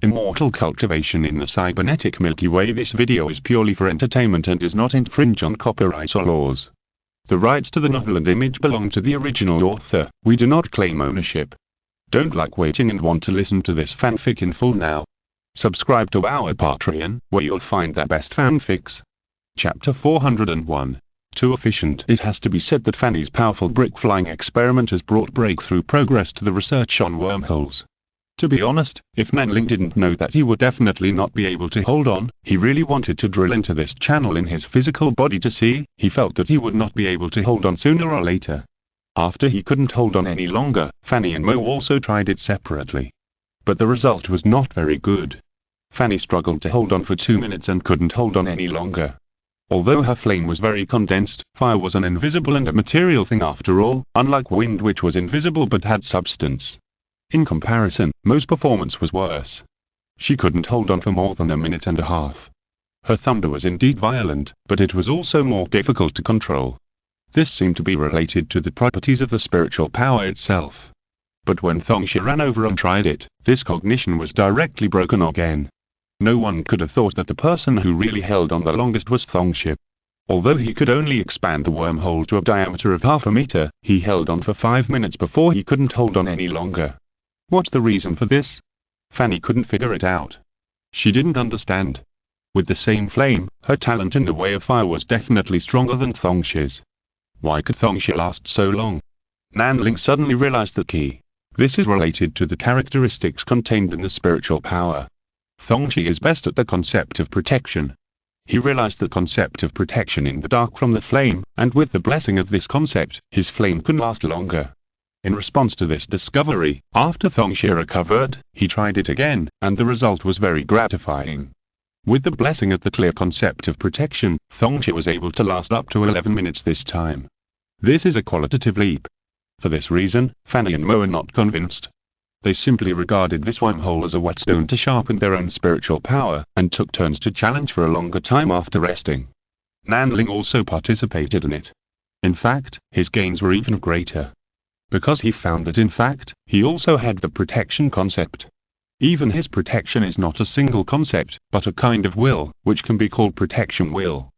Immortal Cultivation in the Cybernetic Milky Way. This video is purely for entertainment and does not infringe on copyright or laws. The rights to the novel and image belong to the original author. We do not claim ownership. Don't like waiting and want to listen to this fanfic in full now? Subscribe to our Patreon, where you'll find the best fanfics. Chapter 401. Too efficient. It has to be said that Fanny's powerful brick flying experiment has brought breakthrough progress to the research on wormholes. To be honest, if Nanling didn't know that he would definitely not be able to hold on, he really wanted to drill into this channel in his physical body to see. He felt that he would not be able to hold on sooner or later. After he couldn't hold on any longer, Fanny and Mo also tried it separately. But the result was not very good. Fanny struggled to hold on for 2 minutes and couldn't hold on any longer. Although her flame was very condensed, fire was an invisible and a material thing after all, unlike wind which was invisible but had substance. In comparison, Mo's performance was worse. She couldn't hold on for more than a minute and a half. Her thunder was indeed violent, but it was also more difficult to control. This seemed to be related to the properties of the spiritual power itself. But when Thongxia ran over and tried it, this cognition was directly broken again. No one could have thought that the person who really held on the longest was Thongxia. Although he could only expand the wormhole to a diameter of half a meter, he held on for 5 minutes before he couldn't hold on any longer. What's the reason for this? Fanny couldn't figure it out. She didn't understand. With the same flame, her talent in the way of fire was definitely stronger than Thongxia's. Why could Thongxia last so long? Nanling suddenly realized the key. This is related to the characteristics contained in the spiritual power. Thongxia is best at the concept of protection. He realized the concept of protection in the dark from the flame, and with the blessing of this concept, his flame could last longer. In response to this discovery, after Thongxia recovered, he tried it again, and the result was very gratifying. With the blessing of the clear concept of protection, Thongxia was able to last up to 11 minutes this time. This is a qualitative leap. For this reason, Fanny and Mo are not convinced. They simply regarded this wormhole as a whetstone to sharpen their own spiritual power, and took turns to challenge for a longer time after resting. Nanling also participated in it. In fact, his gains were even greater. Because he found that in fact, he also had the protection concept. Even his protection is not a single concept, but a kind of will, which can be called protection will.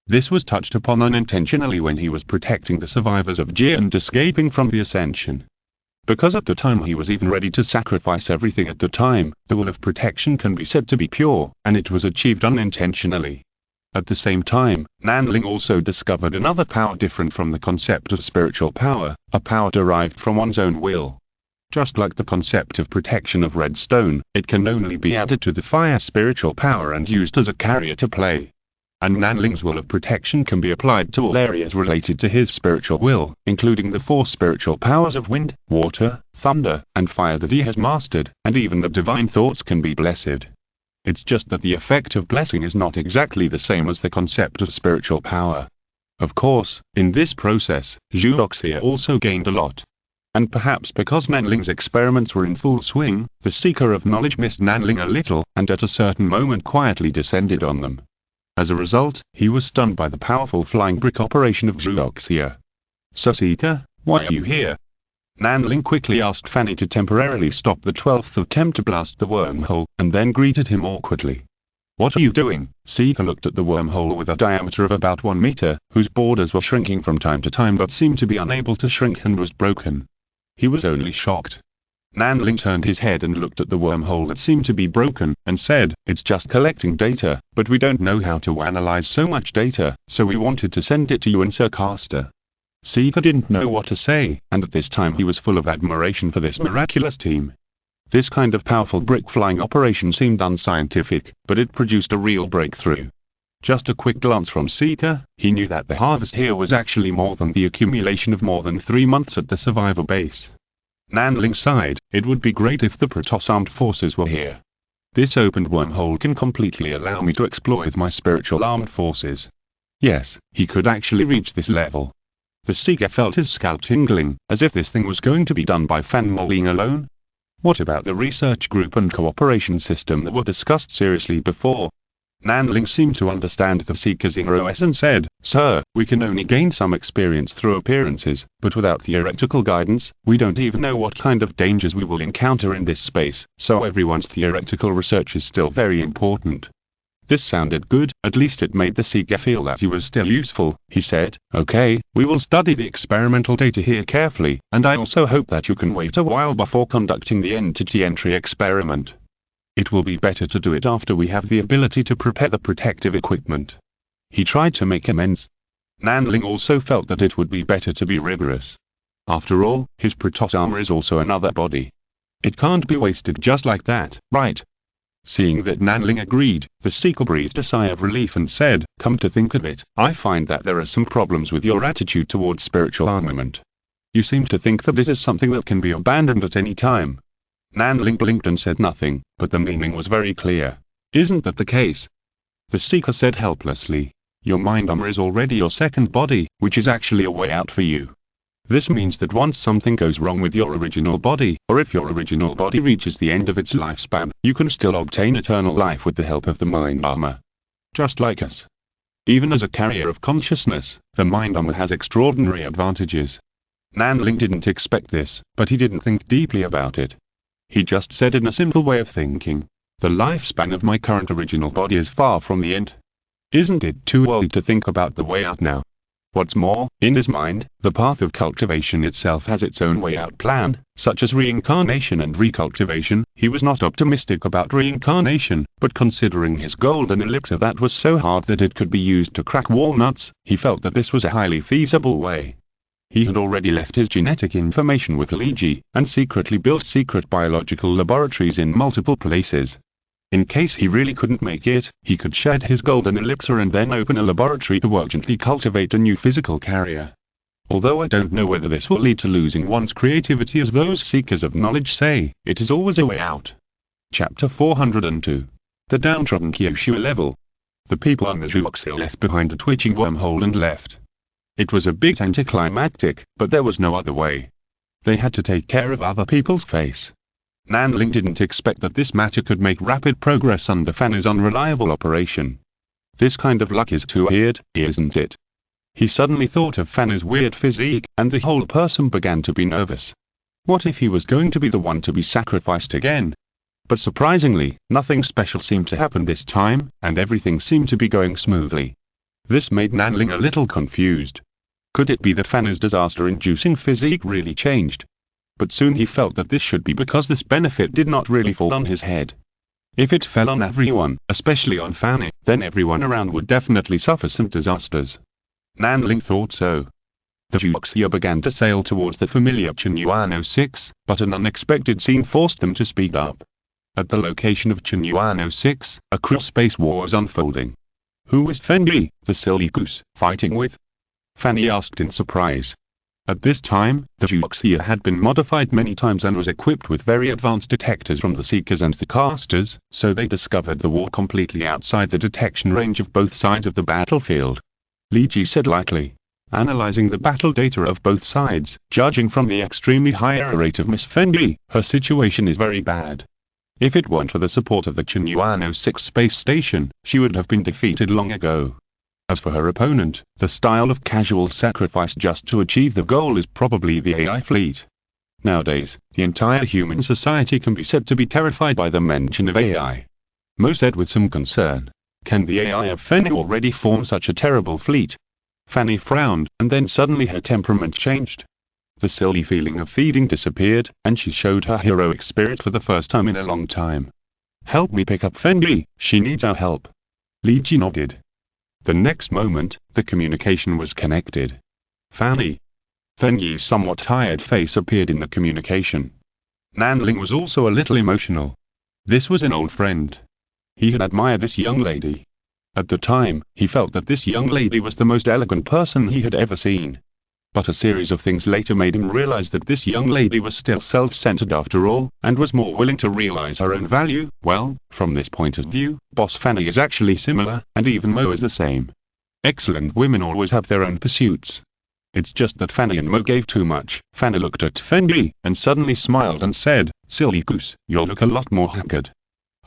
This was touched upon unintentionally when he was protecting the survivors of Jia and escaping from the ascension. Because at the time he was even ready to sacrifice everything at the time, the will of protection can be said to be pure, and it was achieved unintentionally. At the same time, Nanling also discovered another power different from the concept of spiritual power, a power derived from one's own will. Just like the concept of protection of redstone, it can only be added to the fire spiritual power and used as a carrier to play. And Nanling's will of protection can be applied to all areas related to his spiritual will, including the 4 spiritual powers of wind, water, thunder, and fire that he has mastered, and even the divine thoughts can be blessed. It's just that the effect of blessing is not exactly the same as the concept of spiritual power. Of course, in this process, Zhuoxia also gained a lot. And perhaps because Nanling's experiments were in full swing, the seeker of knowledge missed Nanling a little, and at a certain moment quietly descended on them. As a result, he was stunned by the powerful flying brick operation of Zhuoxia. "So Seeker, why are you here?" Nanling quickly asked Fanny to temporarily stop the 12th attempt to blast the wormhole, and then greeted him awkwardly. "What are you doing?" Seeker looked at the wormhole with a diameter of about 1 meter, whose borders were shrinking from time to time but seemed to be unable to shrink and was broken. He was only shocked. Nanling turned his head and looked at the wormhole that seemed to be broken, and said, "It's just collecting data, but we don't know how to analyze so much data, so we wanted to send it to you and Sir Caster." Seeker didn't know what to say, and at this time he was full of admiration for this miraculous team. This kind of powerful brick flying operation seemed unscientific, but it produced a real breakthrough. Just a quick glance from Seeker, he knew that the harvest here was actually more than the accumulation of more than 3 months at the survivor base. Nanling sighed. It would be great if the Protoss armed forces were here. This opened wormhole can completely allow me to exploit my spiritual armed forces. Yes, he could actually reach this level. The Seeker felt his scalp tingling, as if this thing was going to be done by Fan Moling alone. What about the research group and cooperation system that were discussed seriously before? Nanling seemed to understand the Seeker's inner OS and said, "Sir, we can only gain some experience through appearances, but without theoretical guidance, we don't even know what kind of dangers we will encounter in this space, so everyone's theoretical research is still very important." This sounded good, at least it made the Seeker feel that he was still useful. He said, "Okay, we will study the experimental data here carefully, and I also hope that you can wait a while before conducting the entity entry experiment. It will be better to do it after we have the ability to prepare the protective equipment." He tried to make amends. Nanling also felt that it would be better to be rigorous. After all, his protot armor is also another body. It can't be wasted just like that, right? Seeing that Nanling agreed, the Seeker breathed a sigh of relief and said, "Come to think of it, I find that there are some problems with your attitude towards spiritual armament. You seem to think that this is something that can be abandoned at any time." Nanling blinked and said nothing, but the meaning was very clear. "Isn't that the case?" The Seeker said helplessly, "Your mind armor is already your second body, which is actually a way out for you. This means that once something goes wrong with your original body, or if your original body reaches the end of its lifespan, you can still obtain eternal life with the help of the mind armor. Just like us. Even as a carrier of consciousness, the mind armor has extraordinary advantages." Nanling didn't expect this, but he didn't think deeply about it. He just said in a simple way of thinking, "The lifespan of my current original body is far from the end. Isn't it too early to think about the way out now?" What's more, in his mind, the path of cultivation itself has its own way out plan, such as reincarnation and recultivation. He was not optimistic about reincarnation, but considering his golden elixir that was so hard that it could be used to crack walnuts, he felt that this was a highly feasible way. He had already left his genetic information with Liji, and secretly built secret biological laboratories in multiple places. In case he really couldn't make it, he could shed his golden elixir and then open a laboratory to urgently cultivate a new physical carrier. Although I don't know whether this will lead to losing one's creativity as those seekers of knowledge say, it is always a way out. Chapter 402. The downtrodden Kyushu level. The people on the Zhuoxia left behind a twitching wormhole and left. It was a bit anticlimactic, but there was no other way. They had to take care of other people's face. Nanling didn't expect that this matter could make rapid progress under Fanny's unreliable operation. This kind of luck is too weird, isn't it? He suddenly thought of Fanny's weird physique, and the whole person began to be nervous. What if he was going to be the one to be sacrificed again? But surprisingly, nothing special seemed to happen this time, and everything seemed to be going smoothly. This made Nanling a little confused. Could it be that Fanny's disaster-inducing physique really changed? But soon he felt that this should be because this benefit did not really fall on his head. If it fell on everyone, especially on Fanny, then everyone around would definitely suffer some disasters. Nanling thought so. The Zhuoxia began to sail towards the familiar Chunyuan 06, but an unexpected scene forced them to speed up. At the location of Chunyuan 06, a cross-space war was unfolding. Who was Fengi, the silly goose, fighting with? Fanny asked in surprise. At this time, the Zhuoxia had been modified many times and was equipped with very advanced detectors from the Seekers and the Casters, so they discovered the war completely outside the detection range of both sides of the battlefield. Liji said lightly. Analyzing the battle data of both sides, judging from the extremely high error rate of Miss Fengi, her situation is very bad. If it weren't for the support of the Chunyuan 06 space station, she would have been defeated long ago. As for her opponent, the style of casual sacrifice just to achieve the goal is probably the AI fleet. Nowadays, the entire human society can be said to be terrified by the mention of AI. Mo said with some concern, "Can the AI of Fanny already form such a terrible fleet?" Fanny frowned, and then suddenly her temperament changed. The silly feeling of feeding disappeared, and she showed her heroic spirit for the first time in a long time. "Help me pick up Fengi, she needs our help." Liji nodded. The next moment, the communication was connected. "Fanny." Fengi's somewhat tired face appeared in the communication. Nanling was also a little emotional. This was an old friend. He had admired this young lady. At the time, he felt that this young lady was the most elegant person he had ever seen. But a series of things later made him realize that this young lady was still self-centered after all, and was more willing to realize her own value. Well, from this point of view, Boss Fanny is actually similar, and even Mo is the same. Excellent women always have their own pursuits. It's just that Fanny and Mo gave too much. Fanny looked at Fengi, and suddenly smiled and said, "Silly goose, you'll look a lot more haggard."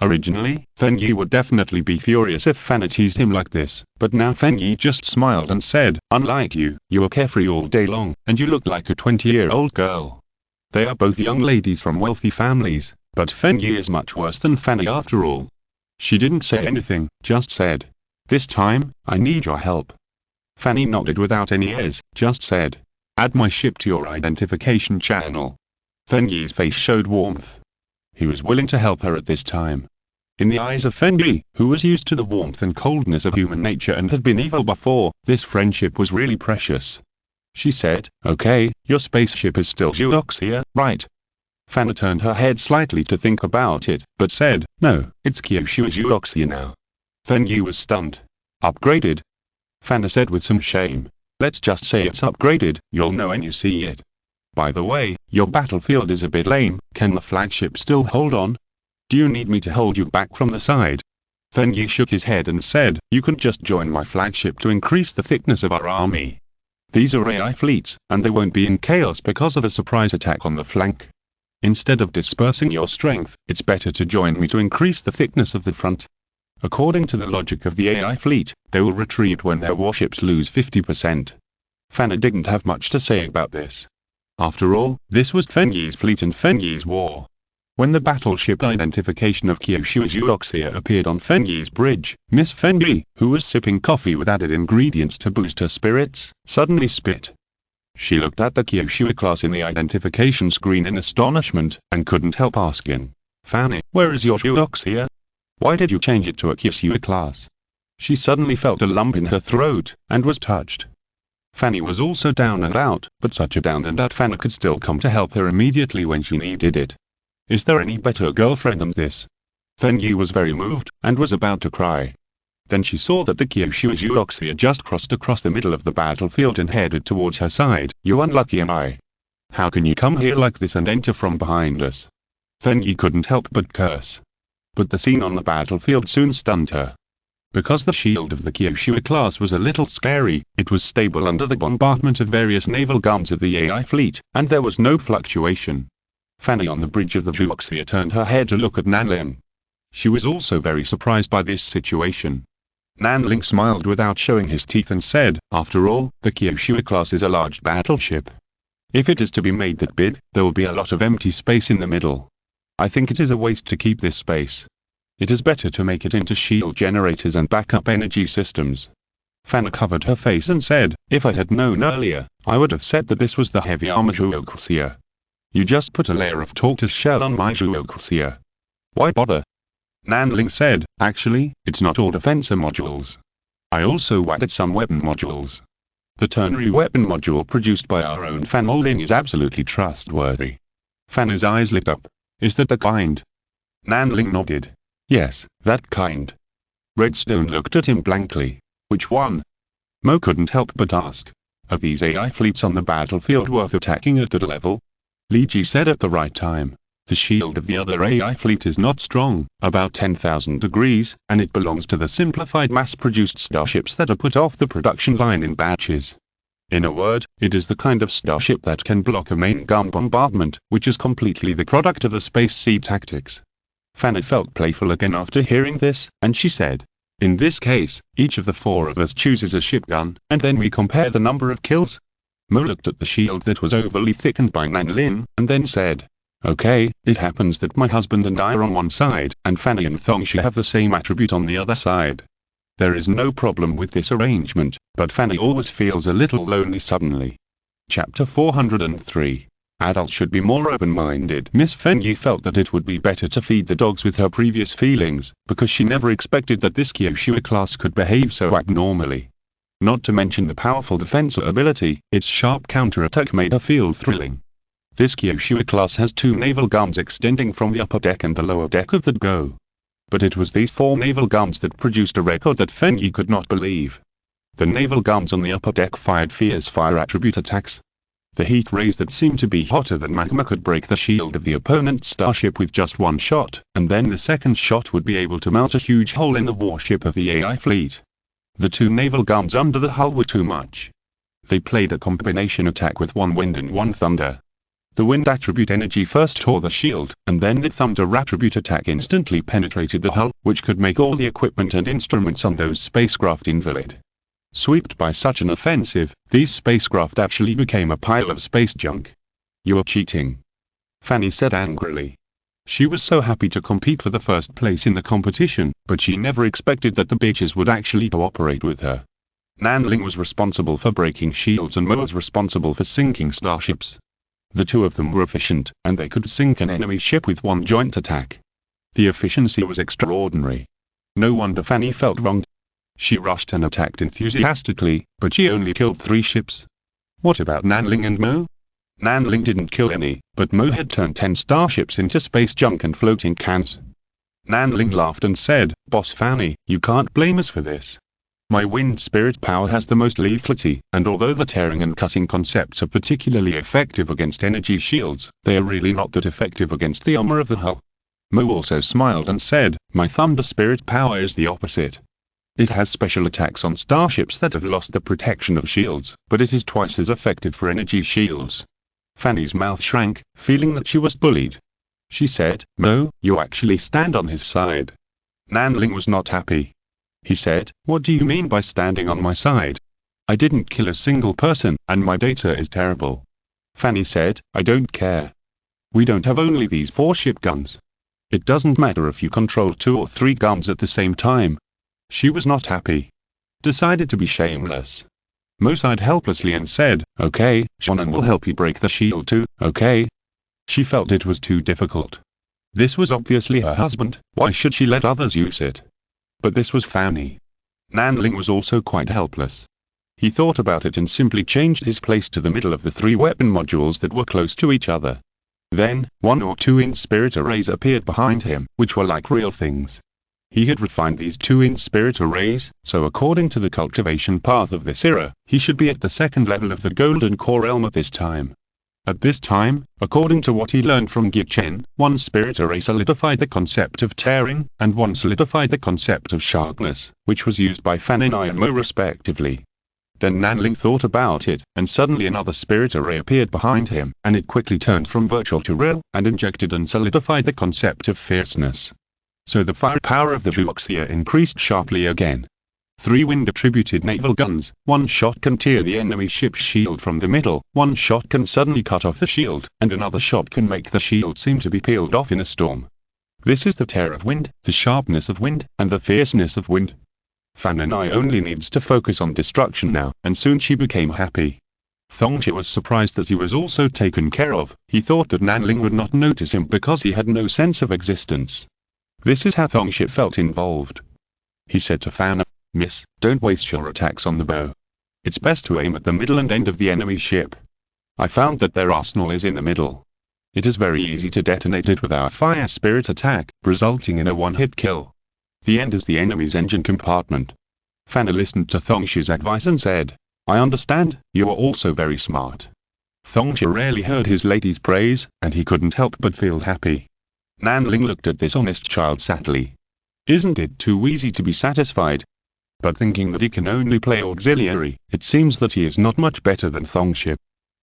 Originally, Fen Yi would definitely be furious if Fanny teased him like this, but now Fen Yi just smiled and said, unlike you, you are carefree all day long, and you look like a 20-year-old girl. They are both young ladies from wealthy families, but Fen Yi is much worse than Fanny after all. She didn't say anything, just said, this time, I need your help. Fanny nodded without any airs, just said, add my ship to your identification channel. Fen Yi's face showed warmth. He was willing to help her at this time. In the eyes of Fen Yi, who was used to the warmth and coldness of human nature and had been evil before, this friendship was really precious. She said, okay, your spaceship is still Eudoxia, right? Fanny turned her head slightly to think about it, but said, no, it's Kyushu Eudoxia now. Fen Yi was stunned. Upgraded? Fanny said with some shame. Let's just say it's upgraded, you'll know when you see it. By the way, your battlefield is a bit lame, can the flagship still hold on? Do you need me to hold you back from the side? Fen Yi shook his head and said, you can just join my flagship to increase the thickness of our army. These are AI fleets, and they won't be in chaos because of a surprise attack on the flank. Instead of dispersing your strength, it's better to join me to increase the thickness of the front. According to the logic of the AI fleet, they will retreat when their warships lose 50%. Fanny didn't have much to say about this. After all, this was Fen Yi's fleet and Fen Yi's war. When the battleship identification of Kyushu Eudoxia appeared on Fen Yi's bridge, Miss Fen Yi, who was sipping coffee with added ingredients to boost her spirits, suddenly spit. She looked at the Kyushu class in the identification screen in astonishment, and couldn't help asking, Fanny, where is your Eudoxia? Why did you change it to a Kyushu class? She suddenly felt a lump in her throat, and was touched. Fanny was also down and out, but such a down and out Fanny could still come to help her immediately when she needed it. Is there any better girlfriend than this? Fen Yi was very moved, and was about to cry. Then she saw that the Kyushu Eudoxia just crossed across the middle of the battlefield and headed towards her side. You unlucky AI. How can you come here like this and enter from behind us? Fen Yi couldn't help but curse. But the scene on the battlefield soon stunned her. Because the shield of the Kyushu class was a little scary, it was stable under the bombardment of various naval guns of the AI fleet, and there was no fluctuation. Fanny on the bridge of the Eudoxia turned her head to look at Nanling. She was also very surprised by this situation. Nanling smiled without showing his teeth and said, after all, the Kyushu class is a large battleship. If it is to be made that big, there will be a lot of empty space in the middle. I think it is a waste to keep this space. It is better to make it into shield generators and backup energy systems. Fanny covered her face and said, if I had known earlier, I would have said that this was the heavy armor Eudoxia. You just put a layer of tortoise shell on my Eudoxia. Why bother? Nanling said, actually, it's not all defense modules. I also added some weapon modules. The ternary weapon module produced by our own Fan Olin is absolutely trustworthy. Fanny's eyes lit up. Is that the kind? Nanling nodded. Yes, that kind. Redstone looked at him blankly. Which one? Mo couldn't help but ask. Are these AI fleets on the battlefield worth attacking at that level? Li Ji said at the right time. The shield of the other AI fleet is not strong, about 10,000 degrees, and it belongs to the simplified mass-produced starships that are put off the production line in batches. In a word, it is the kind of starship that can block a main gun bombardment, which is completely the product of the space sea tactics. Fanny felt playful again after hearing this, and she said, in this case, each of the four of us chooses a ship gun, and then we compare the number of kills. Mo looked at the shield that was overly thickened by Nanlin, and then said, okay, it happens that my husband and I are on one side, and Fanny and Thongshu have the same attribute on the other side. There is no problem with this arrangement, but Fanny always feels a little lonely suddenly. Chapter 403. Adults should be more open-minded. Miss Fen Yi felt that it would be better to feed the dogs with her previous feelings, because she never expected that this Kyushu class could behave so abnormally. Not to mention the powerful defense ability, its sharp counterattack made her feel thrilling. This Kyushu class has 2 naval guns extending from the upper deck and the lower deck of the Go. But it was these 4 naval guns that produced a record that Fen Yi could not believe. The naval guns on the upper deck fired fierce fire attribute attacks. The heat rays that seemed to be hotter than magma could break the shield of the opponent's starship with just one shot, and then the second shot would be able to melt a huge hole in the warship of the AI fleet. The 2 naval guns under the hull were too much. They played a combination attack with 1 wind and 1 thunder. The wind attribute energy first tore the shield, and then the thunder attribute attack instantly penetrated the hull, which could make all the equipment and instruments on those spacecraft invalid. Swept by such an offensive, these spacecraft actually became a pile of space junk. "You're cheating," Fanny said angrily. She was so happy to compete for the first place in the competition, but she never expected that the bitches would actually cooperate with her. Nanling was responsible for breaking shields and Mo was responsible for sinking starships. The two of them were efficient, and they could sink an enemy ship with one joint attack. The efficiency was extraordinary. No wonder Fanny felt wronged. She rushed and attacked enthusiastically, but she only killed 3 ships. What about Nanling and Mo? Nanling didn't kill any, but Mo had turned 10 starships into space junk and floating cans. Nanling laughed and said, "Boss Fanny, you can't blame us for this. My wind spirit power has the most lethality, and although the tearing and cutting concepts are particularly effective against energy shields, they are really not that effective against the armor of the hull." Mo also smiled and said, "My thunder spirit power is the opposite. It has special attacks on starships that have lost the protection of shields, but it is twice as effective for energy shields." Fanny's mouth shrank, feeling that she was bullied. She said, "Mo, you actually stand on his side." Nanling was not happy. He said, "What do you mean by standing on my side? I didn't kill a single person, and my data is terrible." Fanny said, "I don't care. We don't have only these 4-ship guns. It doesn't matter if you control 2 or 3 guns at the same time." She was not happy. Decided to be shameless. Mo sighed helplessly and said, "Okay, Shonen will help you break the shield too, okay?" She felt it was too difficult. This was obviously her husband, why should she let others use it? But this was Fanny. Nanling was also quite helpless. He thought about it and simply changed his place to the middle of the 3 weapon modules that were close to each other. Then, 1 or 2 in-spirit arrays appeared behind him, which were like real things. He had refined these 2 in-spirit arrays, so according to the cultivation path of this era, he should be at the 2nd level of the Golden Core Realm at this time. At this time, according to what he learned from Gychen, 1 spirit array solidified the concept of tearing, and 1 solidified the concept of sharpness, which was used by Fan and Mo respectively. Then Nanling thought about it, and suddenly another spirit array appeared behind him, and it quickly turned from virtual to real, and injected and solidified the concept of fierceness. So the firepower of the Vuoxia increased sharply again. 3 wind-attributed naval guns, 1 shot can tear the enemy ship's shield from the middle, 1 shot can suddenly cut off the shield, and another shot can make the shield seem to be peeled off in a storm. This is the tear of wind, the sharpness of wind, and the fierceness of wind. Fan and I only needs to focus on destruction now, and soon she became happy. Thongche was surprised that he was also taken care of. He thought that Nanling would not notice him because he had no sense of existence. This is how Thongche felt involved. He said to Fan, "Miss, don't waste your attacks on the bow. It's best to aim at the middle and end of the enemy ship. I found that their arsenal is in the middle. It is very easy to detonate it with our fire spirit attack, resulting in a 1-hit kill. The end is the enemy's engine compartment." Fanna listened to Thongche's advice and said, "I understand, you are also very smart." Thongche rarely heard his lady's praise, and he couldn't help but feel happy. Nanling looked at this honest child sadly. Isn't it too easy to be satisfied? But thinking that he can only play auxiliary, it seems that he is not much better than Thongche.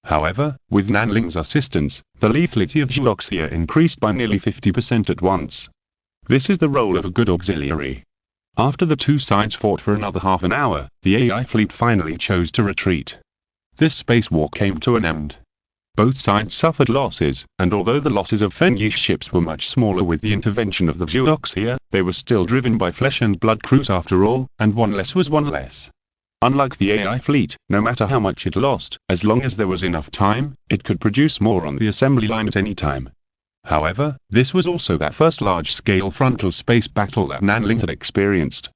However, with Nanling's assistance, the lethality of Vuoxia increased by nearly 50% at once. This is the role of a good auxiliary. After the 2 sides fought for another half an hour, the AI fleet finally chose to retreat. This spacewalk came to an end. Both sides suffered losses, and although the losses of Fenyi's ships were much smaller with the intervention of the Vuoxia, they were still driven by flesh and blood crews after all, and 1 less was 1 less. Unlike the AI fleet, no matter how much it lost, as long as there was enough time, it could produce more on the assembly line at any time. However, this was also that first large-scale frontal space battle that Nanling had experienced.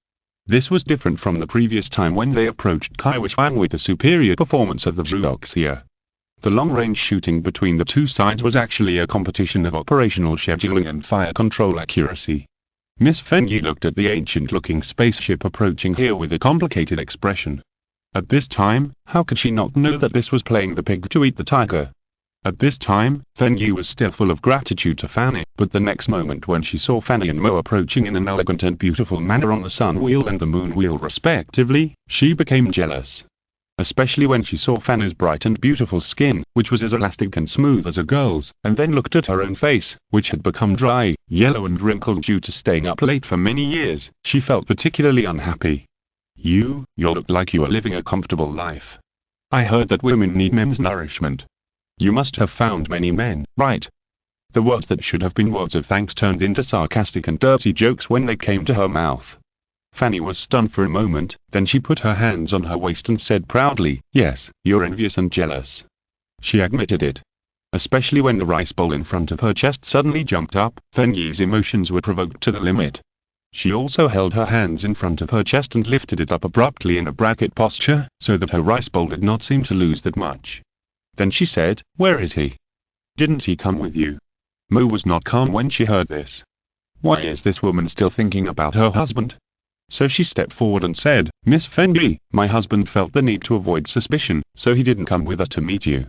This was different from the previous time when they approached Kaiwishang with the superior performance of the Vuoxia. The long-range shooting between the 2 sides was actually a competition of operational scheduling and fire control accuracy. Miss Fenyi looked at the ancient-looking spaceship approaching here with a complicated expression. At this time, how could she not know that this was playing the pig to eat the tiger? At this time, Fenyi was still full of gratitude to Fanny, but the next moment when she saw Fanny and Mo approaching in an elegant and beautiful manner on the sun wheel and the moon wheel respectively, she became jealous. especially when she saw Fanny's bright and beautiful skin, which was as elastic and smooth as a girl's, and then looked at her own face, which had become dry, yellow and wrinkled due to staying up late for many years. She felt particularly unhappy. You look like you are living a comfortable life. I heard that women need men's nourishment. You must have found many men, right? The words that should have been words of thanks turned into sarcastic and dirty jokes when they came to her mouth. Fanny was stunned for a moment, then she put her hands on her waist and said proudly, "Yes, you're envious and jealous." She admitted it. Especially when the rice bowl in front of her chest suddenly jumped up, Fenyi's emotions were provoked to the limit. She also held her hands in front of her chest and lifted it up abruptly in a bracket posture, so that her rice bowl did not seem to lose that much. Then she said, "Where is he? Didn't he come with you?" Mo was not calm when she heard this. Why is this woman still thinking about her husband? So she stepped forward and said, "Miss Fenyi, my husband felt the need to avoid suspicion, so he didn't come with us to meet you."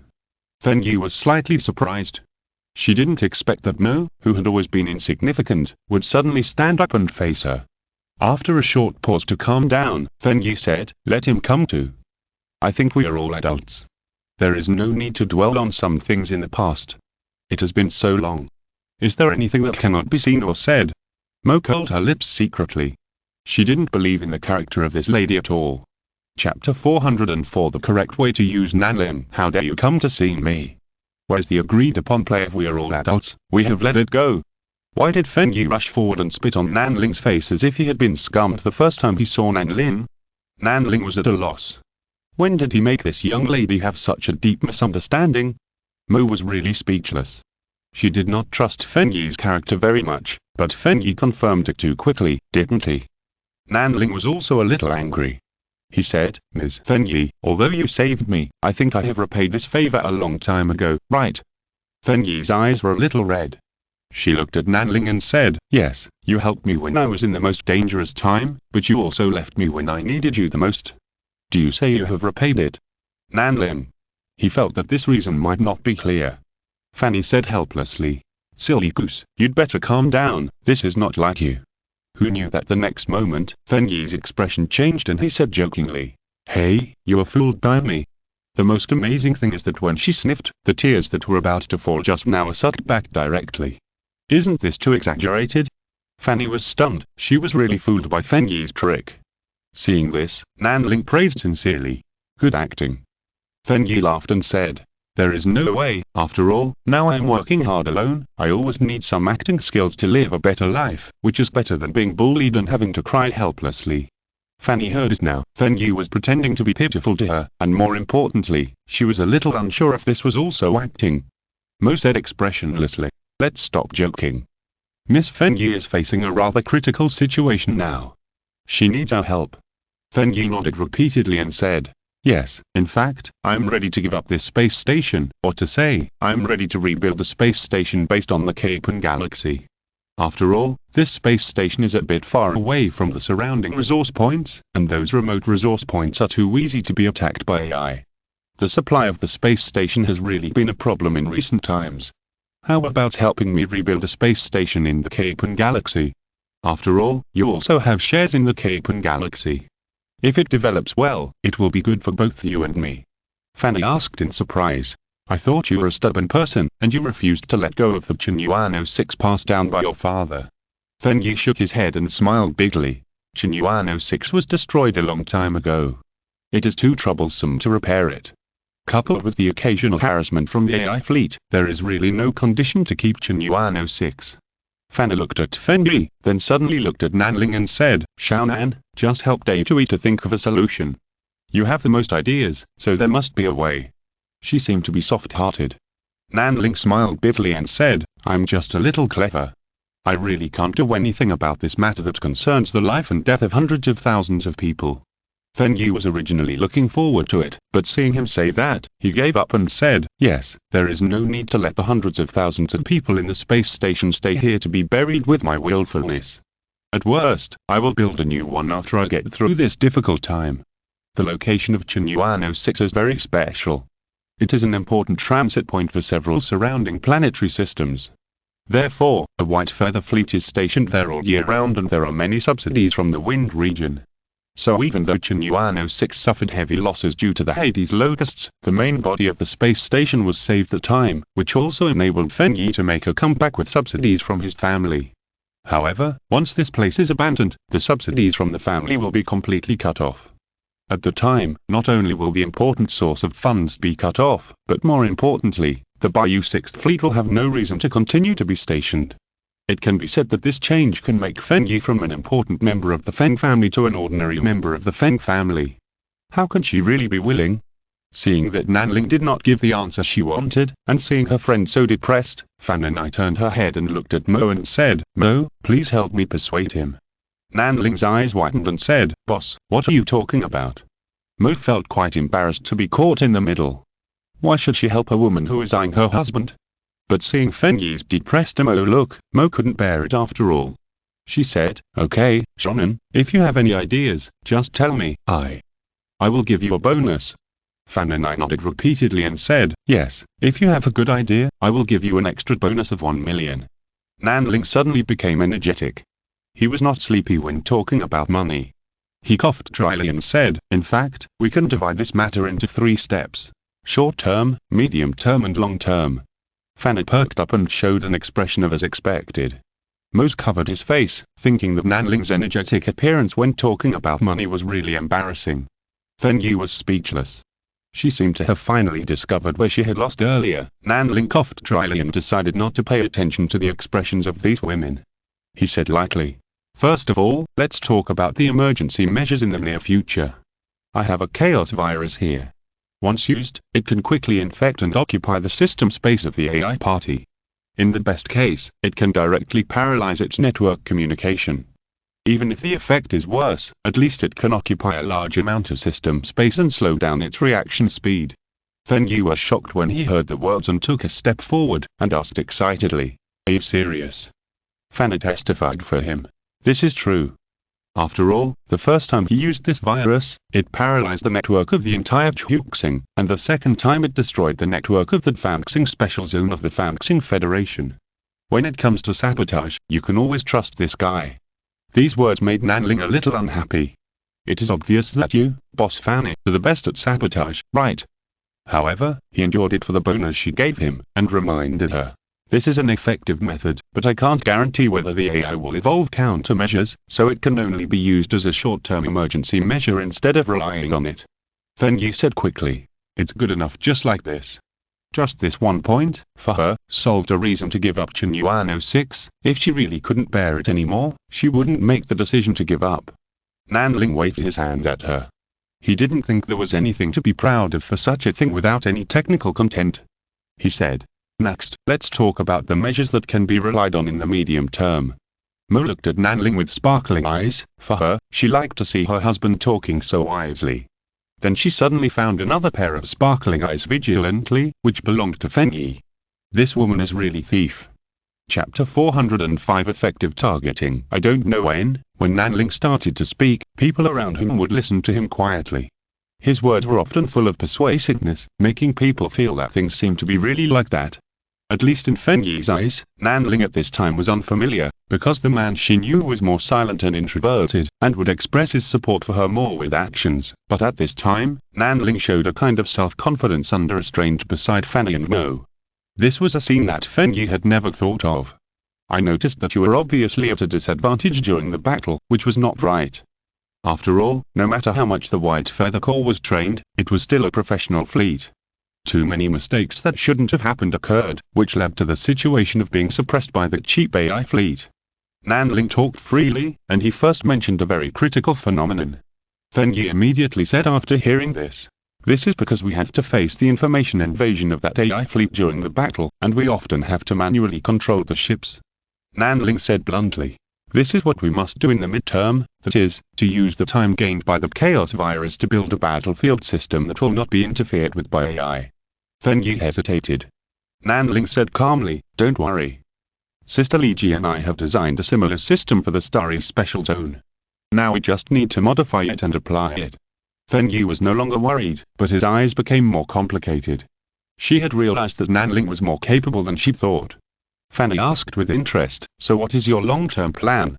Fenyi was slightly surprised. She didn't expect that Mo, who had always been insignificant, would suddenly stand up and face her. After a short pause to calm down, Fenyi said, "Let him come too. I think we are all adults. There is no need to dwell on some things in the past. It has been so long. Is there anything that cannot be seen or said?" Mo curled her lips secretly. She didn't believe in the character of this lady at all. Chapter 404 The correct way to use Nanlim. How dare you come to see me? Where's the agreed upon play if we are all adults? We have let it go. Why did Fenyi rush forward and spit on Nanling's face as if he had been scummed the first time he saw Nanling? Nanling was at a loss. When did he make this young lady have such a deep misunderstanding? Mo was really speechless. She did not trust Fenyi's character very much, but Fenyi confirmed it too quickly, didn't he? Nanling was also a little angry. He said, "Ms. Fenyi, although you saved me, I think I have repaid this favor a long time ago, right?" Fenyi's eyes were a little red. She looked at Nanling and said, "Yes, you helped me when I was in the most dangerous time, but you also left me when I needed you the most. Do you say you have repaid it?" Nanling. He felt that this reason might not be clear. Fanny said helplessly, "Silly goose, you'd better calm down, this is not like you." Who knew that the next moment, Fenyi's expression changed and he said jokingly, "Hey, you were fooled by me." The most amazing thing is that when she sniffed, the tears that were about to fall just now were sucked back directly. Isn't this too exaggerated? Fanny was stunned, she was really fooled by Fenyi's trick. Seeing this, Nanling praised sincerely. "Good acting." Fenyi laughed and said, "There is no way, after all, now I am working hard alone, I always need some acting skills to live a better life, which is better than being bullied and having to cry helplessly." Fanny heard it now, Fenyi was pretending to be pitiful to her, and more importantly, she was a little unsure if this was also acting. Mo said expressionlessly, "Let's stop joking. Miss Fenyi is facing a rather critical situation now. She needs our help." Fenyi nodded repeatedly and said, "Yes, in fact, I'm ready to give up this space station, or to say, I'm ready to rebuild the space station based on the Capen galaxy. After all, this space station is a bit far away from the surrounding resource points, and those remote resource points are too easy to be attacked by AI. The supply of the space station has really been a problem in recent times. How about helping me rebuild a space station in the Capen galaxy? After all, you also have shares in the Capen galaxy. If it develops well, it will be good for both you and me." Fanny asked in surprise, "I thought you were a stubborn person, and you refused to let go of the Chinuano 6 passed down by your father." Fenyi shook his head and smiled bigly. Chinuano 6 was destroyed a long time ago. It is too troublesome to repair it. Coupled with the occasional harassment from the AI fleet, there is really no condition to keep Chinuano 6. Fanny looked at Fenyi, then suddenly looked at Nanling and said, "Xiaonan, just help Daitui to think of a solution. You have the most ideas, so there must be a way." She seemed to be soft-hearted. Nanling smiled bitterly and said, "I'm just a little clever. I really can't do anything about this matter that concerns the life and death of hundreds of thousands of people." Fenyi was originally looking forward to it, but seeing him say that, he gave up and said, "Yes, there is no need to let the hundreds of thousands of people in the space station stay here to be buried with my willfulness. At worst, I will build a new one after I get through this difficult time. The location of Chinuano 6 is very special. It is an important transit point for several surrounding planetary systems. Therefore, a white feather fleet is stationed there all year round and there are many subsidies from the wind region. So even though Chenuano 6 suffered heavy losses due to the Hades locusts, the main body of the space station was saved the time, which also enabled Fenyi to make a comeback with subsidies from his family. However, once this place is abandoned, the subsidies from the family will be completely cut off. At the time, not only will the important source of funds be cut off, but more importantly, the Bayou 6th Fleet will have no reason to continue to be stationed. It can be said that this change can make Fenyi from an important member of the Feng family to an ordinary member of the Feng family. How can she really be willing? Seeing that Nanling did not give the answer she wanted, and seeing her friend so depressed, Fan and I turned her head and looked at Mo and said, "Mo, please help me persuade him." Nanling's eyes widened and said, "Boss, what are you talking about?" Mo felt quite embarrassed to be caught in the middle. Why should she help a woman who is eyeing her husband? But seeing Fenyi's depressed Mo look, Mo couldn't bear it after all. She said, "Okay, Shonen, if you have any ideas, just tell me. I will give you a bonus." Fan and I nodded repeatedly and said, "Yes, if you have a good idea, I will give you an extra bonus of 1 million. Nanling suddenly became energetic. He was not sleepy when talking about money. He coughed dryly and said, "In fact, we can divide this matter into 3 steps. Short term, medium term and long term." Fanny perked up and showed an expression of as expected. Mose covered his face, thinking that Nanling's energetic appearance when talking about money was really embarrassing. Fenyi was speechless. She seemed to have finally discovered where she had lost earlier. Nanling coughed dryly and decided not to pay attention to the expressions of these women. He said lightly, "First of all, let's talk about the emergency measures in the near future. I have a chaos virus here. Once used, it can quickly infect and occupy the system space of the AI party. In the best case, it can directly paralyze its network communication. Even if the effect is worse, at least it can occupy a large amount of system space and slow down its reaction speed." Fenyi was shocked when he heard the words and took a step forward, and asked excitedly, "Are you serious?" Fanny testified for him. "This is true. After all, the first time he used this virus, it paralyzed the network of the entire Chuxing, and the second time it destroyed the network of the Fanxing Special Zone of the Fanxing Federation. When it comes to sabotage, you can always trust this guy." These words made Nanling a little unhappy. "It is obvious that you, Boss Fanny, are the best at sabotage, right?" However, he endured it for the bonus she gave him, and reminded her, "This is an effective method, but I can't guarantee whether the AI will evolve countermeasures, so it can only be used as a short-term emergency measure instead of relying on it." Fenyi said quickly, "It's good enough just like this." Just this one point, for her, solved a reason to give up Chenuano 6. If she really couldn't bear it anymore, she wouldn't make the decision to give up. Nanling waved his hand at her. He didn't think there was anything to be proud of for such a thing without any technical content. He said, "Next, let's talk about the measures that can be relied on in the medium term." Mo looked at Nanling with sparkling eyes. For her, she liked to see her husband talking so wisely. Then she suddenly found another pair of sparkling eyes vigilantly, which belonged to Fenyi. This woman is really thief. Chapter 405 Effective Targeting. I don't know when Nanling started to speak, people around him would listen to him quietly. His words were often full of persuasiveness, making people feel that things seemed to be really like that. At least in Fenyi's eyes, Nanling at this time was unfamiliar, because the man she knew was more silent and introverted, and would express his support for her more with actions. But at this time, Nanling showed a kind of self-confidence under restraint beside Fanny and Mo. This was a scene that Fenyi had never thought of. "I noticed that you were obviously at a disadvantage during the battle, which was not right. After all, no matter how much the White Feather Corps was trained, it was still a professional fleet. Too many mistakes that shouldn't have happened occurred, which led to the situation of being suppressed by the cheap AI fleet." Nanling talked freely, and he first mentioned a very critical phenomenon. Fenyi immediately said after hearing this, "This is because we have to face the information invasion of that AI fleet during the battle, and we often have to manually control the ships." Nanling said bluntly, "This is what we must do in the midterm, that is, to use the time gained by the chaos virus to build a battlefield system that will not be interfered with by AI." Fenyi hesitated. Nanling said calmly, "Don't worry. Sister Liji and I have designed a similar system for the Starry Special Zone. Now we just need to modify it and apply it." Fenyi was no longer worried, but his eyes became more complicated. She had realized that Nanling was more capable than she thought. Fanny asked with interest, "So what is your long-term plan?"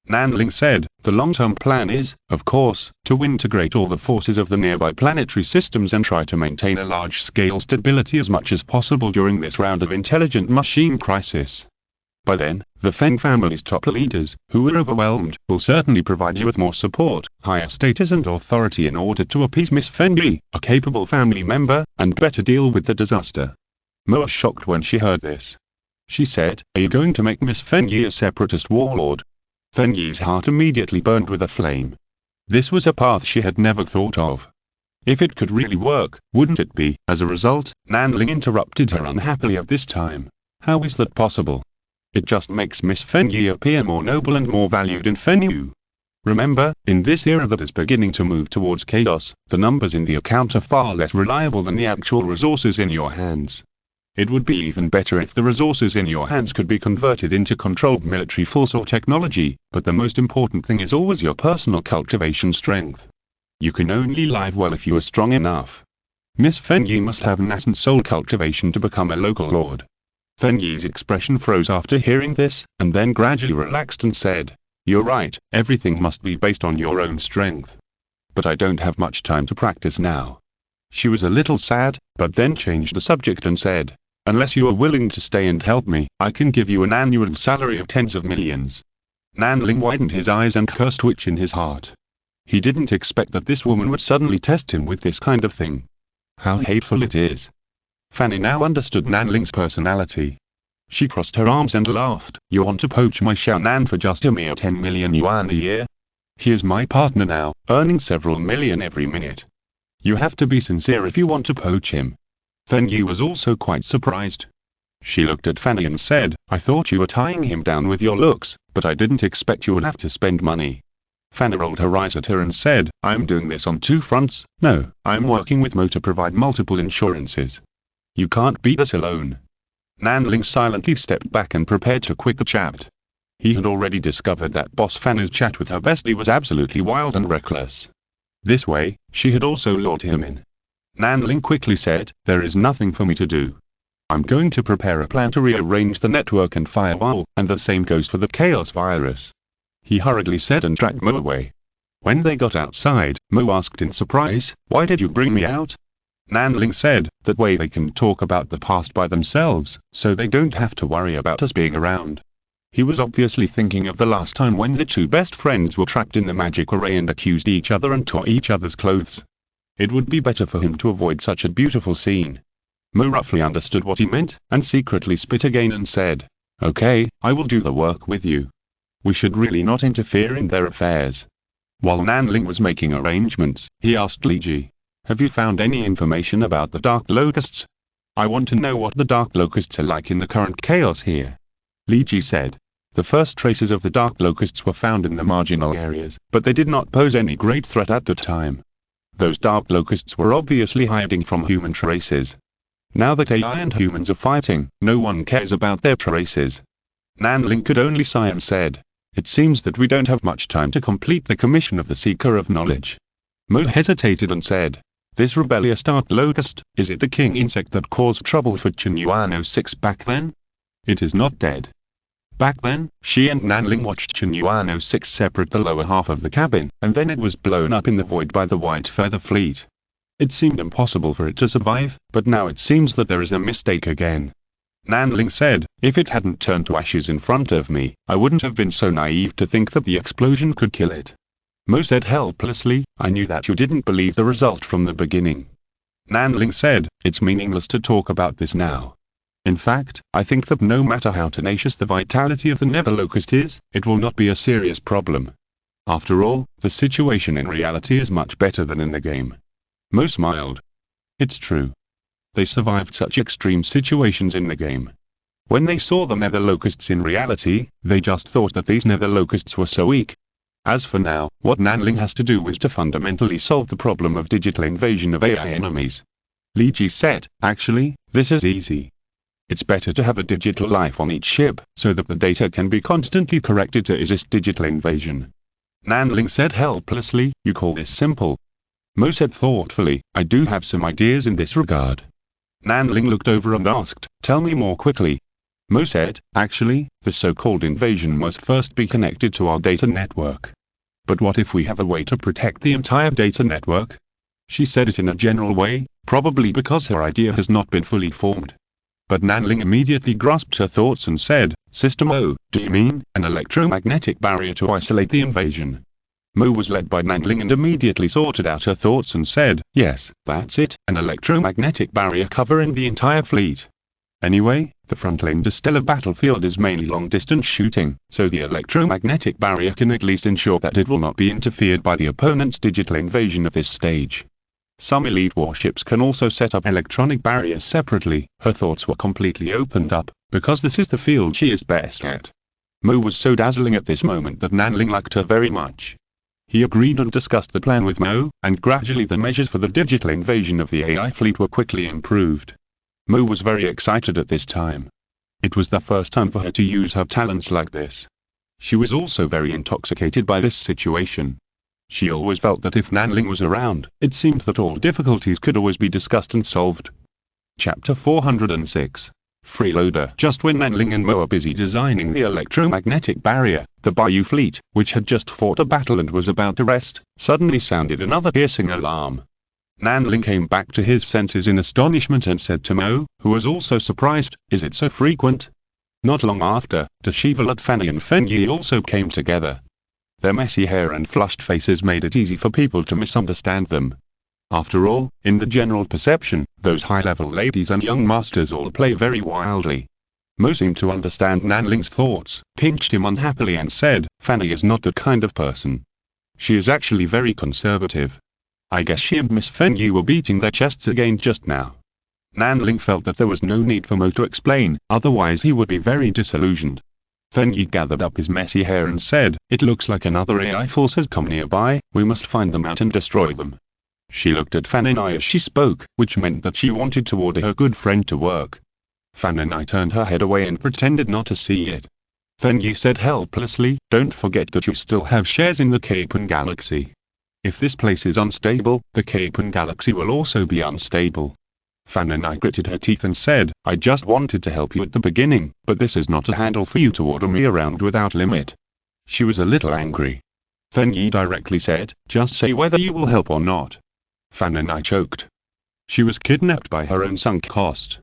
Nanling said, the long-term plan is, of course, to integrate all the forces of the nearby planetary systems and try to maintain a large-scale stability as much as possible during this round of intelligent machine crisis. By then, the Feng family's top leaders, who were overwhelmed, will certainly provide you with more support, higher status and authority in order to appease Miss Feng Yi, a capable family member, and better deal with the disaster. Mo was shocked when she heard this. She said, are you going to make Miss Feng Yi a separatist warlord? Feng Yi's heart immediately burned with a flame. This was a path she had never thought of. If it could really work, wouldn't it be? As a result, Nanling interrupted her unhappily at this time. How is that possible? It just makes Miss Feng Yi appear more noble and more valued in Feng Yu. Remember, in this era that is beginning to move towards chaos, the numbers in the account are far less reliable than the actual resources in your hands. It would be even better if the resources in your hands could be converted into controlled military force or technology, but the most important thing is always your personal cultivation strength. You can only live well if you are strong enough. Miss Feng Yi must have nascent soul cultivation to become a local lord. Feng Yi's expression froze after hearing this, and then gradually relaxed and said, you're right, everything must be based on your own strength. But I don't have much time to practice now. She was a little sad, but then changed the subject and said, unless you are willing to stay and help me, I can give you an annual salary of tens of millions. Nanling widened his eyes and cursed which in his heart. He didn't expect that this woman would suddenly test him with this kind of thing. How hateful it is. Fanny now understood Nanling's personality. She crossed her arms and laughed. You want to poach my Xiaonan for just a mere 10 million yuan a year? He is my partner now, earning several million every minute. You have to be sincere if you want to poach him. Feng Yi was also quite surprised. She looked at Fanny and said, I thought you were tying him down with your looks, but I didn't expect you would have to spend money. Fanny rolled her eyes at her and said, I'm doing this on two fronts. No, I'm working with Mo to provide multiple insurances. You can't beat us alone. Nanling silently stepped back and prepared to quit the chat. He had already discovered that Boss Fanny's chat with her bestie was absolutely wild and reckless. This way, she had also lured him in. Nanling quickly said, there is nothing for me to do. I'm going to prepare a plan to rearrange the network and firewall, and the same goes for the chaos virus. He hurriedly said and dragged Mo away. When they got outside, Mo asked in surprise, why did you bring me out? Nanling said, that way they can talk about the past by themselves, so they don't have to worry about us being around. He was obviously thinking of the last time when the two best friends were trapped in the magic array and accused each other and tore each other's clothes. It would be better for him to avoid such a beautiful scene. Mo roughly understood what he meant, and secretly spit again and said, okay, I will do the work with you. We should really not interfere in their affairs. While Nanling was making arrangements, he asked Li Ji, have you found any information about the Dark Locusts? I want to know what the Dark Locusts are like in the current chaos here. Li Ji said, the first traces of the Dark Locusts were found in the marginal areas, but they did not pose any great threat at the time. Those Dark Locusts were obviously hiding from human traces. Now that AI and humans are fighting, no one cares about their traces. Nanling could only sigh and said, it seems that we don't have much time to complete the commission of the Seeker of Knowledge. Mo hesitated and said, this rebellious Dark Locust, is it the king insect that caused trouble for Chen 06 back then? It is not dead. Back then, she and Nanling watched Chen 06 separate the lower half of the cabin, and then it was blown up in the void by the White Feather Fleet. It seemed impossible for it to survive, but now it seems that there is a mistake again. Nanling said, if it hadn't turned to ashes in front of me, I wouldn't have been so naive to think that the explosion could kill it. Mo said helplessly, I knew that you didn't believe the result from the beginning. Nanling said, it's meaningless to talk about this now. In fact, I think that no matter how tenacious the vitality of the Nether Locust is, it will not be a serious problem. After all, the situation in reality is much better than in the game. Mo smiled. It's true. They survived such extreme situations in the game. When they saw the Nether Locusts in reality, they just thought that these Nether Locusts were so weak. As for now, what Nanling has to do is to fundamentally solve the problem of digital invasion of AI enemies. Li Ji said, actually, this is easy. It's better to have a digital life on each ship, so that the data can be constantly corrected to resist digital invasion. Nanling said helplessly, you call this simple? Mo said thoughtfully, I do have some ideas in this regard. Nanling looked over and asked, tell me more quickly. Mo said, actually, the so-called invasion must first be connected to our data network. But what if we have a way to protect the entire data network? She said it in a general way, probably because her idea has not been fully formed. But Nanling immediately grasped her thoughts and said, System O, do you mean an electromagnetic barrier to isolate the invasion? Mo was led by Nanling and immediately sorted out her thoughts and said, yes, that's it, an electromagnetic barrier covering the entire fleet. Anyway, the front-line stellar battlefield is mainly long-distance shooting, so the electromagnetic barrier can at least ensure that it will not be interfered by the opponent's digital invasion of this stage. Some elite warships can also set up electronic barriers separately. Her thoughts were completely opened up, because this is the field she is best at. Mo was so dazzling at this moment that Nanling liked her very much. He agreed and discussed the plan with Mo, and gradually the measures for the digital invasion of the AI fleet were quickly improved. Mo was very excited at this time. It was the first time for her to use her talents like this. She was also very intoxicated by this situation. She always felt that if Nanling was around, it seemed that all difficulties could always be discussed and solved. Chapter 406. Freeloader. Just when Nanling and Mo are busy designing the electromagnetic barrier, the Bayou fleet, which had just fought a battle and was about to rest, suddenly sounded another piercing alarm. Nanling came back to his senses in astonishment and said to Mo, who was also surprised, is it so frequent? Not long after, disheveled Fanny and Fenyi also came together. Their messy hair and flushed faces made it easy for people to misunderstand them. After all, in the general perception, those high-level ladies and young masters all play very wildly. Mo seemed to understand Nanling's thoughts, pinched him unhappily and said, Fanny is not that kind of person. She is actually very conservative. I guess she and Miss Fenyi were beating their chests again just now. Nanling felt that there was no need for Mo to explain, otherwise he would be very disillusioned. Fenyi gathered up his messy hair and said, it looks like another AI force has come nearby, we must find them out and destroy them. She looked at Fan and I as she spoke, which meant that she wanted to order her good friend to work. Fan and I turned her head away and pretended not to see it. Fenyi said helplessly, don't forget that you still have shares in the Capen Galaxy. If this place is unstable, the Capen Galaxy will also be unstable. Fan and I gritted her teeth and said, I just wanted to help you at the beginning, but this is not a handle for you to order me around without limit. She was a little angry. Fenyi directly said, just say whether you will help or not. Fan and I choked. She was kidnapped by her own sunk cost.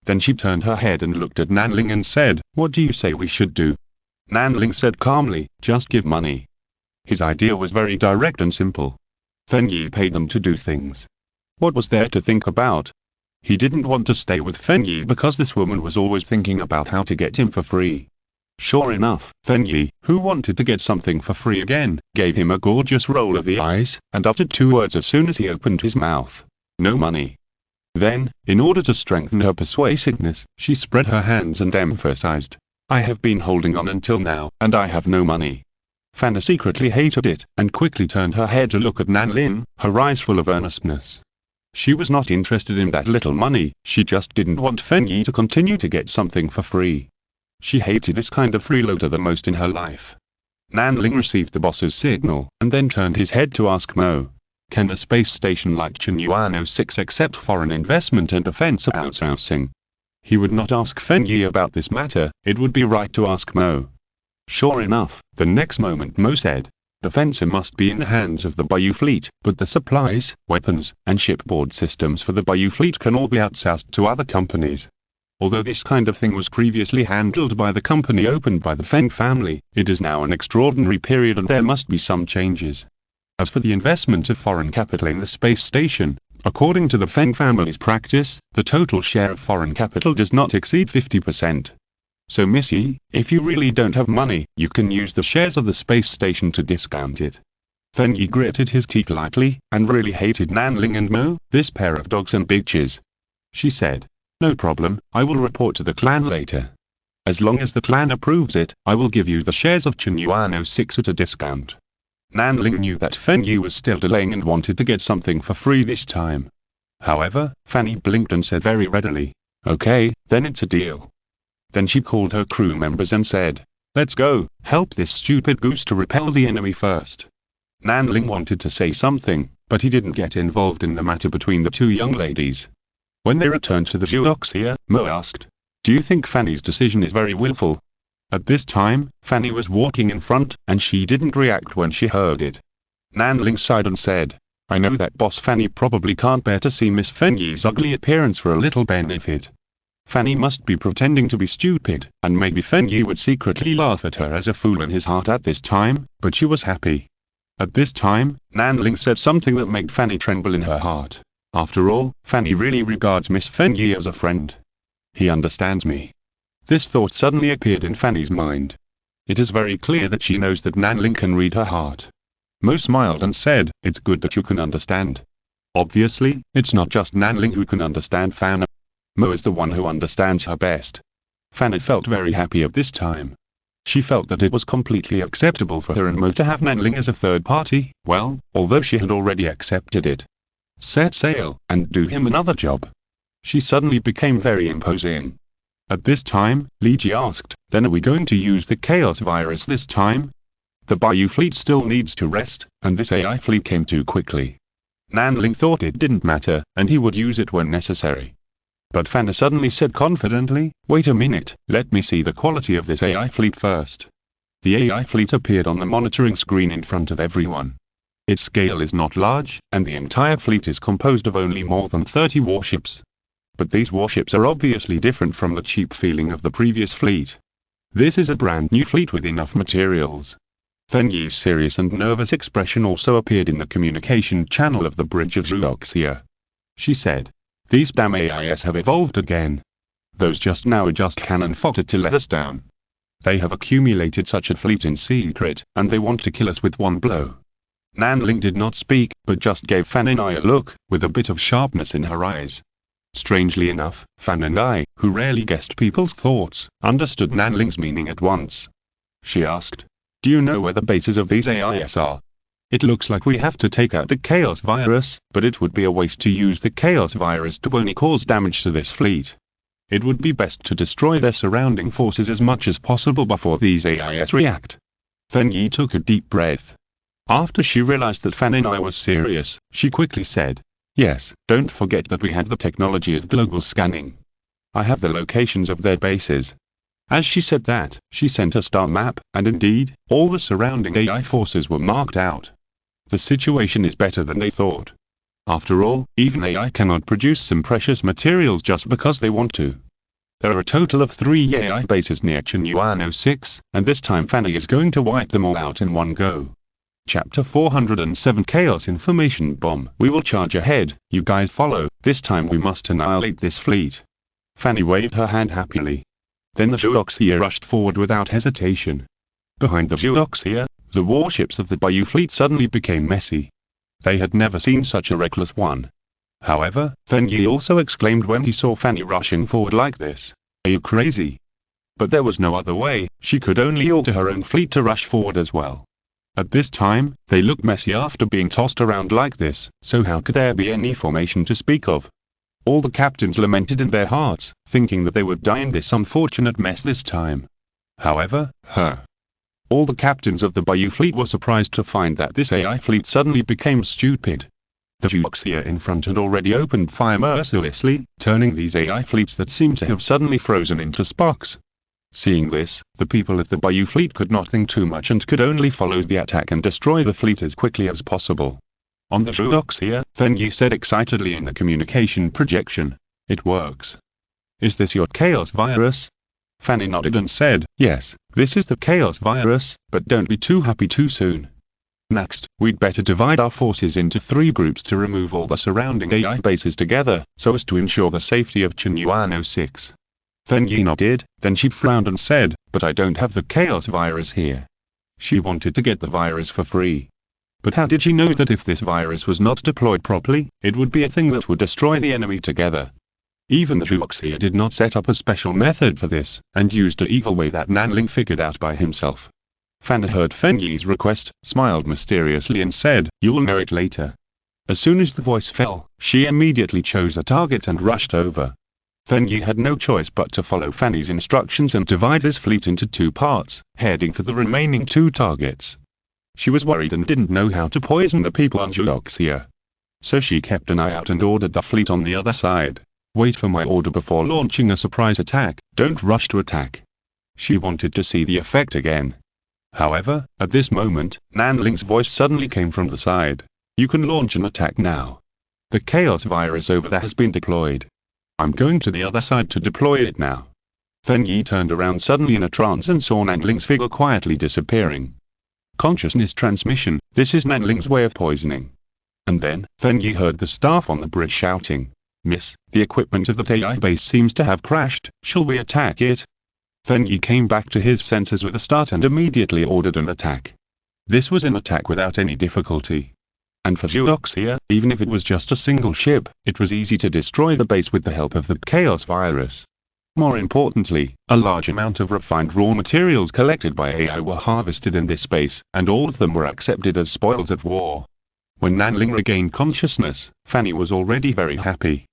Then she turned her head and looked at Nanling and said, what do you say we should do? Nanling said calmly, just give money. His idea was very direct and simple. Fenyi paid them to do things. What was there to think about? He didn't want to stay with Fenyi because this woman was always thinking about how to get him for free. Sure enough, Fenyi, who wanted to get something for free again, gave him a gorgeous roll of the eyes, and uttered 2 words as soon as he opened his mouth. No money. Then, in order to strengthen her persuasiveness, she spread her hands and emphasized, I have been holding on until now, and I have no money. Fanna secretly hated it, and quickly turned her head to look at Nanling, her eyes full of earnestness. She was not interested in that little money, she just didn't want Fenyi to continue to get something for free. She hated this kind of freeloader the most in her life. Nanling received the boss's signal, and then turned his head to ask Mo, can a space station like Chunyuan 06 accept foreign investment and defense outsourcing? He would not ask Fenyi about this matter, it would be right to ask Mo. Sure enough, the next moment Mo said, defense must be in the hands of the Bayou fleet, but the supplies, weapons, and shipboard systems for the Bayou fleet can all be outsourced to other companies. Although this kind of thing was previously handled by the company opened by the Feng family, it is now an extraordinary period and there must be some changes. As for the investment of foreign capital in the space station, according to the Feng family's practice, the total share of foreign capital does not exceed 50%. So Missy, if you really don't have money, you can use the shares of the space station to discount it. Fenyi gritted his teeth lightly, and really hated Nanling and Mo, this pair of dogs and bitches. She said, no problem, I will report to the clan later. As long as the clan approves it, I will give you the shares of Chunyuan 06 at a discount. Nanling knew that Fenyi was still delaying and wanted to get something for free this time. However, Fanny blinked and said very readily, okay, then it's a deal. Then she called her crew members and said, let's go, help this stupid goose to repel the enemy first. Nanling wanted to say something, but he didn't get involved in the matter between the 2 young ladies. When they returned to the Geoxia, Mo asked, Do you think Fanny's decision is very willful? At this time, Fanny was walking in front, and she didn't react when she heard it. Nanling sighed and said, I know that Boss Fanny probably can't bear to see Miss Fenyi's ugly appearance for a little benefit. Fanny must be pretending to be stupid, and maybe Fenyi would secretly laugh at her as a fool in his heart at this time, but she was happy. At this time, Nanling said something that made Fanny tremble in her heart. After all, Fanny really regards Miss Fenyi as a friend. He understands me. This thought suddenly appeared in Fanny's mind. It is very clear that she knows that Nanling can read her heart. Mo smiled and said, it's good that you can understand. Obviously, it's not just Nanling who can understand Fanny. Mo is the one who understands her best. Fanny felt very happy at this time. She felt that it was completely acceptable for her and Mo to have Nanling as a third party, well, although she had already accepted it. Set sail, and do him another job. She suddenly became very imposing. At this time, Li Ji asked, then are we going to use the Chaos Virus this time? The Bayou fleet still needs to rest, and this AI fleet came too quickly. Nanling thought it didn't matter, and he would use it when necessary. But Fanny suddenly said confidently, wait a minute, let me see the quality of this AI fleet first. The AI fleet appeared on the monitoring screen in front of everyone. Its scale is not large, and the entire fleet is composed of only more than 30 warships. But these warships are obviously different from the cheap feeling of the previous fleet. This is a brand new fleet with enough materials. Fenyi's serious and nervous expression also appeared in the communication channel of the bridge of Zhuoxia. She said, these damn AIS have evolved again. Those just now are just cannon fodder to let us down. They have accumulated such a fleet in secret, and they want to kill us with one blow. Nanling did not speak, but just gave Fan and I a look, with a bit of sharpness in her eyes. Strangely enough, Fan and I, who rarely guessed people's thoughts, understood Nanling's meaning at once. She asked, do you know where the bases of these AIS are? It looks like we have to take out the Chaos Virus, but it would be a waste to use the Chaos Virus to only cause damage to this fleet. It would be best to destroy their surrounding forces as much as possible before these AIS react. Fenyi took a deep breath. After she realized that Fan and I was serious, she quickly said, yes, don't forget that we have the technology of global scanning. I have the locations of their bases. As she said that, she sent a star map, and indeed, all the surrounding AI forces were marked out. The situation is better than they thought. After all, even AI cannot produce some precious materials just because they want to. There are a total of 3 AI bases near Chinyuan 06, and this time Fanny is going to wipe them all out in one go. Chapter 407 Chaos Information Bomb. We will charge ahead, you guys follow, this time we must annihilate this fleet. Fanny waved her hand happily. Then the Zhuoxia rushed forward without hesitation. Behind the Zhuoxia, the warships of the Bayou fleet suddenly became messy. They had never seen such a reckless one. However, Fenyi also exclaimed when he saw Fanny rushing forward like this. Are you crazy? But there was no other way, she could only order her own fleet to rush forward as well. At this time, they looked messy after being tossed around like this, so how could there be any formation to speak of? All the captains lamented in their hearts, thinking that they would die in this unfortunate mess this time. However, all the captains of the Bayou fleet were surprised to find that this AI fleet suddenly became stupid. The Zhuoxia in front had already opened fire mercilessly, turning these AI fleets that seemed to have suddenly frozen into sparks. Seeing this, the people at the Bayou fleet could not think too much and could only follow the attack and destroy the fleet as quickly as possible. On the Zhuoxia, Fenyi said excitedly in the communication projection, it works. Is this your Chaos Virus? Fanny nodded and said, yes, this is the Chaos Virus, but don't be too happy too soon. Next, we'd better divide our forces into 3 groups to remove all the surrounding AI bases together, so as to ensure the safety of Chinyuan 06. Fenyi nodded, then she frowned and said, but I don't have the Chaos Virus here. She wanted to get the virus for free. But how did she know that if this virus was not deployed properly, it would be a thing that would destroy the enemy together? Even the Zhuoxia did not set up a special method for this, and used an evil way that Nanling figured out by himself. Fan heard Fenyi's request, smiled mysteriously and said, you will know it later. As soon as the voice fell, she immediately chose a target and rushed over. Fenyi had no choice but to follow Fanny's instructions and divide his fleet into 2 parts, heading for the remaining 2 targets. She was worried and didn't know how to poison the people on Zhuoxia. So she kept an eye out and ordered the fleet on the other side. Wait for my order before launching a surprise attack, don't rush to attack. She wanted to see the effect again. However, at this moment, Nanling's voice suddenly came from the side. You can launch an attack now. The chaos virus over there has been deployed. I'm going to the other side to deploy it now. Fen Yi turned around suddenly in a trance and saw Nanling's figure quietly disappearing. Consciousness transmission, this is Nanling's way of poisoning. And then, Fen Yi heard the staff on the bridge shouting, Miss, the equipment of the AI base seems to have crashed, shall we attack it? Fen Yi came back to his senses with a start and immediately ordered an attack. This was an attack without any difficulty. And for Zhuoxia, even if it was just a single ship, it was easy to destroy the base with the help of the chaos virus. More importantly, a large amount of refined raw materials collected by AI were harvested in this base, and all of them were accepted as spoils of war. When Nanling regained consciousness, Fanny was already very happy.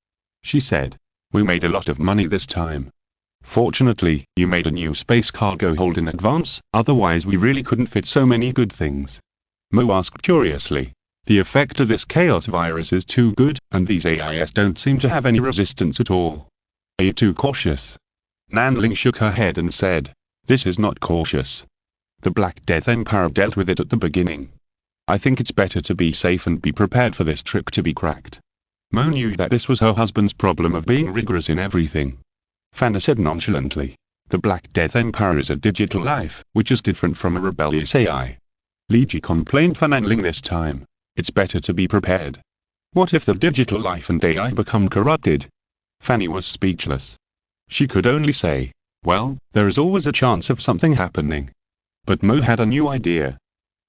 She said, we made a lot of money this time. Fortunately, you made a new space cargo hold in advance, otherwise we really couldn't fit so many good things. Mo asked curiously. The effect of this chaos virus is too good, and these AIs don't seem to have any resistance at all. Are you too cautious? Nanling shook her head and said, this is not cautious. The Black Death Empire dealt with it at the beginning. I think it's better to be safe and be prepared for this trick to be cracked. Mo knew that this was her husband's problem of being rigorous in everything. Fanna said nonchalantly, the Black Death Empire is a digital life, which is different from a rebellious AI. Li Ji complained for Nanling this time. It's better to be prepared. What if the digital life and AI become corrupted? Fanny was speechless. She could only say, well, there is always a chance of something happening. But Mo had a new idea.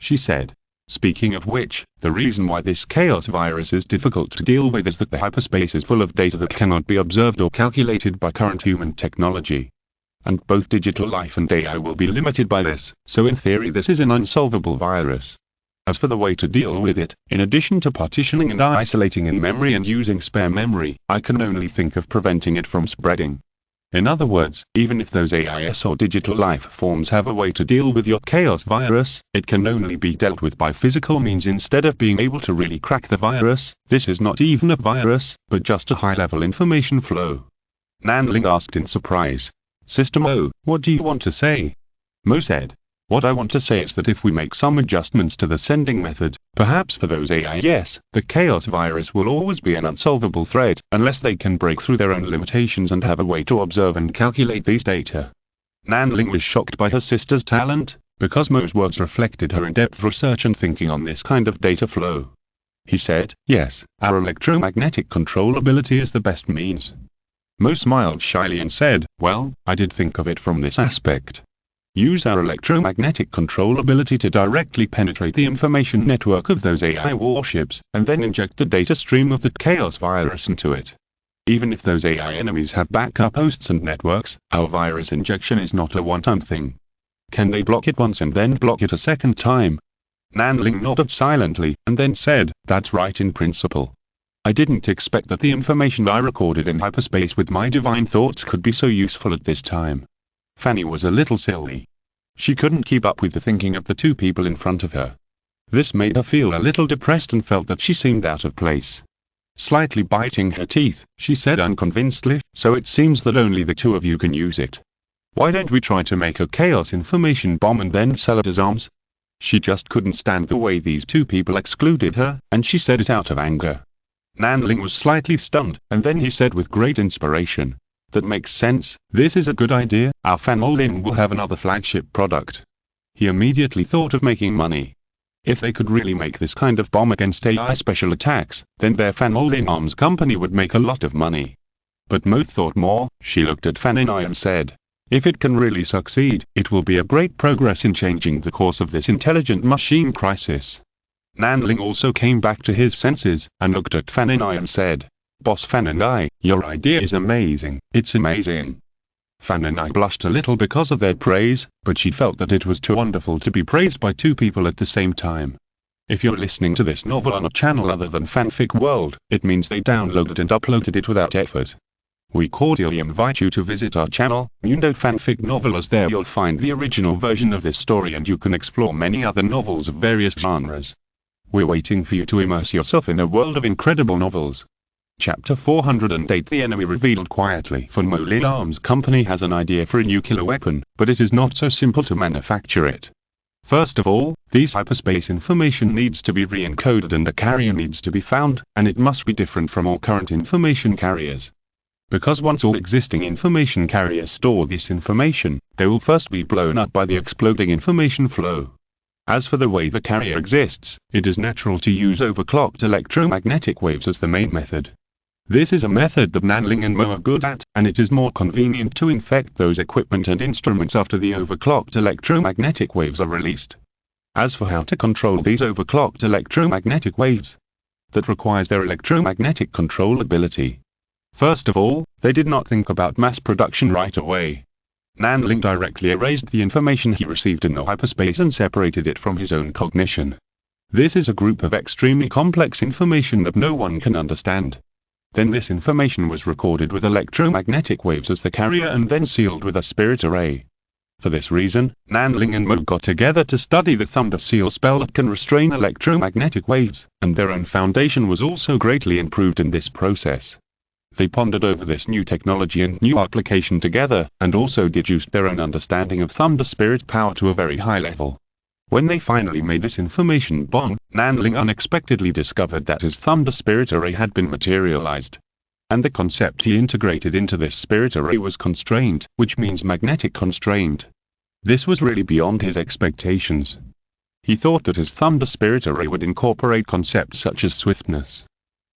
She said, speaking of which, the reason why this chaos virus is difficult to deal with is that the hyperspace is full of data that cannot be observed or calculated by current human technology. And both digital life and AI will be limited by this, so in theory this is an unsolvable virus. As for the way to deal with it, in addition to partitioning and isolating in memory and using spare memory, I can only think of preventing it from spreading. In other words, even if those AIS or digital life forms have a way to deal with your chaos virus, it can only be dealt with by physical means instead of being able to really crack the virus. This is not even a virus, but just a high-level information flow. Nanling asked in surprise. Sister Mo, what do you want to say? Mo said, what I want to say is that if we make some adjustments to the sending method, perhaps for those AIS, the chaos virus will always be an unsolvable threat, unless they can break through their own limitations and have a way to observe and calculate these data. Nanling was shocked by her sister's talent, because Mo's words reflected her in-depth research and thinking on this kind of data flow. He said, yes, our electromagnetic control ability is the best means. Mo smiled shyly and said, well, I did think of it from this aspect. Use our electromagnetic control ability to directly penetrate the information network of those AI warships, and then inject the data stream of the chaos virus into it. Even if those AI enemies have backup hosts and networks, our virus injection is not a one-time thing. Can they block it once and then block it a second time? Nanling nodded silently, and then said, that's right in principle. I didn't expect that the information I recorded in hyperspace with my divine thoughts could be so useful at this time. Fanny was a little silly. She couldn't keep up with the thinking of the two people in front of her. This made her feel a little depressed and felt that she seemed out of place. Slightly biting her teeth, she said unconvincedly, so it seems that only the two of you can use it. Why don't we try to make a chaos information bomb and then sell it as arms? She just couldn't stand the way these two people excluded her, and she said it out of anger. Nanling was slightly stunned, and then he said with great inspiration, that makes sense, this is a good idea, our Fanolin will have another flagship product. He immediately thought of making money. If they could really make this kind of bomb against AI special attacks, then their Fanolin Arms company would make a lot of money. But Mo thought more. She looked at Faninai and said, if it can really succeed, it will be a great progress in changing the course of this intelligent machine crisis. Nanling also came back to his senses, and looked at Faninai and said, Boss Faninai, your idea is amazing, it's amazing. Faninai blushed a little because of their praise, but she felt that it was too wonderful to be praised by two people at the same time. If you're listening to this novel on a channel other than Fanfic World, it means they downloaded and uploaded it without effort. We cordially invite you to visit our channel, Mundo Fanfic Novel, as there you'll find the original version of this story and you can explore many other novels of various genres. We're waiting for you to immerse yourself in a world of incredible novels. Chapter 408. The enemy revealed quietly. Von Molin Arms Company has an idea for a nuclear weapon, but it is not so simple to manufacture it. First of all, this hyperspace information needs to be re-encoded and a carrier needs to be found, and it must be different from all current information carriers. Because once all existing information carriers store this information, they will first be blown up by the exploding information flow. As for the way the carrier exists, it is natural to use overclocked electromagnetic waves as the main method. This is a method that Nanling and Mo are good at, and it is more convenient to infect those equipment and instruments after the overclocked electromagnetic waves are released. As for how to control these overclocked electromagnetic waves, that requires their electromagnetic control ability. First of all, they did not think about mass production right away. Nanling directly erased the information he received in the hyperspace and separated it from his own cognition. This is a group of extremely complex information that no one can understand. Then this information was recorded with electromagnetic waves as the carrier and then sealed with a spirit array. For this reason, Nanling and Mo got together to study the Thunder Seal spell that can restrain electromagnetic waves, and their own foundation was also greatly improved in this process. They pondered over this new technology and new application together, and also deduced their own understanding of Thunder Spirit power to a very high level. When they finally made this information bond, Nanling unexpectedly discovered that his Thunder Spirit Array had been materialized. And the concept he integrated into this Spirit Array was constrained, which means magnetic constrained. This was really beyond his expectations. He thought that his Thunder Spirit Array would incorporate concepts such as swiftness.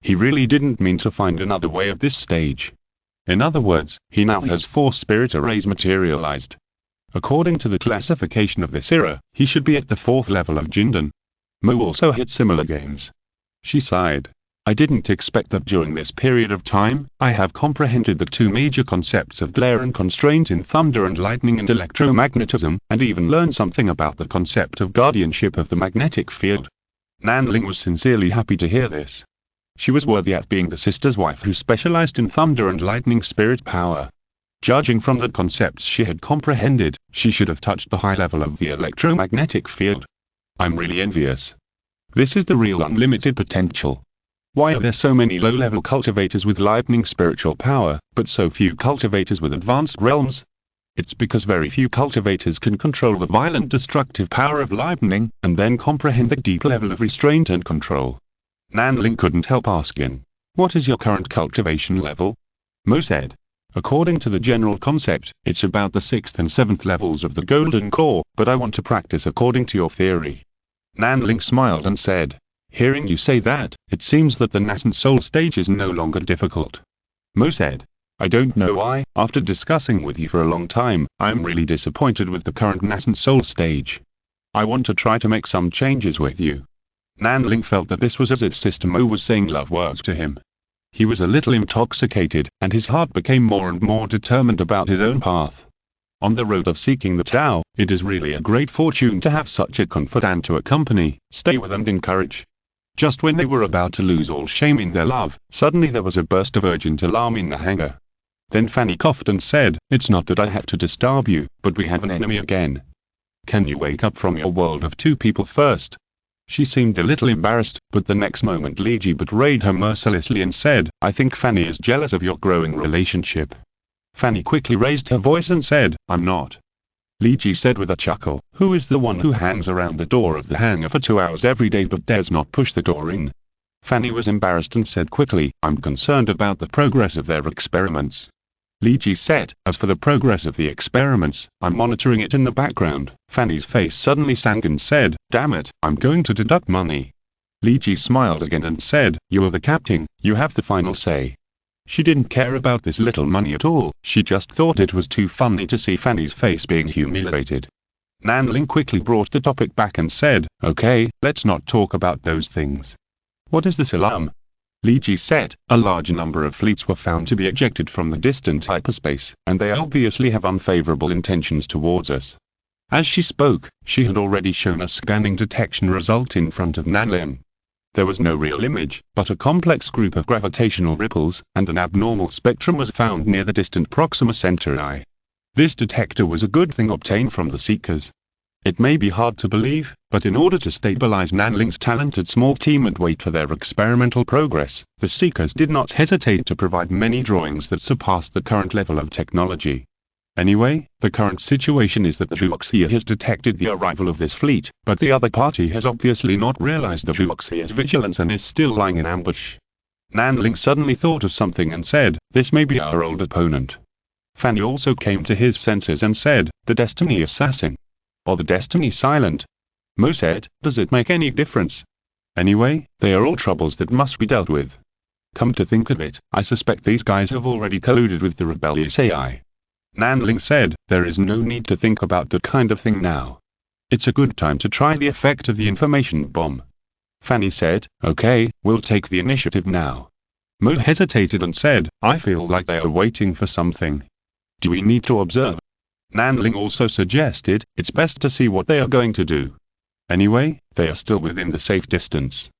He really didn't mean to find another way at this stage. In other words, he now has 4 Spirit Arrays materialized. According to the classification of this era, he should be at the 4th level of Jindan. Mo also hit similar gains. She sighed. I didn't expect that during this period of time, I have comprehended the 2 major concepts of glare and constraint in thunder and lightning and electromagnetism, and even learned something about the concept of guardianship of the magnetic field. Nanling was sincerely happy to hear this. She was worthy at being the sister's wife who specialized in thunder and lightning spirit power. Judging from the concepts she had comprehended, she should have touched the high level of the electromagnetic field. I'm really envious. This is the real unlimited potential. Why are there so many low-level cultivators with lightning spiritual power, but so few cultivators with advanced realms? It's because very few cultivators can control the violent destructive power of lightning, and then comprehend the deep level of restraint and control. Nanling couldn't help asking, what is your current cultivation level? Mo said. According to the general concept, it's about the 6th and 7th levels of the Golden Core, but I want to practice according to your theory. Nanling smiled and said, hearing you say that, it seems that the nascent soul stage is no longer difficult. Mo said, I don't know why, after discussing with you for a long time, I'm really disappointed with the current nascent soul stage. I want to try to make some changes with you. Nanling felt that this was as if Sister Mo was saying love words to him. He was a little intoxicated, and his heart became more and more determined about his own path. On the road of seeking the Tao, it is really a great fortune to have such a confidant to accompany, stay with and encourage. Just when they were about to lose all shame in their love, suddenly there was a burst of urgent alarm in the hangar. Then Fanny coughed and said, it's not that I have to disturb you, but we have an enemy again. Can you wake up from your world of 2 people first? She seemed a little embarrassed, but the next moment Li Ji betrayed her mercilessly and said, I think Fanny is jealous of your growing relationship. Fanny quickly raised her voice and said, I'm not. Li Ji said with a chuckle, who is the one who hangs around the door of the hangar for 2 hours every day but dares not push the door in? Fanny was embarrassed and said quickly, I'm concerned about the progress of their experiments. Li Ji said, as for the progress of the experiments, I'm monitoring it in the background. Fanny's face suddenly sank and said, damn it, I'm going to deduct money. Li Ji smiled again and said, you are the captain, you have the final say. She didn't care about this little money at all, she just thought it was too funny to see Fanny's face being humiliated. Nanling quickly brought the topic back and said, okay, let's not talk about those things. What is this alarm? Li Ji said, a large number of fleets were found to be ejected from the distant hyperspace, and they obviously have unfavorable intentions towards us. As she spoke, she had already shown a scanning detection result in front of Nanling. There was no real image, but a complex group of gravitational ripples, and an abnormal spectrum was found near the distant Proxima Centauri. This detector was a good thing obtained from the Seekers. It may be hard to believe, but in order to stabilize Nanling's talented small team and wait for their experimental progress, the Seekers did not hesitate to provide many drawings that surpassed the current level of technology. Anyway, the current situation is that the Zhuoxia has detected the arrival of this fleet, but the other party has obviously not realized the Zhuoxia's vigilance and is still lying in ambush. Nanling suddenly thought of something and said, "This may be our old opponent." Fanny also came to his senses and said, "The Destiny Assassin. Or the Destiny Silent." Mo said, "Does it make any difference? Anyway, they are all troubles that must be dealt with. Come to think of it, I suspect these guys have already colluded with the rebellious AI." Nanling said, "There is no need to think about that kind of thing now. It's a good time to try the effect of the information bomb." Fanny said, "Okay, we'll take the initiative now." Mo hesitated and said, "I feel like they are waiting for something. Do we need to observe?" Nanling also suggested, "It's best to see what they are going to do. Anyway, they are still within the safe distance.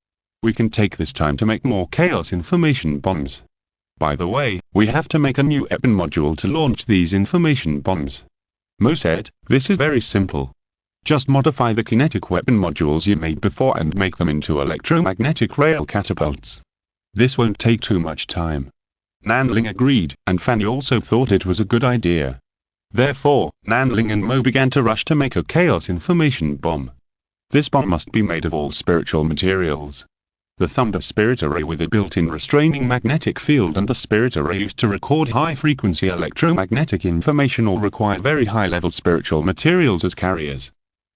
We can take this time to make more chaos information bombs. By the way, we have to make a new weapon module to launch these information bombs." Mo said, "This is very simple. Just modify the kinetic weapon modules you made before and make them into electromagnetic rail catapults. This won't take too much time." Nanling agreed, and Fanny also thought it was a good idea. Therefore, Nanling and Mo began to rush to make a chaos information bomb. This bomb must be made of all spiritual materials. The Thunder Spirit Array with a built-in restraining magnetic field and the Spirit Array used to record high-frequency electromagnetic information all require very high-level spiritual materials as carriers.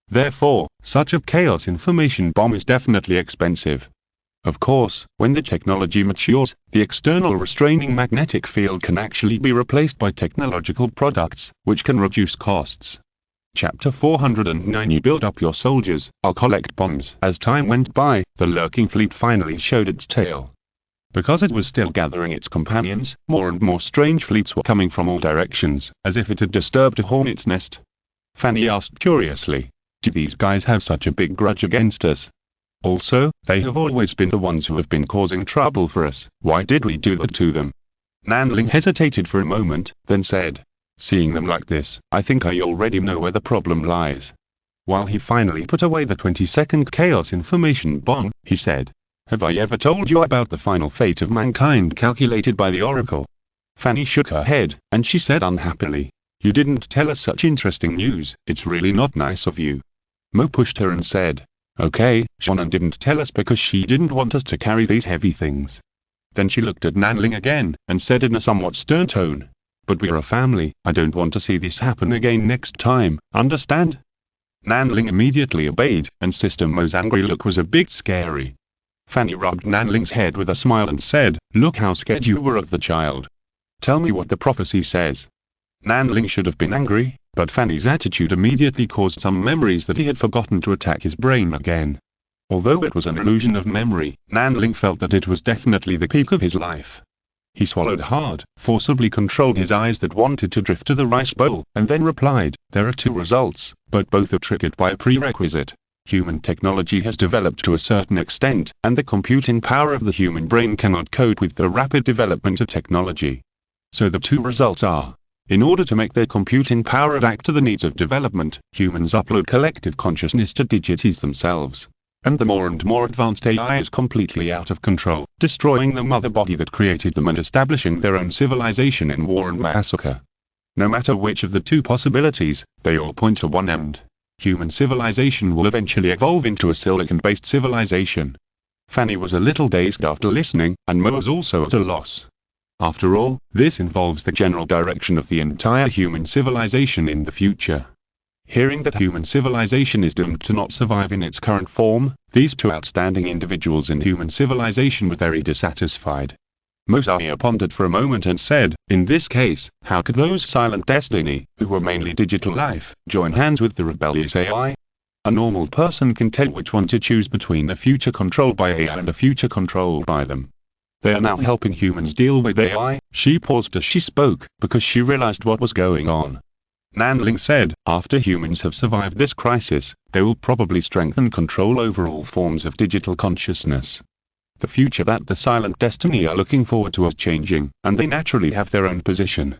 Therefore, such a chaos information bomb is definitely expensive. Of course, when the technology matures, the external restraining magnetic field can actually be replaced by technological products, which can reduce costs. Chapter 409 You build up your soldiers, I'll collect bombs. As time went by, the lurking fleet finally showed its tail. Because it was still gathering its companions, more and more strange fleets were coming from all directions, as if it had disturbed a hornet's nest. Fanny asked curiously, "Do these guys have such a big grudge against us? Also, they have always been the ones who have been causing trouble for us. Why did we do that to them?" Nanling hesitated for a moment, then said, "Seeing them like this, I think I already know where the problem lies." While he finally put away the 20-second chaos information bomb, he said, "Have I ever told you about the final fate of mankind calculated by the Oracle?" Fanny shook her head, and she said unhappily, "You didn't tell us such interesting news. It's really not nice of you." Mo pushed her and said, "Okay, Shonan didn't tell us because she didn't want us to carry these heavy things." Then she looked at Nanling again, and said in a somewhat stern tone, "But we're a family, I don't want to see this happen again next time, understand?" Nanling immediately obeyed, and Sister Mo's angry look was a bit scary. Fanny rubbed Nanling's head with a smile and said, "Look how scared you were of the child. Tell me what the prophecy says." Nanling should have been angry, but Fanny's attitude immediately caused some memories that he had forgotten to attack his brain again. Although it was an illusion of memory, Nanling felt that it was definitely the peak of his life. He swallowed hard, forcibly controlled his eyes that wanted to drift to the rice bowl, and then replied, "There are two results, but both are triggered by a prerequisite. Human technology has developed to a certain extent, and the computing power of the human brain cannot cope with the rapid development of technology. So the two results are, in order to make their computing power adapt to the needs of development, humans upload collective consciousness to deities themselves. And the more and more advanced AI is completely out of control, destroying the mother body that created them and establishing their own civilization in war and massacre. No matter which of the two possibilities, they all point to one end. Human civilization will eventually evolve into a silicon-based civilization." Fanny was a little dazed after listening, and Mo was also at a loss. After all, this involves the general direction of the entire human civilization in the future. Hearing that human civilization is doomed to not survive in its current form, these two outstanding individuals in human civilization were very dissatisfied. Mosiah pondered for a moment and said, "In this case, how could those silent destiny, who were mainly digital life, join hands with the rebellious AI? A normal person can tell which one to choose between a future controlled by AI and a future controlled by them. They are now helping humans deal with AI." She paused as she spoke, because she realized what was going on. Nanling said, "After humans have survived this crisis, they will probably strengthen control over all forms of digital consciousness. The future that the silent destiny are looking forward to is changing, and they naturally have their own position.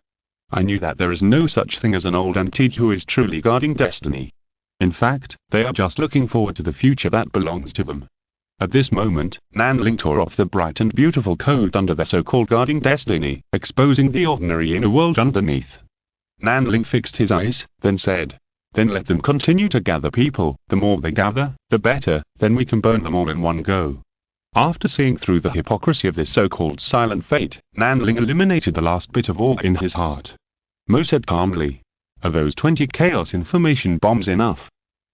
I knew that there is no such thing as an old entity who is truly guarding destiny. In fact, they are just looking forward to the future that belongs to them. At this moment, Nanling tore off the bright and beautiful coat under their so-called guarding destiny, exposing the ordinary inner world underneath. Nanling fixed his eyes, then said, "Then let them continue to gather people. The more they gather, the better, then we can burn them all in one go." After seeing through the hypocrisy of this so-called silent fate, Nanling eliminated the last bit of awe in his heart. Mo said calmly, "Are those 20 chaos information bombs enough?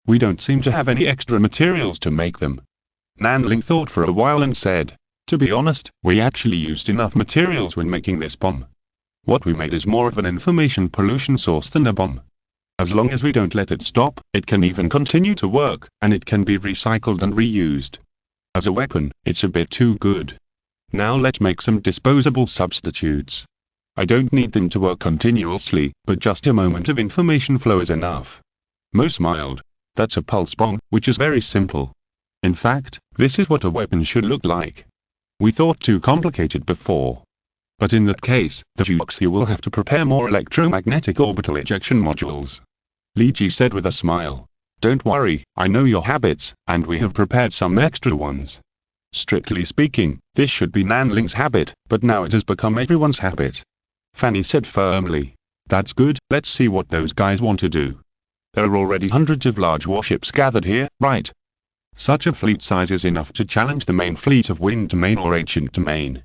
We don't seem to have any extra materials to make them." Nanling thought for a while and said, "To be honest, we actually used enough materials when making this bomb. What we made is more of an information pollution source than a bomb. As long as we don't let it stop, it can even continue to work, and it can be recycled and reused. As a weapon, it's a bit too good. Now let's make some disposable substitutes. I don't need them to work continuously, but just a moment of information flow is enough." Mo smiled. "That's a pulse bomb, which is very simple. In fact, this is what a weapon should look like. We thought too complicated before. But in that case, the Zhuoxia will have to prepare more electromagnetic orbital ejection modules." Li Ji said with a smile. "Don't worry, I know your habits, and we have prepared some extra ones. Strictly speaking, this should be Nanling's habit, but now it has become everyone's habit." Fanny said firmly. "That's good, let's see what those guys want to do. There are already hundreds of large warships gathered here, right? Such a fleet size is enough to challenge the main fleet of Wind Domain or Ancient Domain."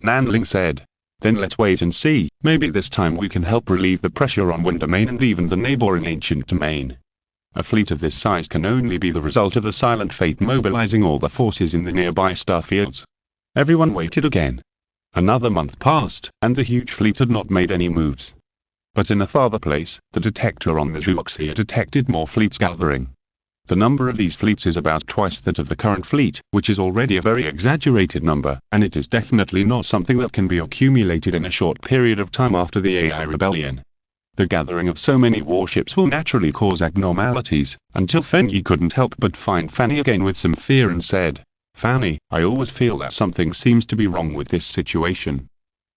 Nanling said. "Then let's wait and see, maybe this time we can help relieve the pressure on Wind Domain and even the neighboring Ancient Domain. A fleet of this size can only be the result of the silent fate mobilizing all the forces in the nearby star fields." Everyone waited again. Another month passed, and the huge fleet had not made any moves. But in a farther place, the detector on the Zhuoxia detected more fleets gathering. The number of these fleets is about twice that of the current fleet, which is already a very exaggerated number, and it is definitely not something that can be accumulated in a short period of time after the AI rebellion. The gathering of so many warships will naturally cause abnormalities, until Feng Yi couldn't help but find Fanny again with some fear and said, "Fanny, I always feel that something seems to be wrong with this situation.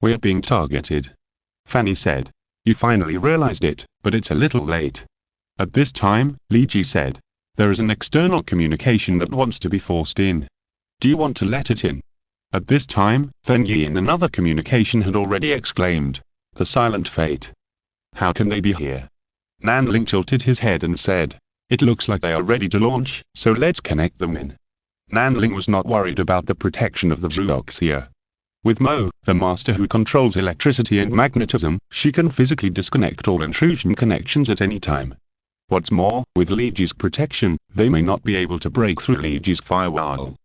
We are being targeted." Fanny said, "You finally realized it, but it's a little late." At this time, Li Ji said, "There is an external communication that wants to be forced in. Do you want to let it in?" At this time, Feng Yi in another communication had already exclaimed, "The silent fate. How can they be here?" Nanling tilted his head and said, "It looks like they are ready to launch, so let's connect them in." Nanling was not worried about the protection of the Zhuoxia. With Mo, the master who controls electricity and magnetism, she can physically disconnect all intrusion connections at any time. What's more, with Li Ji's protection, they may not be able to break through Li Ji's firewall.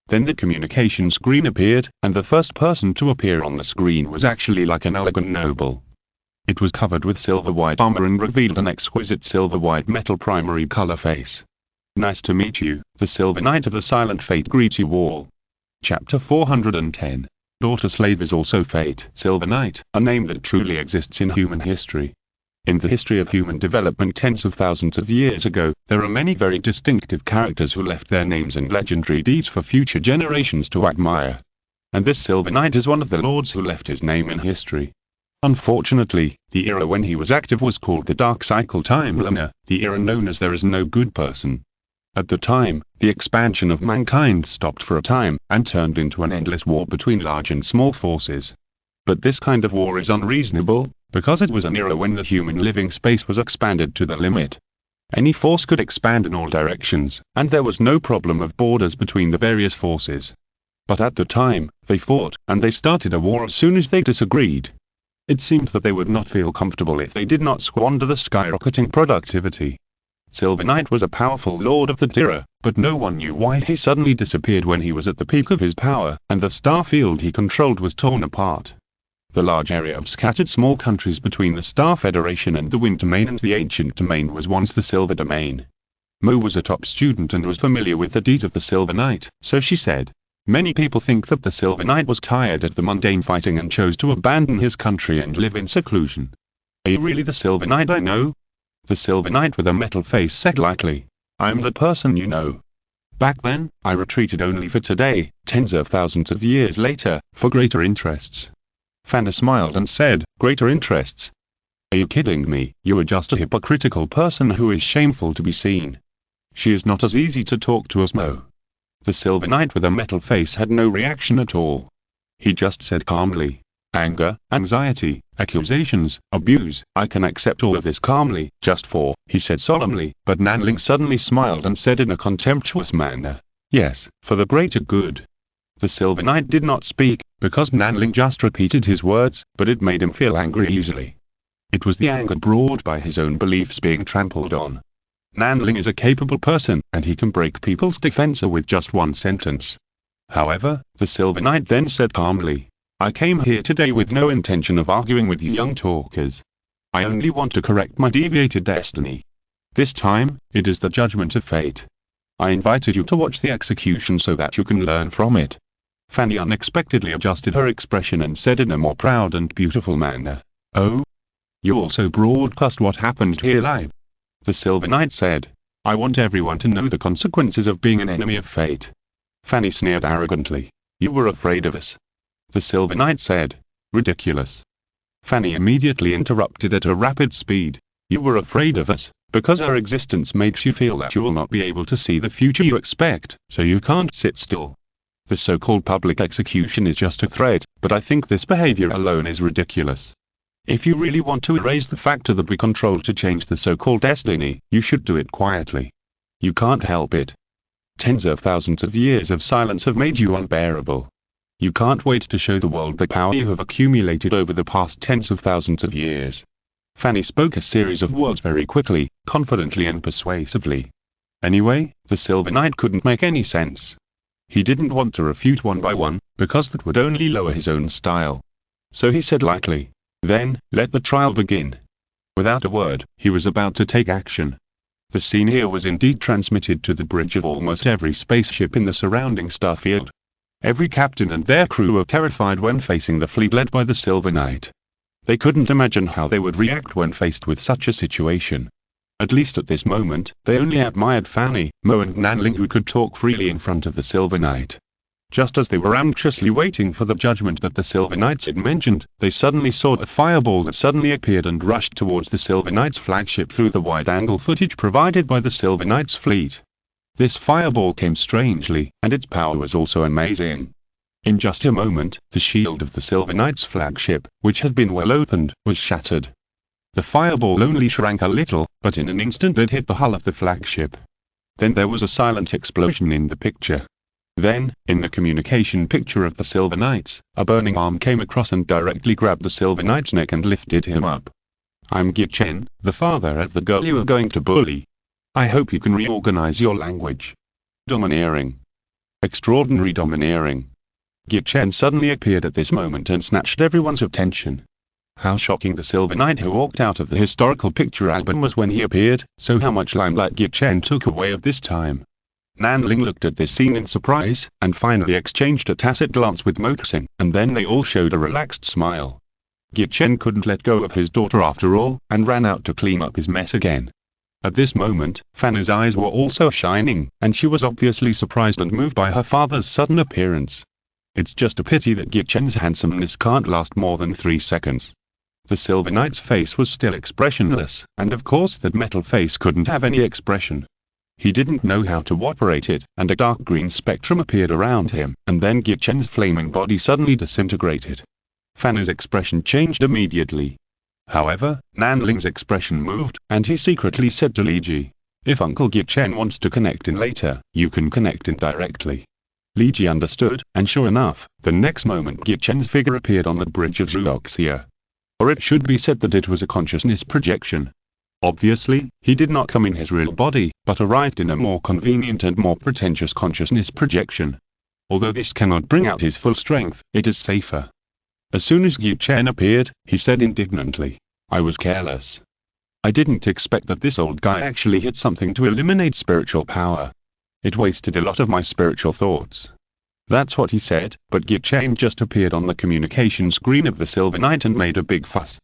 Then the communication screen appeared, and the first person to appear on the screen was actually like an elegant noble. It was covered with silver-white armor and revealed an exquisite silver-white metal primary color face. "Nice to meet you, the Silver Knight of the Silent Fate greets you all." Chapter 410. Daughter Slave is also Fate. Silver Knight, a name that truly exists in human history. In the history of human development tens of thousands of years ago, there are many very distinctive characters who left their names and legendary deeds for future generations to admire. And this Silver Knight is one of the lords who left his name in history. Unfortunately, the era when he was active was called the Dark Cycle Timeline, the era known as There Is No Good Person. At the time, the expansion of mankind stopped for a time, and turned into an endless war between large and small forces. But this kind of war is unreasonable, because it was an era when the human living space was expanded to the limit. Any force could expand in all directions, and there was no problem of borders between the various forces. But at the time, they fought, and they started a war as soon as they disagreed. It seemed that they would not feel comfortable if they did not squander the skyrocketing productivity. Silver Knight was a powerful lord of the era, but no one knew why he suddenly disappeared when he was at the peak of his power, and the star field he controlled was torn apart. The large area of scattered small countries between the Star Federation and the Wind Domain and the Ancient Domain was once the Silver Domain. Mo was a top student and was familiar with the deeds of the Silver Knight, so she said, "Many people think that the Silver Knight was tired of the mundane fighting and chose to abandon his country and live in seclusion." "Are you really the Silver Knight I know?" The Silver Knight with a metal face said lightly, "I'm the person you know. Back then, I retreated only for today, tens of thousands of years later, for greater interests." Fanna smiled and said, "Greater interests? Are Are you kidding me? You are just a hypocritical person who is shameful to be seen. She is not as easy to talk to as Mo. The Silver Knight with a metal face had no reaction at all. He just said calmly, anger, anxiety, accusations, abuse, I can accept all of this calmly, he said solemnly, but Nanling suddenly smiled and said in a contemptuous manner, yes, for the greater good. The Silver Knight did not speak, because Nanling just repeated his words, but it made him feel angry easily. It was the anger brought by his own beliefs being trampled on. Nanling is a capable person, and he can break people's defense with just one sentence. However, the Silver Knight then said calmly, I came here today with no intention of arguing with you young talkers. I only want to correct my deviated destiny. This time, it is the judgment of fate. I invited you to watch the execution so that you can learn from it. Fanny unexpectedly adjusted her expression and said in a more proud and beautiful manner, oh? You also broadcast what happened here live. The Silver Knight said, I want everyone to know the consequences of being an enemy of fate. Fanny sneered arrogantly, you were afraid of us. The Silver Knight said, ridiculous. Fanny immediately interrupted at a rapid speed, you were afraid of us, because our existence makes you feel that you will not be able to see the future you expect, so you can't sit still. The so-called public execution is just a threat, but I think this behavior alone is ridiculous. If you really want to erase the factor that we control to change the so-called destiny, you should do it quietly. You can't help it. Tens of thousands of years of silence have made you unbearable. You can't wait to show the world the power you have accumulated over the past tens of thousands of years. Fanny spoke a series of words very quickly, confidently and persuasively. Anyway, the Silver Knight couldn't make any sense. He didn't want to refute one by one, because that would only lower his own style. So he said lightly, then, let the trial begin. Without a word, he was about to take action. The scene here was indeed transmitted to the bridge of almost every spaceship in the surrounding starfield. Every captain and their crew were terrified when facing the fleet led by the Silver Knight. They couldn't imagine how they would react when faced with such a situation. At least at this moment, they only admired Fanny, Mo and Nanling who could talk freely in front of the Silver Knight. Just as they were anxiously waiting for the judgment that the Silver Knights had mentioned, they suddenly saw a fireball that suddenly appeared and rushed towards the Silver Knight's flagship through the wide-angle footage provided by the Silver Knight's fleet. This fireball came strangely, and its power was also amazing. In just a moment, the shield of the Silver Knight's flagship, which had been well opened, was shattered. The fireball only shrank a little, but in an instant it hit the hull of the flagship. Then there was a silent explosion in the picture. Then, in the communication picture of the Silver Knights, a burning arm came across and directly grabbed the Silver Knight's neck and lifted him up. I'm Gye Chen, the father of the girl you are going to bully. I hope you can reorganize your language. Domineering. Extraordinary domineering. Gye Chen suddenly appeared at this moment and snatched everyone's attention. How shocking the Silver Knight who walked out of the historical picture album was when he appeared, so how much limelight Gye Chen took away of this time. Nanling looked at this scene in surprise, and finally exchanged a tacit glance with Moxin, and then they all showed a relaxed smile. Gye Chen couldn't let go of his daughter after all, and ran out to clean up his mess again. At this moment, Fanny's eyes were also shining, and she was obviously surprised and moved by her father's sudden appearance. It's just a pity that Gye Chen's handsomeness can't last more than 3 seconds. The Silver Knight's face was still expressionless, and of course that metal face couldn't have any expression. He didn't know how to operate it, and a dark green spectrum appeared around him, and then Gye Chen's flaming body suddenly disintegrated. Fanny's expression changed immediately. However, Nanling's expression moved, and he secretly said to Li Ji, if Uncle Gye Chen wants to connect in later, you can connect in directly. Li Ji understood, and sure enough, the next moment Gye Chen's figure appeared on the bridge of Zhuoxia. Or it should be said that it was a consciousness projection. Obviously, he did not come in his real body, but arrived in a more convenient and more pretentious consciousness projection. Although this cannot bring out his full strength, it is safer. As soon as Gye Chen appeared, he said indignantly, I was careless. I didn't expect that this old guy actually had something to eliminate spiritual power. It wasted a lot of my spiritual thoughts. That's what he said, but Gye Chen just appeared on the communication screen of the Silver Knight and made a big fuss.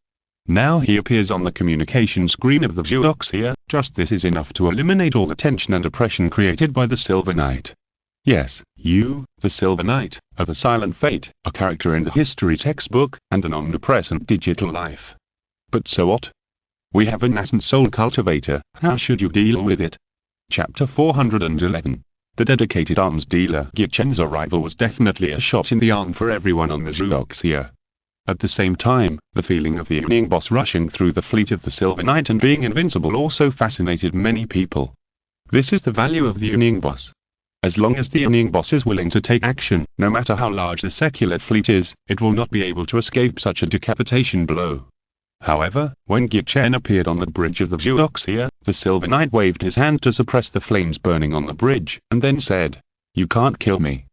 Now he appears on the communication screen of the Zhuoxia, just this is enough to eliminate all the tension and oppression created by the Silver Knight. Yes, you, the Silver Knight, are the silent fate, a character in the history textbook, and an omnipresent digital life. But so what? We have a nascent soul cultivator, how should you deal with it? Chapter 411. The dedicated arms dealer Gychen's arrival was definitely a shot in the arm for everyone on the Zhuoxia. At the same time, the feeling of the evening boss rushing through the fleet of the Silver Knight and being invincible also fascinated many people. This is the value of the evening boss. As long as the evening boss is willing to take action, no matter how large the secular fleet is, it will not be able to escape such a decapitation blow. However, when Gychen appeared on the bridge of the Zhuoxia, the Silver Knight waved his hand to suppress the flames burning on the bridge, and then said, "You can't kill me.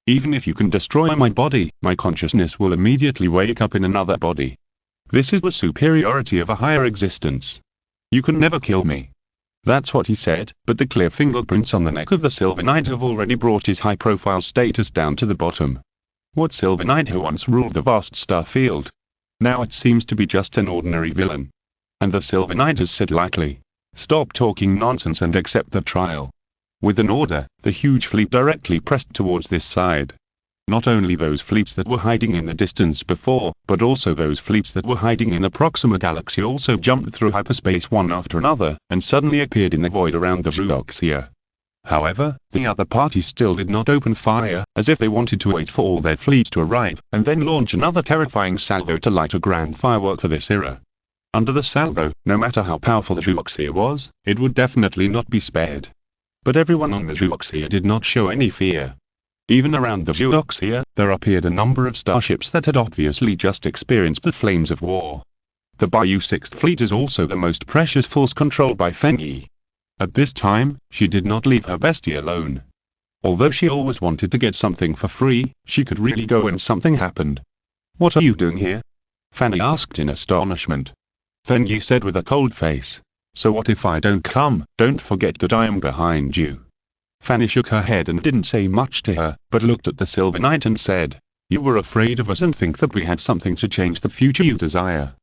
Even if you can destroy my body, my consciousness will immediately wake up in another body. This is the superiority of a higher existence. You can never kill me." That's what he said, but the clear fingerprints on the neck of the Silver Knight have already brought his high-profile status down to the bottom. What Silver Knight who once ruled the vast star field? Now it seems to be just an ordinary villain. And the Silver Knight has said lightly, "Stop talking nonsense and accept the trial." With an order, the huge fleet directly pressed towards this side. Not only those fleets that were hiding in the distance before, but also those fleets that were hiding in the Proxima Galaxy also jumped through hyperspace one after another, and suddenly appeared in the void around the Zhuoxia. However, the other parties still did not open fire, as if they wanted to wait for all their fleets to arrive, and then launch another terrifying salvo to light a grand firework for this era. Under the salvo, no matter how powerful the Zhuoxia was, it would definitely not be spared. But everyone on the Zhuoxia did not show any fear. Even around the Zhuoxia, there appeared a number of starships that had obviously just experienced the flames of war. The Bayou 6th Fleet is also the most precious force controlled by Feng Yi. At this time, she did not leave her bestie alone. Although she always wanted to get something for free, she could really go when something happened. "What are you doing here?" Fanny asked in astonishment. Feng Yi said with a cold face, "So what if I don't come? Don't forget that I am behind you." Fanny shook her head and didn't say much to her, but looked at the Silver Knight and said, "You were afraid of us and think that we had something to change the future you desire.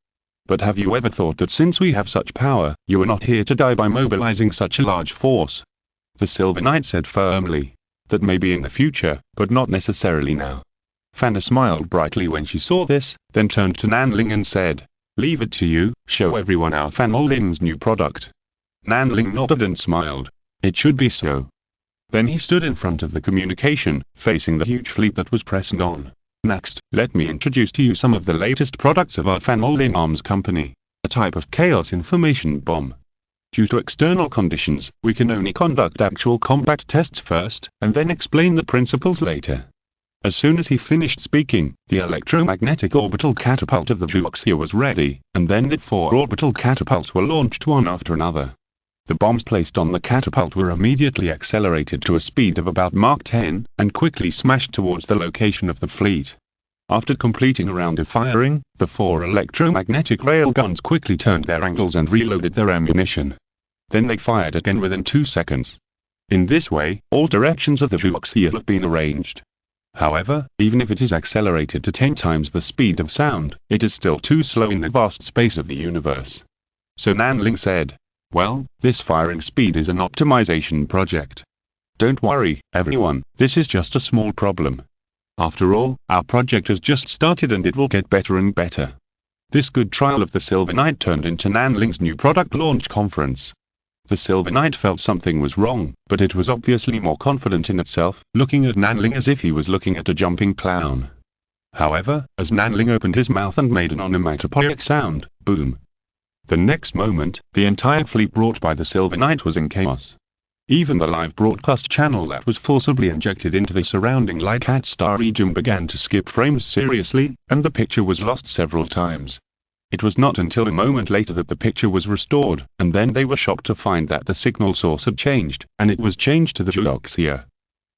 But have you ever thought that since we have such power, you are not here to die by mobilizing such a large force?" The Silver Knight said firmly, "That may be in the future, but not necessarily now." Fanny smiled brightly when she saw this, then turned to Nanling and said, "Leave it to you, show everyone our Fan Holdings' new product." Nanling nodded and smiled. "It should be so." Then he stood in front of the communication, facing the huge fleet that was pressing on. "Next, let me introduce to you some of the latest products of our Fan Holding Arms Company, a type of chaos information bomb. Due to external conditions, we can only conduct actual combat tests first, and then explain the principles later." As soon as he finished speaking, the electromagnetic orbital catapult of the Zhuoxia was ready, and then the 4 orbital catapults were launched one after another. The bombs placed on the catapult were immediately accelerated to a speed of about Mach 10, and quickly smashed towards the location of the fleet. After completing a round of firing, the 4 electromagnetic railguns quickly turned their angles and reloaded their ammunition. Then they fired again within 2 seconds. In this way, all directions of the Zhuoxia have been arranged. However, even if it is accelerated to 10 times the speed of sound, it is still too slow in the vast space of the universe. So Nanling said, "Well, this firing speed is an optimization project. Don't worry, everyone, this is just a small problem. After all, our project has just started and it will get better and better." This good trial of the Silver Knight turned into Nanling's new product launch conference. The Silver Knight felt something was wrong, but it was obviously more confident in itself, looking at Nanling as if he was looking at a jumping clown. However, as Nanling opened his mouth and made an onomatopoeic sound, boom. The next moment, the entire fleet brought by the Silver Knight was in chaos. Even the live broadcast channel that was forcibly injected into the surrounding Light Hat star region began to skip frames seriously, and the picture was lost several times. It was not until a moment later that the picture was restored, and then they were shocked to find that the signal source had changed, and it was changed to the Zhuoxia.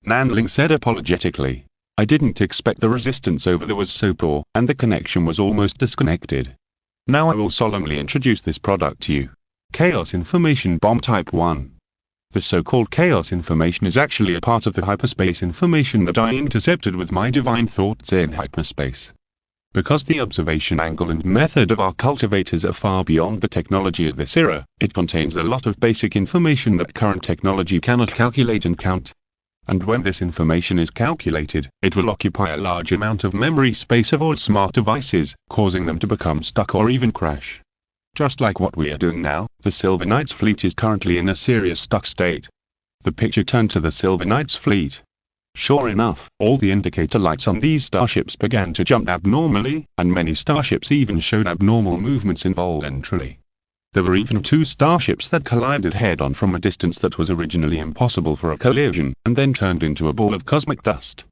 Nanling said apologetically, "I didn't expect the resistance over there was so poor, and the connection was almost disconnected. Now I will solemnly introduce this product to you. Chaos Information Bomb Type 1. The so-called chaos information is actually a part of the hyperspace information that I intercepted with my divine thoughts in hyperspace. Because the observation angle and method of our cultivators are far beyond the technology of this era, it contains a lot of basic information that current technology cannot calculate and count. And when this information is calculated, it will occupy a large amount of memory space of all smart devices, causing them to become stuck or even crash. Just like what we are doing now, the Silver Knight's fleet is currently in a serious stuck state. The picture turned to the Silver Knight's fleet. Sure enough, all the indicator lights on these starships began to jump abnormally, and many starships even showed abnormal movements involuntarily. There were even 2 starships that collided head-on from a distance that was originally impossible for a collision, and then turned into a ball of cosmic dust.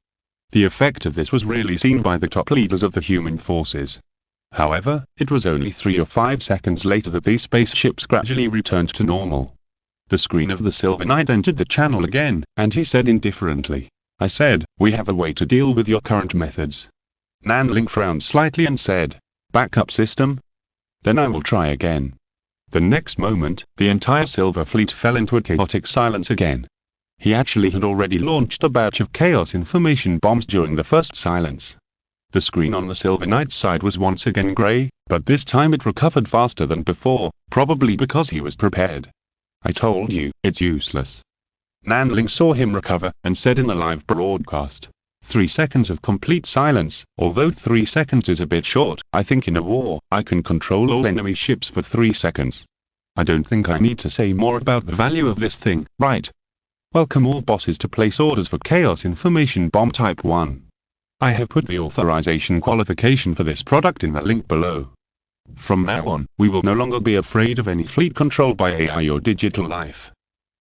The effect of this was really seen by the top leaders of the human forces. However, it was only 3 or 5 seconds later that these spaceships gradually returned to normal. The screen of the Silver Knight entered the channel again, and he said indifferently, "I said, we have a way to deal with your current methods." Nanling frowned slightly and said, "Backup system? Then I will try again." The next moment, the entire Silver Fleet fell into a chaotic silence again. He actually had already launched a batch of chaos information bombs during the first silence. The screen on the Silver Knight's side was once again grey, but this time it recovered faster than before, probably because he was prepared. "I told you, it's useless." Nanling saw him recover, and said in the live broadcast, 3 seconds of complete silence. Although 3 seconds is a bit short, I think in a war, I can control all enemy ships for 3 seconds. I don't think I need to say more about the value of this thing, right? Welcome all bosses to place orders for Chaos Information Bomb Type 1. I have put the authorization qualification for this product in the link below. From now on, we will no longer be afraid of any fleet controlled by AI or digital life.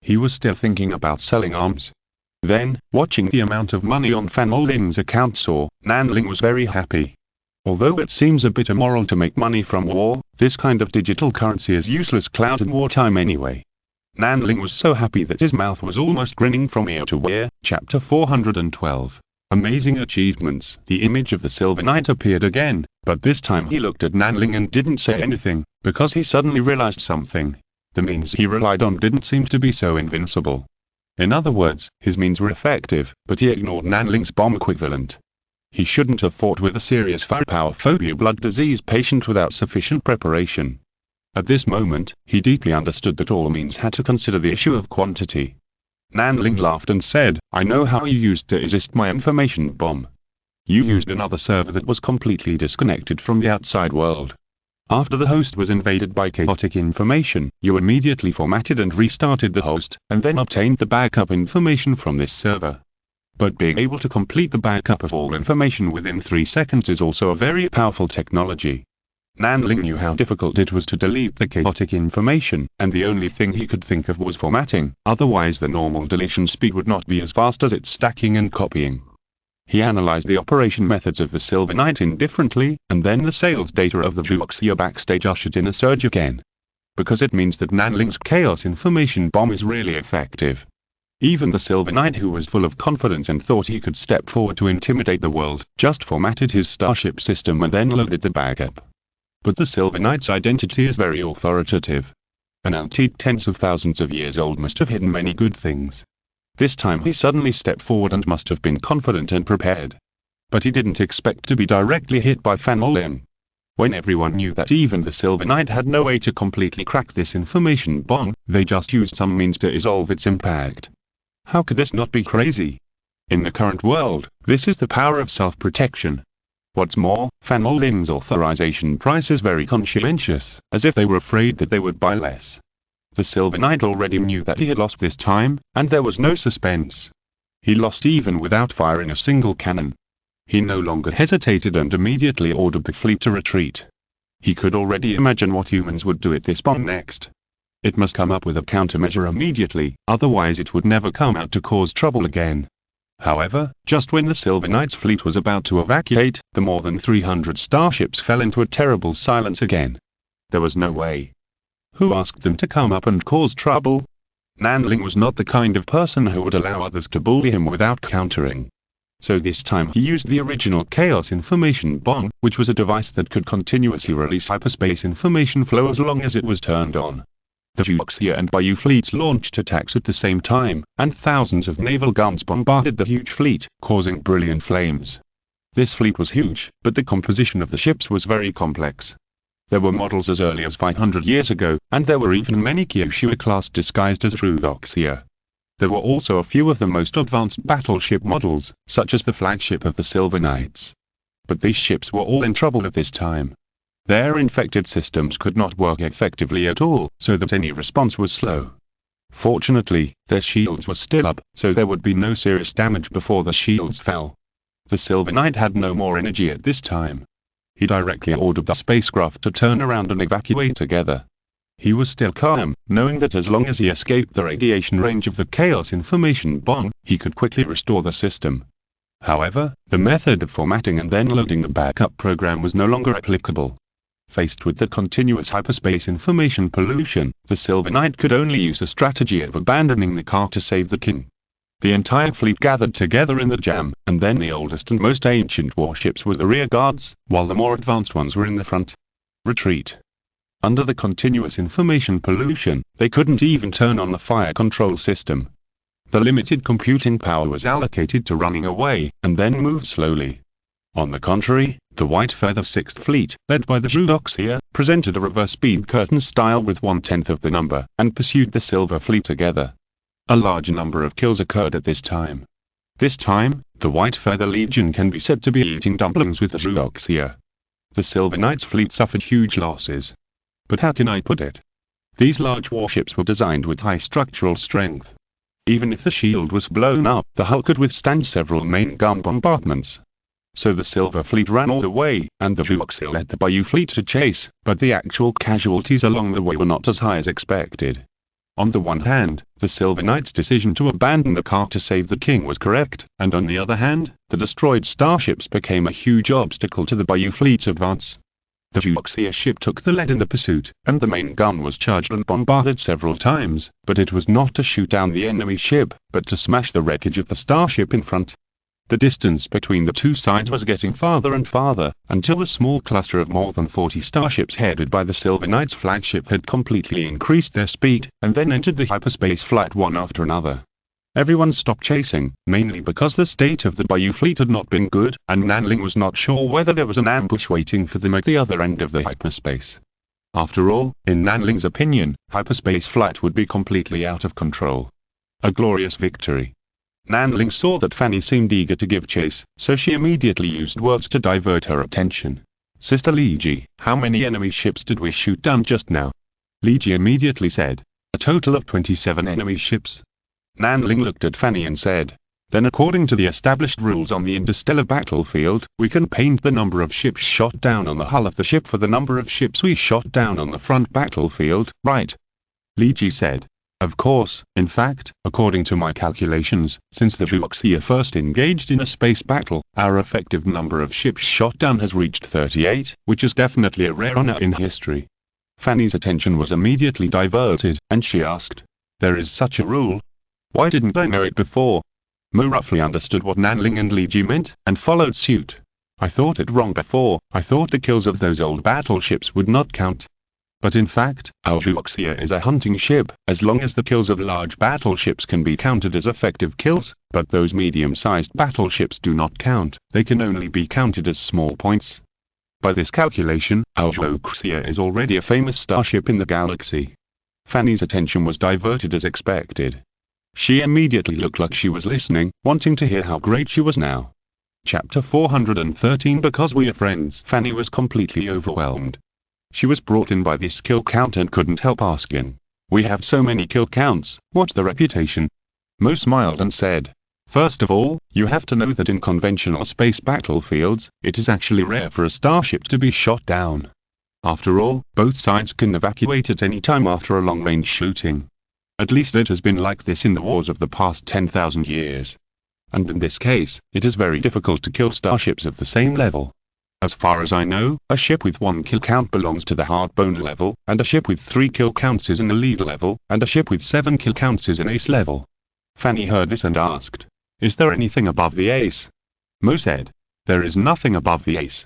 He was still thinking about selling arms. Then, watching the amount of money on Fan Olin's account saw, Nanling was very happy. Although it seems a bit immoral to make money from war, this kind of digital currency is useless clout in wartime anyway. Nanling was so happy that his mouth was almost grinning from ear to ear. Chapter 412. Amazing Achievements. The image of the Silver Knight appeared again, but this time he looked at Nanling and didn't say anything, because he suddenly realized something. The means he relied on didn't seem to be so invincible. In other words, his means were effective, but he ignored Nanling's bomb equivalent. He shouldn't have fought with a serious firepower phobia blood disease patient without sufficient preparation. At this moment, he deeply understood that all means had to consider the issue of quantity. Nanling laughed and said, "I know how you used to resist my information bomb. You used another server that was completely disconnected from the outside world. After the host was invaded by chaotic information, you immediately formatted and restarted the host, and then obtained the backup information from this server. But being able to complete the backup of all information within 3 seconds is also a very powerful technology." Nanling knew how difficult it was to delete the chaotic information, and the only thing he could think of was formatting, otherwise the normal deletion speed would not be as fast as its stacking and copying. He analyzed the operation methods of the Silver Knight indifferently, and then the sales data of the Vuoxia backstage ushered in a surge again. Because it means that Nanling's chaos information bomb is really effective. Even the Silver Knight, who was full of confidence and thought he could step forward to intimidate the world, just formatted his starship system and then loaded the backup. But the Silver Knight's identity is very authoritative. An antique tens of thousands of years old must have hidden many good things. This time he suddenly stepped forward and must have been confident and prepared. But he didn't expect to be directly hit by Fan Olin. When everyone knew that even the Silver Knight had no way to completely crack this information bomb, they just used some means to resolve its impact. How could this not be crazy? In the current world, this is the power of self-protection. What's more, Fan Olin's authorization price is very conscientious, as if they were afraid that they would buy less. The Silver Knight already knew that he had lost this time, and there was no suspense. He lost even without firing a single cannon. He no longer hesitated and immediately ordered the fleet to retreat. He could already imagine what humans would do at this bomb next. It must come up with a countermeasure immediately, otherwise it would never come out to cause trouble again. However, just when the Silver Knight's fleet was about to evacuate, the more than 300 starships fell into a terrible silence again. There was no way. Who asked them to come up and cause trouble? Nanling was not the kind of person who would allow others to bully him without countering. So this time he used the original Chaos Information Bomb, which was a device that could continuously release hyperspace information flow as long as it was turned on. The Vuoxia and Bayou fleets launched attacks at the same time, and thousands of naval guns bombarded the huge fleet, causing brilliant flames. This fleet was huge, but the composition of the ships was very complex. There were models as early as 500 years ago, and there were even many Kyoshua-class disguised as Vuoxia. There were also a few of the most advanced battleship models, such as the flagship of the Silver Knights. But these ships were all in trouble at this time. Their infected systems could not work effectively at all, so that any response was slow. Fortunately, their shields were still up, so there would be no serious damage before the shields fell. The Silver Knight had no more energy at this time. He directly ordered the spacecraft to turn around and evacuate together. He was still calm, knowing that as long as he escaped the radiation range of the Chaos Information Bomb, he could quickly restore the system. However, the method of formatting and then loading the backup program was no longer applicable. Faced with the continuous hyperspace information pollution, the Silver Knight could only use a strategy of abandoning the car to save the king. The entire fleet gathered together in the jam, and then the oldest and most ancient warships were the rear guards, while the more advanced ones were in the front. Retreat. Under the continuous information pollution, they couldn't even turn on the fire control system. The limited computing power was allocated to running away, and then move slowly. On the contrary, the White Feather 6th Fleet, led by the Eudoxia, presented a reverse speed curtain style with 1/10 of the number, and pursued the Silver Fleet together. A large number of kills occurred at this time. This time, the White Feather Legion can be said to be eating dumplings with the Eudoxia. The Silver Knight's fleet suffered huge losses. But how can I put it? These large warships were designed with high structural strength. Even if the shield was blown up, the hull could withstand several main gun bombardments. So the Silver Fleet ran all the way, and the Eudoxia led the Bayou Fleet to chase, but the actual casualties along the way were not as high as expected. On the one hand, the Silver Knight's decision to abandon the car to save the king was correct, and on the other hand, the destroyed starships became a huge obstacle to the Bayou Fleet's advance. The Eudoxia ship took the lead in the pursuit, and the main gun was charged and bombarded several times, but it was not to shoot down the enemy ship, but to smash the wreckage of the starship in front. The distance between the two sides was getting farther and farther, until the small cluster of more than 40 starships headed by the Silver Knight's flagship had completely increased their speed, and then entered the hyperspace flight one after another. Everyone stopped chasing, mainly because the state of the Bayou Fleet had not been good, and Nanling was not sure whether there was an ambush waiting for them at the other end of the hyperspace. After all, in Nanling's opinion, hyperspace flight would be completely out of control. A glorious victory. Nanling saw that Fanny seemed eager to give chase, so she immediately used words to divert her attention. "Sister Liji, how many enemy ships did we shoot down just now?" Liji immediately said, "A total of 27 enemy ships." Nanling looked at Fanny and said, "Then according to the established rules on the interstellar battlefield, we can paint the number of ships shot down on the hull of the ship for the number of ships we shot down on the front battlefield, right?" Liji said, "Of course. In fact, according to my calculations, since the Eudoxia first engaged in a space battle, our effective number of ships shot down has reached 38, which is definitely a rare honor in history." Fanny's attention was immediately diverted, and she asked, "There is such a rule? Why didn't I know it before?" Mo roughly understood what Nanling and Liji meant, and followed suit. "I thought it wrong before. I thought the kills of those old battleships would not count. But in fact, our Eudoxia is a hunting ship, as long as the kills of large battleships can be counted as effective kills, but those medium-sized battleships do not count, they can only be counted as small points. By this calculation, our Eudoxia is already a famous starship in the galaxy." Fanny's attention was diverted as expected. She immediately looked like she was listening, wanting to hear how great she was now. Chapter 413 Because we are friends. Fanny was completely overwhelmed. She was brought in by this kill count and couldn't help asking, "We have so many kill counts, what's the reputation?" Mo smiled and said, "First of all, you have to know that in conventional space battlefields, it is actually rare for a starship to be shot down. After all, both sides can evacuate at any time after a long-range shooting. At least it has been like this in the wars of the past 10,000 years. And in this case, it is very difficult to kill starships of the same level. As far as I know, a ship with 1 kill count belongs to the hardbone level, and a ship with 3 kill counts is an elite level, and a ship with 7 kill counts is an ace level." Fanny heard this and asked, "Is there anything above the ace?" Mo said, "There is nothing above the ace.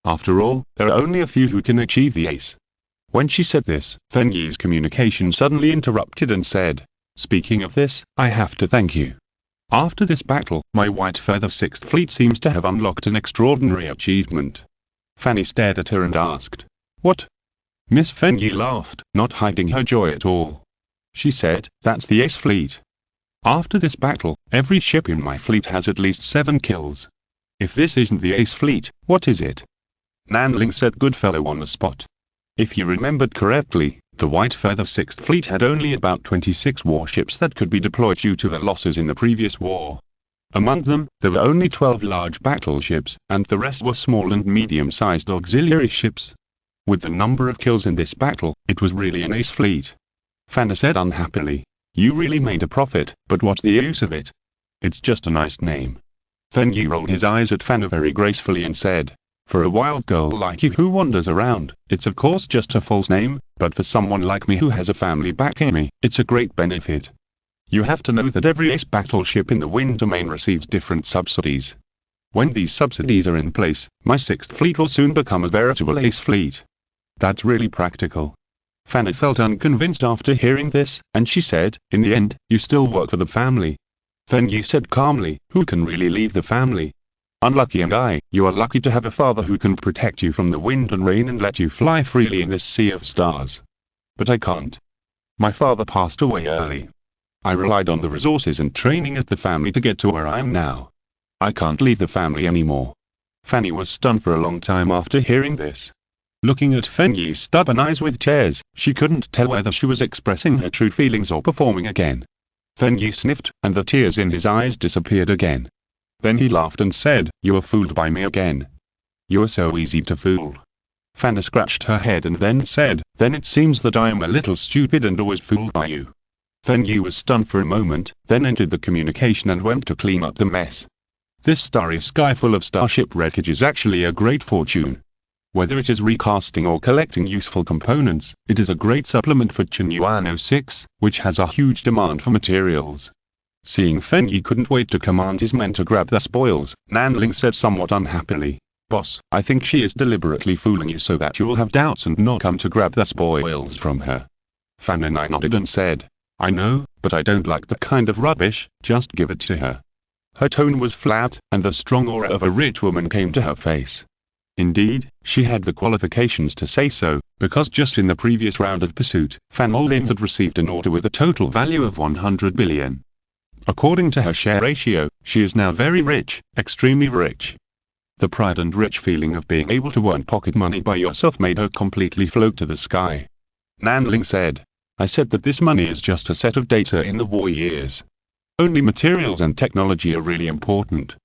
After all, there are only a few who can achieve the ace." When she said this, Fen Yi's communication suddenly interrupted and said, "Speaking of this, I have to thank you. After this battle, my White Feather 6th Fleet seems to have unlocked an extraordinary achievement." Fanny stared at her and asked, "What?" Miss Fen Yi laughed, not hiding her joy at all. She said, "That's the Ace Fleet. After this battle, every ship in my fleet has at least 7 kills. If this isn't the Ace Fleet, what is it?" Nanling said good fellow on the spot. If you remembered correctly, the White Feather 6th Fleet had only about 26 warships that could be deployed due to the losses in the previous war. Among them, there were only 12 large battleships, and the rest were small and medium-sized auxiliary ships. With the number of kills in this battle, it was really an ace fleet. Fanna said unhappily. You really made a profit, but what's the use of it? It's just a nice name. Fenyi rolled his eyes at Fanna very gracefully and said, for a wild girl like you who wanders around, it's of course just a false name, but for someone like me who has a family backing me, it's a great benefit. You have to know that every ace battleship in the wind domain receives different subsidies. When these subsidies are in place, my 6th fleet will soon become a veritable ace fleet. That's really practical. Fanna felt unconvinced after hearing this, and she said, in the end, you still work for the family. Fenyi said calmly, who can really leave the family? Unlucky guy, you are lucky to have a father who can protect you from the wind and rain and let you fly freely in this sea of stars. But I can't. My father passed away early. I relied on the resources and training of the family to get to where I am now. I can't leave the family anymore. Fanny was stunned for a long time after hearing this. Looking at Fenyi's stubborn eyes with tears, she couldn't tell whether she was expressing her true feelings or performing again. Fenyi sniffed, and the tears in his eyes disappeared again. Then he laughed and said, you were fooled by me again. You are so easy to fool. Fanna scratched her head and then said, then it seems that I am a little stupid and always fooled by you. Fenyi was stunned for a moment, then entered the communication and went to clean up the mess. This starry sky full of starship wreckage is actually a great fortune. Whether it is recasting or collecting useful components, it is a great supplement for Chinyuano 6, which has a huge demand for materials. Seeing Fenyi couldn't wait to command his men to grab the spoils, Nanling said somewhat unhappily, Boss, I think she is deliberately fooling you so that you will have doubts and not come to grab the spoils from her. Fanna nodded and said, I know, but I don't like the kind of rubbish, just give it to her. Her tone was flat, and the strong aura of a rich woman came to her face. Indeed, she had the qualifications to say so, because just in the previous round of pursuit, Fan Olin had received an order with a total value of 100 billion. According to her share ratio, she is now very rich, extremely rich. The pride and rich feeling of being able to earn pocket money by yourself made her completely float to the sky. Nanling said, I said that this money is just a set of data in the war years. Only materials and technology are really important.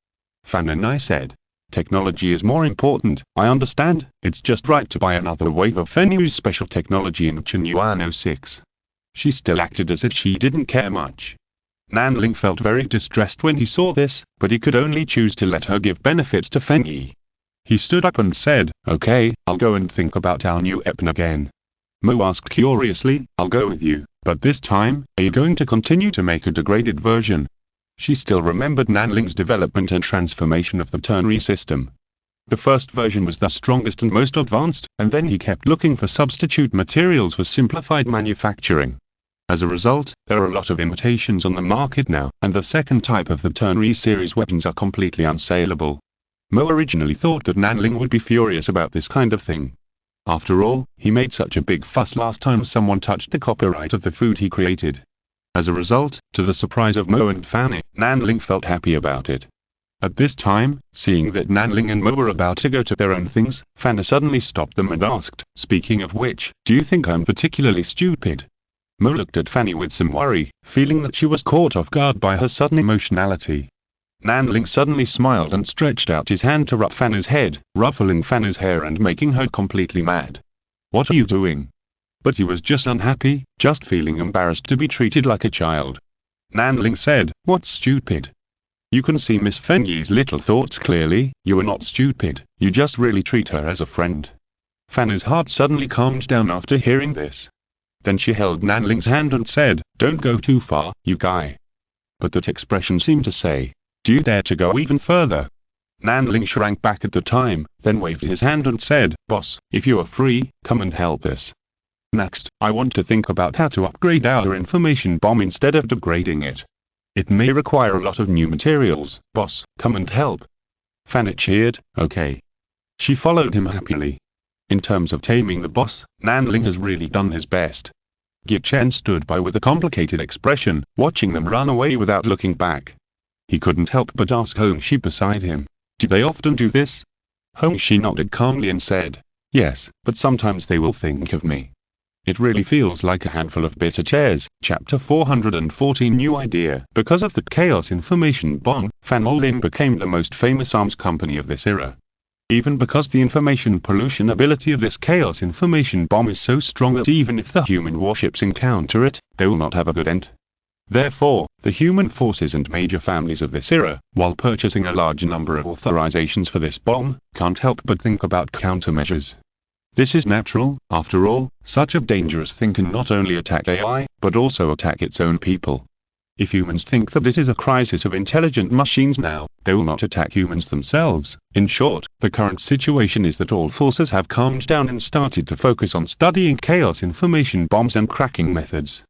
Fan and I said, technology is more important, I understand, it's just right to buy another wave of Fenyu's special technology in Chinyuano 6. She still acted as if she didn't care much. Nanling felt very distressed when he saw this, but he could only choose to let her give benefits to Fenyi. He stood up and said, okay, I'll go and think about our new weapon again. Mo asked curiously, I'll go with you, but this time, are you going to continue to make a degraded version? She still remembered Nanling's development and transformation of the ternary system. The first version was the strongest and most advanced, and then he kept looking for substitute materials for simplified manufacturing. As a result, there are a lot of imitations on the market now, and the second type of the ternary series weapons are completely unsaleable. Mo originally thought that Nanling would be furious about this kind of thing. After all, he made such a big fuss last time someone touched the copyright of the food he created. As a result, to the surprise of Mo and Fanny, Nanling felt happy about it. At this time, seeing that Nanling and Mo were about to go to their own things, Fanny suddenly stopped them and asked, speaking of which, do you think I'm particularly stupid? Mo looked at Fanny with some worry, feeling that she was caught off guard by her sudden emotionality. Nanling suddenly smiled and stretched out his hand to rub Fanny's head, ruffling Fanny's hair and making her completely mad. What are you doing? But he was just unhappy, just feeling embarrassed to be treated like a child. Nanling said, what's stupid? You can see Miss Fenyi's little thoughts clearly, you are not stupid, you just really treat her as a friend. Fanny's heart suddenly calmed down after hearing this. Then she held Nanling's hand and said, don't go too far, you guy. But that expression seemed to say, do you dare to go even further? Nanling shrank back at the time, then waved his hand and said, boss, if you are free, come and help us. Next, I want to think about how to upgrade our information bomb instead of degrading it. It may require a lot of new materials, boss, come and help. Fanny cheered, okay. She followed him happily. In terms of taming the boss, Nanling has really done his best. Gye Chen stood by with a complicated expression, watching them run away without looking back. He couldn't help but ask Hong Shi beside him, do they often do this? She nodded calmly and said, "Yes, but sometimes they will think of me. It really feels like a handful of bitter chairs." Chapter 414 New Idea. Because of the Chaos Information Bomb, Fanolin became the most famous arms company of this era. Even because the information pollution ability of this Chaos Information Bomb is so strong that even if the human warships encounter it, they will not have a good end. Therefore, the human forces and major families of this era, while purchasing a large number of authorizations for this bomb, can't help but think about countermeasures. This is natural. After all, such a dangerous thing can not only attack AI, but also attack its own people. If humans think that this is a crisis of intelligent machines now, they will not attack humans themselves. In short, the current situation is that all forces have calmed down and started to focus on studying chaos information bombs and cracking methods.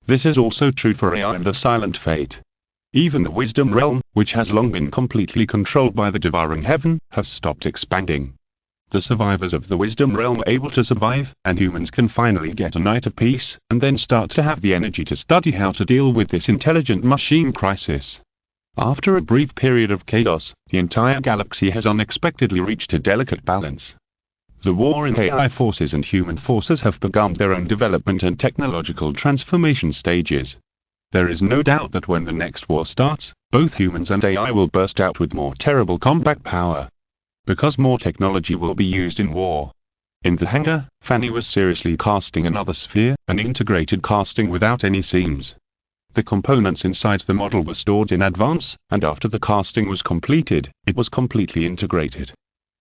This is also true for AI and the Silent Fate. Even the Wisdom Realm, which has long been completely controlled by the Devouring Heaven, has stopped expanding. The survivors of the Wisdom Realm are able to survive, and humans can finally get a night of peace, and then start to have the energy to study how to deal with this intelligent machine crisis. After a brief period of chaos, the entire galaxy has unexpectedly reached a delicate balance. The war in AI forces and human forces have begun their own development and technological transformation stages. There is no doubt that when the next war starts, both humans and AI will burst out with more terrible combat power. Because more technology will be used in war. In the hangar, Fanny was seriously casting another sphere, an integrated casting without any seams. The components inside the model were stored in advance, and after the casting was completed, it was completely integrated.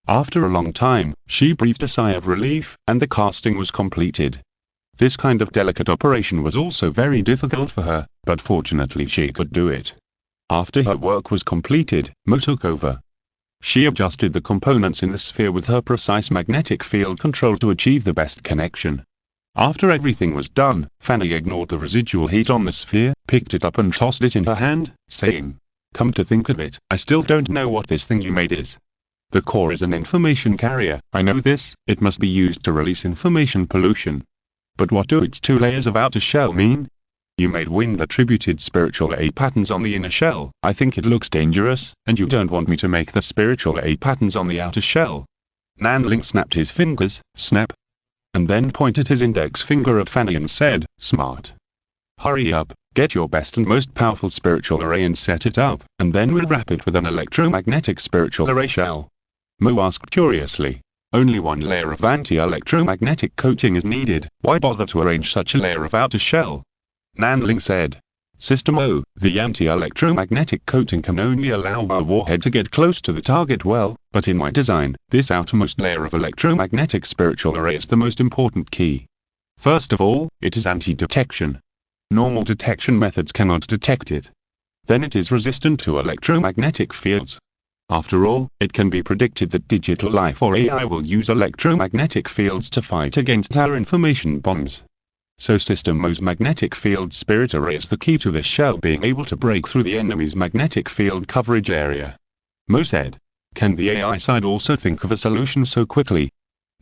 After a long time, she breathed a sigh of relief, and the casting was completed. This kind of delicate operation was also very difficult for her, but fortunately she could do it. After her work was completed, Mo took over. She adjusted the components in the sphere with her precise magnetic field control to achieve the best connection. After everything was done, Fanny ignored the residual heat on the sphere, picked it up and tossed it in her hand, saying, "Come to think of it, I still don't know what this thing you made is. The core is an information carrier, I know this, it must be used to release information pollution. But what do its two layers of outer shell mean? You made wind-attributed spiritual A patterns on the inner shell. I think it looks dangerous, and you don't want me to make the spiritual A patterns on the outer shell." Nanling snapped his fingers, snap, and then pointed his index finger at Fanny and said, "Smart. Hurry up, get your best and most powerful spiritual array and set it up, and then we'll wrap it with an electromagnetic spiritual array shell." Mo asked curiously, "Only one layer of anti-electromagnetic coating is needed, why bother to arrange such a layer of outer shell?" Nanling said, "System O, the anti-electromagnetic coating can only allow our warhead to get close to the target well, but in my design, this outermost layer of electromagnetic spiritual array is the most important key. First of all, it is anti-detection. Normal detection methods cannot detect it. Then it is resistant to electromagnetic fields. After all, it can be predicted that digital life or AI will use electromagnetic fields to fight against our information bombs. So System O's magnetic field spirit array is the key to this shell being able to break through the enemy's magnetic field coverage area." Mo said, "Can the AI side also think of a solution so quickly?"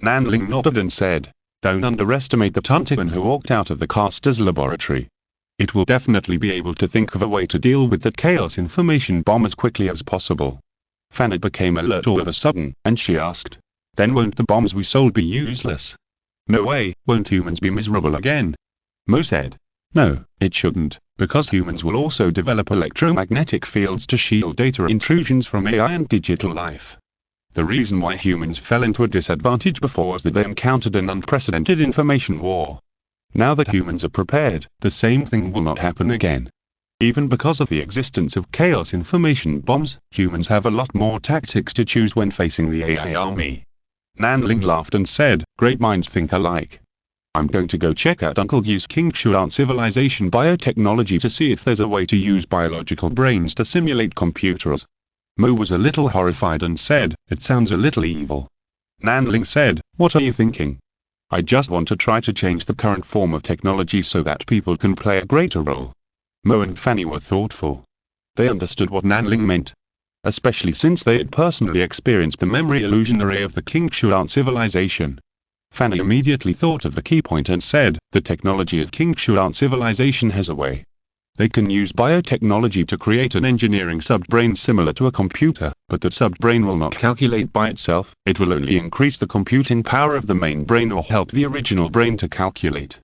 Nanling nodded and said, "Don't underestimate the Tuntigan who walked out of the caster's laboratory. It will definitely be able to think of a way to deal with that chaos information bomb as quickly as possible." Fanny became alert all of a sudden, and she asked, "Then won't the bombs we sold be useless?" "No way, won't humans be miserable again?" Mo said, "No, it shouldn't, because humans will also develop electromagnetic fields to shield data intrusions from AI and digital life. The reason why humans fell into a disadvantage before was that they encountered an unprecedented information war. Now that humans are prepared, the same thing will not happen again. Even because of the existence of chaos information bombs, humans have a lot more tactics to choose when facing the AI army." Nanling laughed and said, "Great minds think alike. I'm going to go check out Uncle Yu's King Shuan civilization biotechnology to see if there's a way to use biological brains to simulate computers." Mo was a little horrified and said, "It sounds a little evil." Nanling said, "What are you thinking? I just want to try to change the current form of technology so that people can play a greater role." Mo and Fanny were thoughtful. They understood what Nanling meant, especially since they had personally experienced the memory illusion array of the King Shuan civilization. Fanny immediately thought of the key point and said, "The technology of King Shuan civilization has a way They can use biotechnology to create an engineering subbrain similar to a computer, but that subbrain will not calculate by itself, it will only increase the computing power of the main brain or help the original brain to calculate.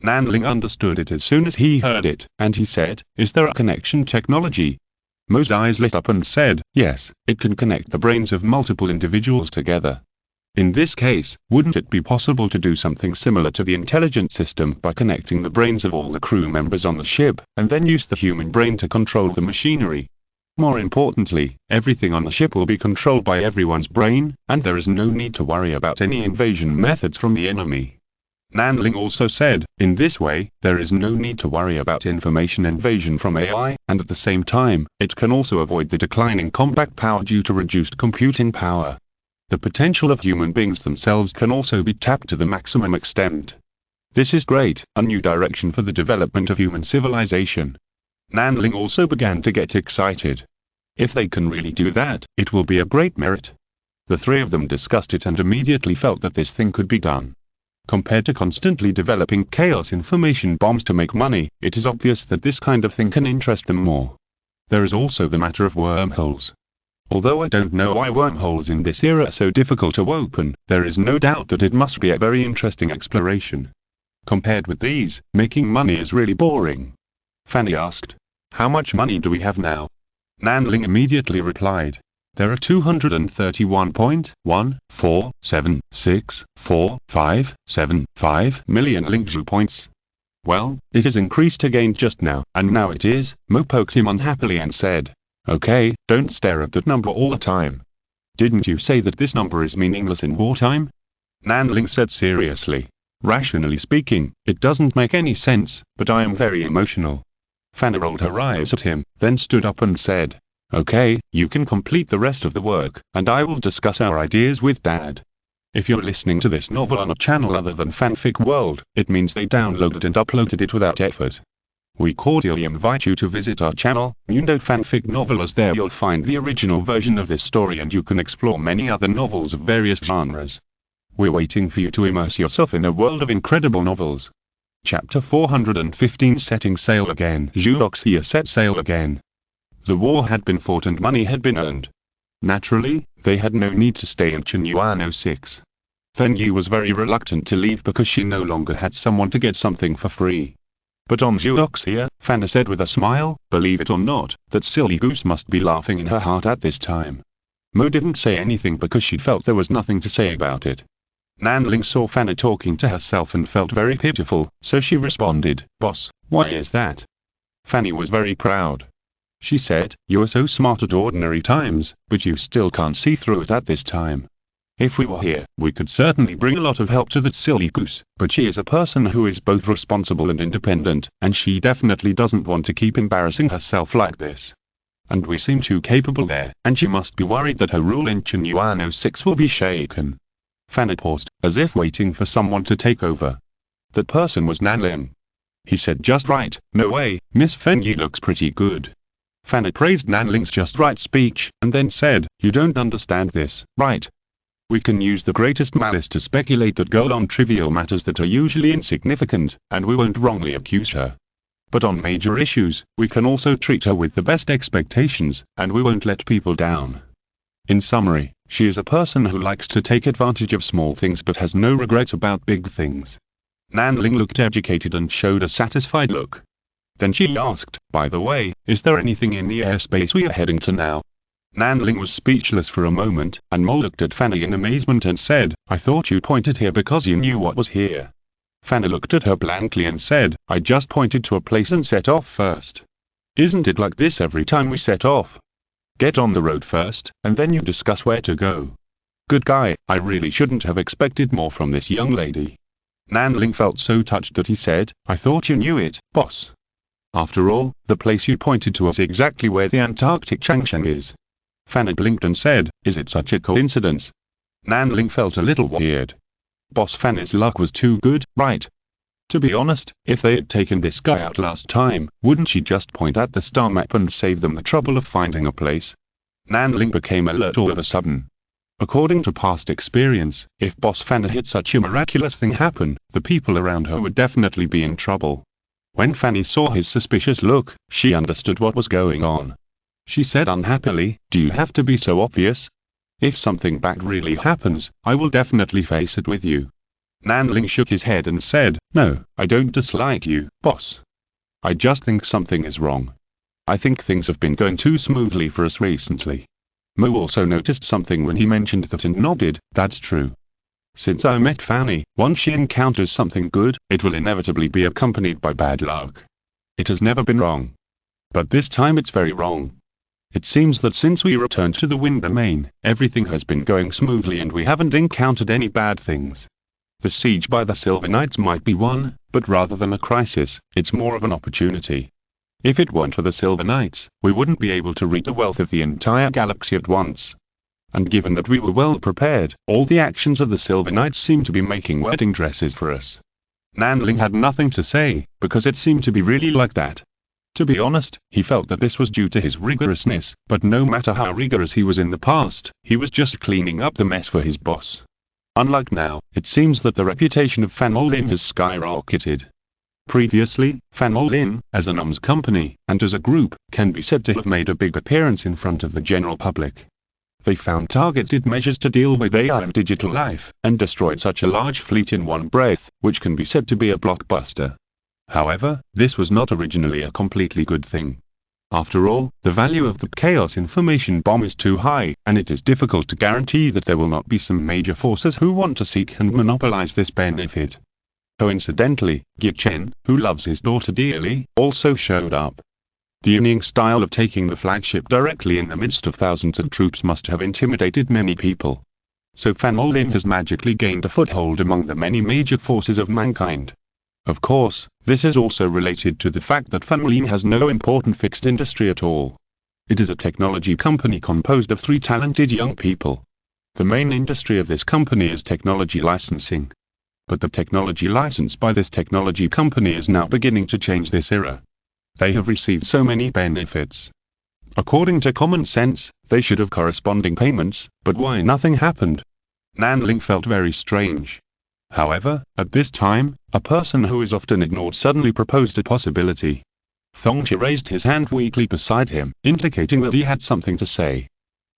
Nanling understood it as soon as he heard it, and he said, "Is there a connection technology?" Mo's eyes lit up and said, "Yes, it can connect the brains of multiple individuals together. In this case, wouldn't it be possible to do something similar to the intelligence system by connecting the brains of all the crew members on the ship, and then use the human brain to control the machinery? More importantly, everything on the ship will be controlled by everyone's brain, and there is no need to worry about any invasion methods from the enemy." Nanling also said, "In this way, there is no need to worry about information invasion from AI, and at the same time, it can also avoid the declining combat power due to reduced computing power. The potential of human beings themselves can also be tapped to the maximum extent. This is great, a new direction for the development of human civilization." Nanling also began to get excited. If they can really do that, it will be a great merit. The three of them discussed it and immediately felt that this thing could be done. Compared to constantly developing chaos information bombs to make money, it is obvious that this kind of thing can interest them more. There is also the matter of wormholes. Although I don't know why wormholes in this era are so difficult to open, there is no doubt that it must be a very interesting exploration. Compared with these, making money is really boring. Fanny asked, "How much money do we have now?" Nanling immediately replied, "There are 231.147645575 million Lingzhu points." "Well, it has increased again just now, and now it is." Mo poked him unhappily and said, "Okay, don't stare at that number all the time. Didn't you say that this number is meaningless in wartime?" Nanling said seriously, "Rationally speaking, it doesn't make any sense, but I am very emotional." Fanny rolled her eyes at him, then stood up and said, "Okay, you can complete the rest of the work, and I will discuss our ideas with Dad. If you're listening to this novel on a channel other than Fanfic World, it means they downloaded and uploaded it without effort. We cordially invite you to visit our channel, Mundo Fanfic Novel, as there you'll find the original version of this story and you can explore many other novels of various genres. We're waiting for you to immerse yourself in a world of incredible novels." Chapter 415 Setting Sail Again. Eudoxia set sail again. The war had been fought and money had been earned. Naturally, they had no need to stay in Chinyuan 06. Fenyu was very reluctant to leave because she no longer had someone to get something for free. But on Eudoxia, Fanny said with a smile, "Believe it or not, that silly goose must be laughing in her heart at this time." Mo didn't say anything because she felt there was nothing to say about it. Nanling saw Fanny talking to herself and felt very pitiful, so she responded, "Boss, why is that?" Fanny was very proud. She said, "You are so smart at ordinary times, but you still can't see through it at this time. If we were here, we could certainly bring a lot of help to that silly goose, but she is a person who is both responsible and independent, and she definitely doesn't want to keep embarrassing herself like this. And we seem too capable there, and she must be worried that her rule in Chinyuan 06 will be shaken." Fanny paused, as if waiting for someone to take over. That person was Nanling. He said, "Just right, no way, Miss Fenyu looks pretty good." Fanny praised Nanling's just right speech, and then said, "You don't understand this, right? We can use the greatest malice to speculate that girl on trivial matters that are usually insignificant, and we won't wrongly accuse her. But on major issues, we can also treat her with the best expectations, and we won't let people down. In summary, she is a person who likes to take advantage of small things but has no regret about big things." Nanling looked educated and showed a satisfied look. Then she asked, "By the way, is there anything in the airspace we are heading to now?" Nanling was speechless for a moment, and Mo looked at Fanny in amazement and said, "I thought you pointed here because you knew what was here." Fanny looked at her blankly and said, "I just pointed to a place and set off first. Isn't it like this every time we set off? Get on the road first, and then you discuss where to go." Good guy, I really shouldn't have expected more from this young lady. Nanling felt so touched that he said, "I thought you knew it, boss. After all, the place you pointed to is exactly where the Antarctic Changsheng is." Fanny blinked and said, "Is it such a coincidence?" Nanling felt a little weird. Boss Fanny's luck was too good, right? To be honest, if they had taken this guy out last time, wouldn't she just point at the star map and save them the trouble of finding a place? Nanling became alert all of a sudden. According to past experience, if Boss Fanny had such a miraculous thing happen, the people around her would definitely be in trouble. When Fanny saw his suspicious look, she understood what was going on. She said unhappily, "Do you have to be so obvious? If something bad really happens, I will definitely face it with you." Nanling shook his head and said, "No, I don't dislike you, boss. I just think something is wrong. I think things have been going too smoothly for us recently." Mo also noticed something when he mentioned that and nodded, "That's true. Since I met Fanny, once she encounters something good, it will inevitably be accompanied by bad luck. It has never been wrong. But this time it's very wrong. It seems that since we returned to the wind domain, everything has been going smoothly and we haven't encountered any bad things. The siege by the Silver Knights might be one, but rather than a crisis, it's more of an opportunity. If it weren't for the Silver Knights, we wouldn't be able to reap the wealth of the entire galaxy at once. And given that we were well prepared, all the actions of the Silver Knights seem to be making wedding dresses for us." Nanling had nothing to say, because it seemed to be really like that. To be honest, he felt that this was due to his rigorousness, but no matter how rigorous he was in the past, he was just cleaning up the mess for his boss. Unlike now, it seems that the reputation of Fanolin has skyrocketed. Previously, Fanolin, as an arms company, and as a group, can be said to have made a big appearance in front of the general public. They found targeted measures to deal with AI and digital life, and destroyed such a large fleet in one breath, which can be said to be a blockbuster. However, this was not originally a completely good thing. After all, the value of the Chaos Information Bomb is too high, and it is difficult to guarantee that there will not be some major forces who want to seek and monopolize this benefit. Coincidentally, Gye Chen, who loves his daughter dearly, also showed up. The unique style of taking the flagship directly in the midst of thousands of troops must have intimidated many people. So Fanolin has magically gained a foothold among the many major forces of mankind. Of course, this is also related to the fact that Fanolin has no important fixed industry at all. It is a technology company composed of 3 talented young people. The main industry of this company is technology licensing. But the technology license by this technology company is now beginning to change this era. They have received so many benefits. According to common sense, they should have corresponding payments, but why nothing happened? Nanling felt very strange. However, at this time, a person who is often ignored suddenly proposed a possibility. Thongchi raised his hand weakly beside him, indicating that he had something to say.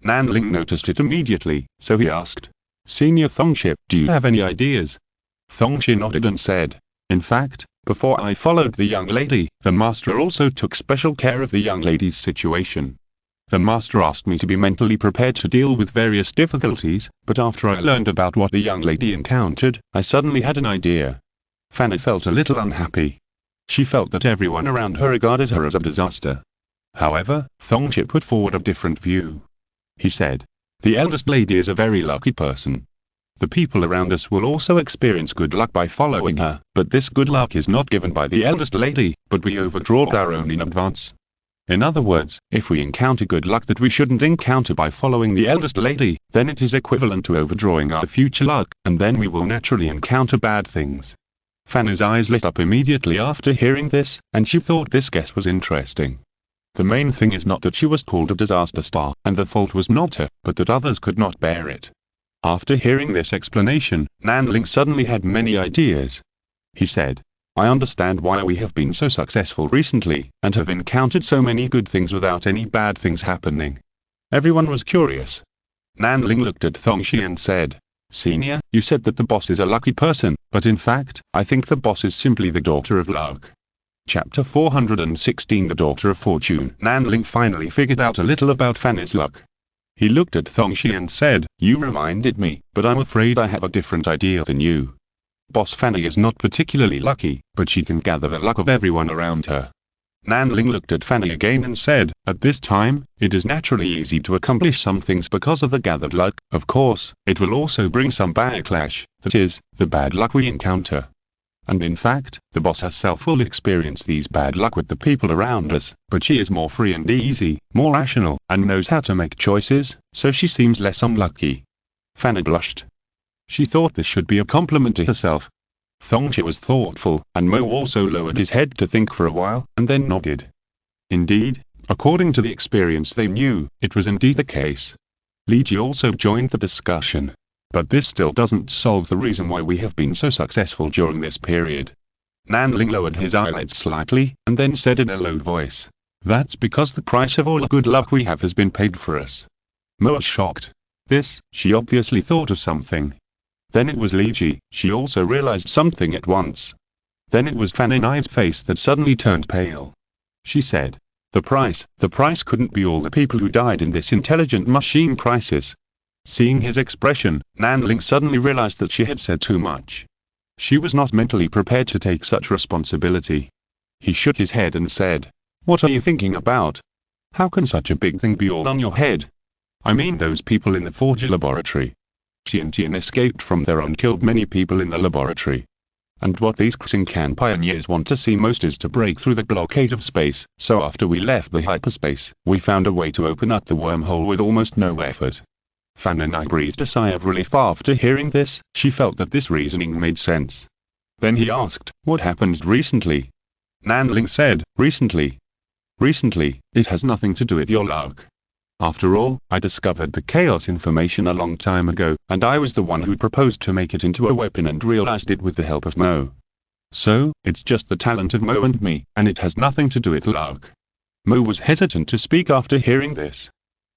Nanling noticed it immediately, so he asked, "Senior Thongchi, do you have any ideas?" Thongchi nodded and said, "In fact, before I followed the young lady, the master also took special care of the young lady's situation. The master asked me to be mentally prepared to deal with various difficulties, but after I learned about what the young lady encountered, I suddenly had an idea." Fanny felt a little unhappy. She felt that everyone around her regarded her as a disaster. However, Thongchi put forward a different view. He said, "The eldest lady is a very lucky person. The people around us will also experience good luck by following her, but this good luck is not given by the eldest lady, but we overdraw our own in advance. In other words, if we encounter good luck that we shouldn't encounter by following the eldest lady, then it is equivalent to overdrawing our future luck, and then we will naturally encounter bad things." Fanny's eyes lit up immediately after hearing this, and she thought this guess was interesting. The main thing is not that she was called a disaster star, and the fault was not her, but that others could not bear it. After hearing this explanation, Nanling suddenly had many ideas. He said, "I understand why we have been so successful recently, and have encountered so many good things without any bad things happening." Everyone was curious. Nanling looked at Thongchi and said, "Senior, you said that the boss is a lucky person, but in fact, I think the boss is simply the daughter of luck." Chapter 416 The Daughter of Fortune. Nanling finally figured out a little about Fanny's luck. He looked at Thongchi and said, "You reminded me, but I'm afraid I have a different idea than you. Boss Fanny is not particularly lucky, but she can gather the luck of everyone around her." Nanling looked at Fanny again and said, "At this time, it is naturally easy to accomplish some things because of the gathered luck. Of course, it will also bring some backlash, that is, the bad luck we encounter. And in fact, the boss herself will experience these bad luck with the people around us, but she is more free and easy, more rational, and knows how to make choices, so she seems less unlucky." Fanny blushed. She thought this should be a compliment to herself. Thongchi was thoughtful, and Mo also lowered his head to think for a while, and then nodded. Indeed, according to the experience they knew, it was indeed the case. Li Ji also joined the discussion. "But this still doesn't solve the reason why we have been so successful during this period. Nanling lowered his eyelids slightly, and then said in a low voice, "That's because the price of all the good luck we have has been paid for us." Mo was shocked. She obviously thought of something. Then it was Li Ji, she also realized something at once. Then it was Fan Yi's face that suddenly turned pale. She said, the price couldn't be all the people who died in this intelligent machine crisis." Seeing his expression, Nanling suddenly realized that she had said too much. She was not mentally prepared to take such responsibility. He shook his head and said, "What are you thinking about? How can such a big thing be all on your head? I mean those people in the Forge laboratory. Tiantian escaped from there and killed many people in the laboratory. And what these Xingcan pioneers want to see most is to break through the blockade of space, so after we left the hyperspace, we found a way to open up the wormhole with almost no effort." Fan Yi breathed a sigh of relief after hearing this. She felt that this reasoning made sense. Then he asked, "What happened recently?" Nanling said, Recently, it has nothing to do with your luck. After all, I discovered the chaos information a long time ago, and I was the one who proposed to make it into a weapon and realized it with the help of Mo. So, it's just the talent of Mo and me, and it has nothing to do with luck." Mo was hesitant to speak after hearing this.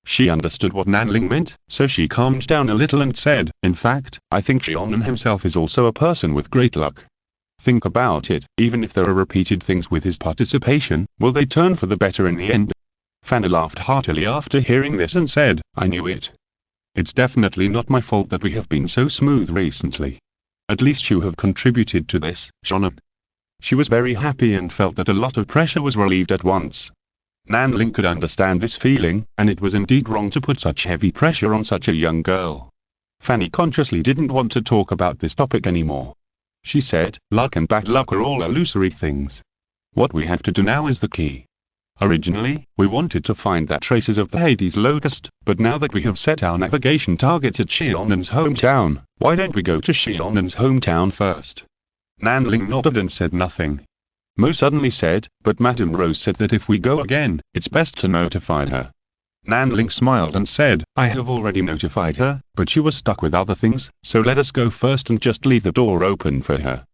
She understood what Nanling meant, so she calmed down a little and said, "In fact, I think Xiaonan himself is also a person with great luck. Think about it, even if there are repeated things with his participation, will they turn for the better in the end?" Fan Yi laughed heartily after hearing this and said, "I knew it. It's definitely not my fault that we have been so smooth recently. At least you have contributed to this, Xiaonan." She was very happy and felt that a lot of pressure was relieved at once. Nanling could understand this feeling, and it was indeed wrong to put such heavy pressure on such a young girl. Fan Yi consciously didn't want to talk about this topic anymore. She said, "Luck and bad luck are all illusory things. What we have to do now is the key. Originally, we wanted to find the traces of the Hades locust, but now that we have set our navigation target at Xiaonan's hometown, why don't we go to Xiaonan's hometown first?" Nanling nodded and said nothing. Mo suddenly said, "But Madame Rose said that if we go again, it's best to notify her." Nanling smiled and said, "I have already notified her, but she was stuck with other things, so let us go first and just leave the door open for her."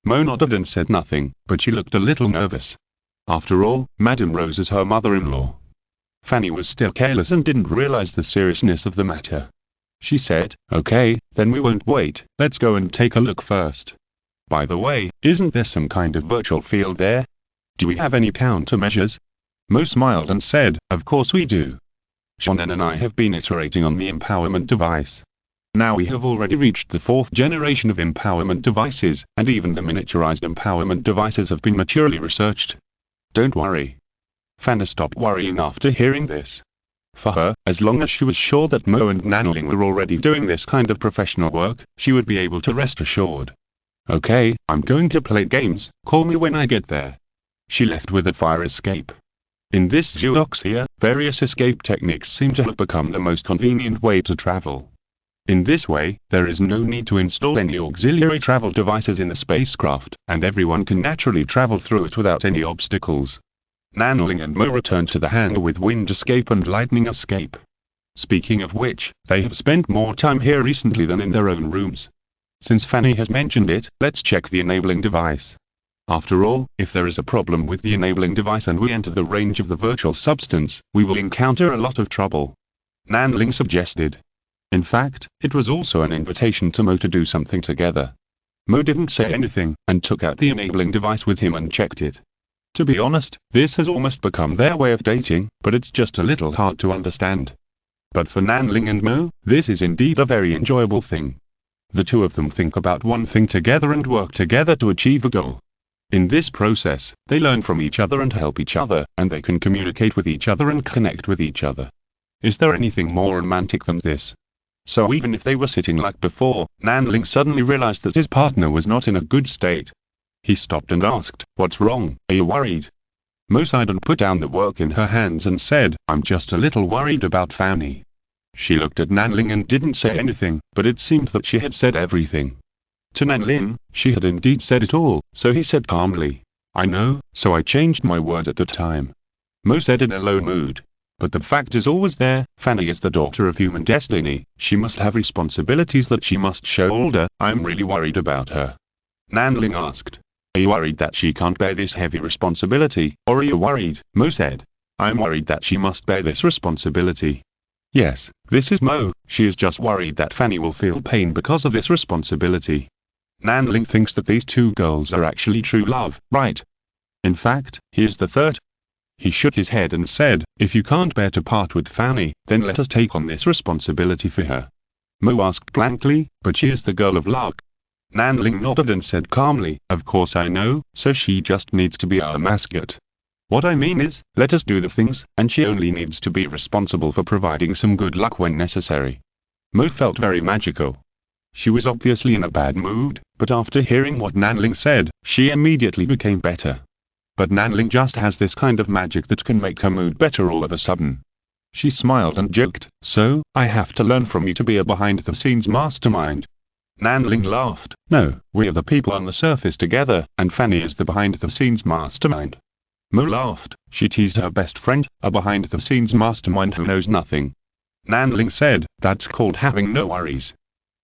Mo nodded and said nothing, but she looked a little nervous. After all, Madame Rose is her mother-in-law. Fan Yi was still careless and didn't realize the seriousness of the matter. She said, "Okay, then we won't wait, let's go and take a look first. By the way, isn't there some kind of virtual field there? Do we have any countermeasures?" Mo smiled and said, "Of course we do. Xiaonan and I have been iterating on the empowerment device. Now we have already reached the 4th generation of empowerment devices, and even the miniaturized empowerment devices have been maturely researched. Don't worry." Fan Yi stopped worrying after hearing this. For her, as long as she was sure that Mo and Nanling were already doing this kind of professional work, she would be able to rest assured. "Okay, I'm going to play games, call me when I get there." She left with a fire escape. In this zooxia, various escape techniques seem to have become the most convenient way to travel. In this way, there is no need to install any auxiliary travel devices in the spacecraft, and everyone can naturally travel through it without any obstacles. Nanling and Mo returned to the hangar with wind escape and lightning escape. Speaking of which, they have spent more time here recently than in their own rooms. Since Fan Yi has mentioned it, let's check the enabling device. After all, if there is a problem with the enabling device and we enter the range of the virtual substance, we will encounter a lot of trouble. Nanling suggested. In fact, it was also an invitation to Mo to do something together. Mo didn't say anything, and took out the enabling device with him and checked it. To be honest, this has almost become their way of dating, but it's just a little hard to understand. But for Nanling and Mo, this is indeed a very enjoyable thing. The two of them think about one thing together and work together to achieve a goal. In this process, they learn from each other and help each other, and they can communicate with each other and connect with each other. Is there anything more romantic than this? So even if they were sitting like before, Nanling suddenly realized that his partner was not in a good state. He stopped and asked, "What's wrong, are you worried?" Mo sighed and put down the work in her hands and said, "I'm just a little worried about Fan Yi." She looked at Nanling and didn't say anything, but it seemed that she had said everything. To Nanling, she had indeed said it all, so he said calmly, "I know, so I changed my words at the time." Mo said in a low mood, "But the fact is always there, Fan Yi is the daughter of human destiny, she must have responsibilities that she must shoulder, I'm really worried about her." Nanling asked, Are you worried that she can't bear this heavy responsibility, or are you worried? Mo said. I'm worried that she must bear this responsibility. Yes, this is Mo, she is just worried that Fanny will feel pain because of this responsibility. Nanling thinks that these two girls are actually true love, right? In fact, here's the third. He shook his head and said, if you can't bear to part with Fanny, then let us take on this responsibility for her. Mo asked blankly, but she is the girl of luck. Nanling nodded and said calmly, of course I know, so she just needs to be our mascot. What I mean is, let us do the things, and she only needs to be responsible for providing some good luck when necessary. Mo felt very magical. She was obviously in a bad mood, but after hearing what Nanling said, she immediately became better. But Nanling just has this kind of magic that can make her mood better all of a sudden. She smiled and joked, so, I have to learn from you to be a behind-the-scenes mastermind. Nanling laughed, no, we are the people on the surface together, and Fanny is the behind-the-scenes mastermind. Mo laughed, she teased her best friend, a behind-the-scenes mastermind who knows nothing. Nanling said, that's called having no worries.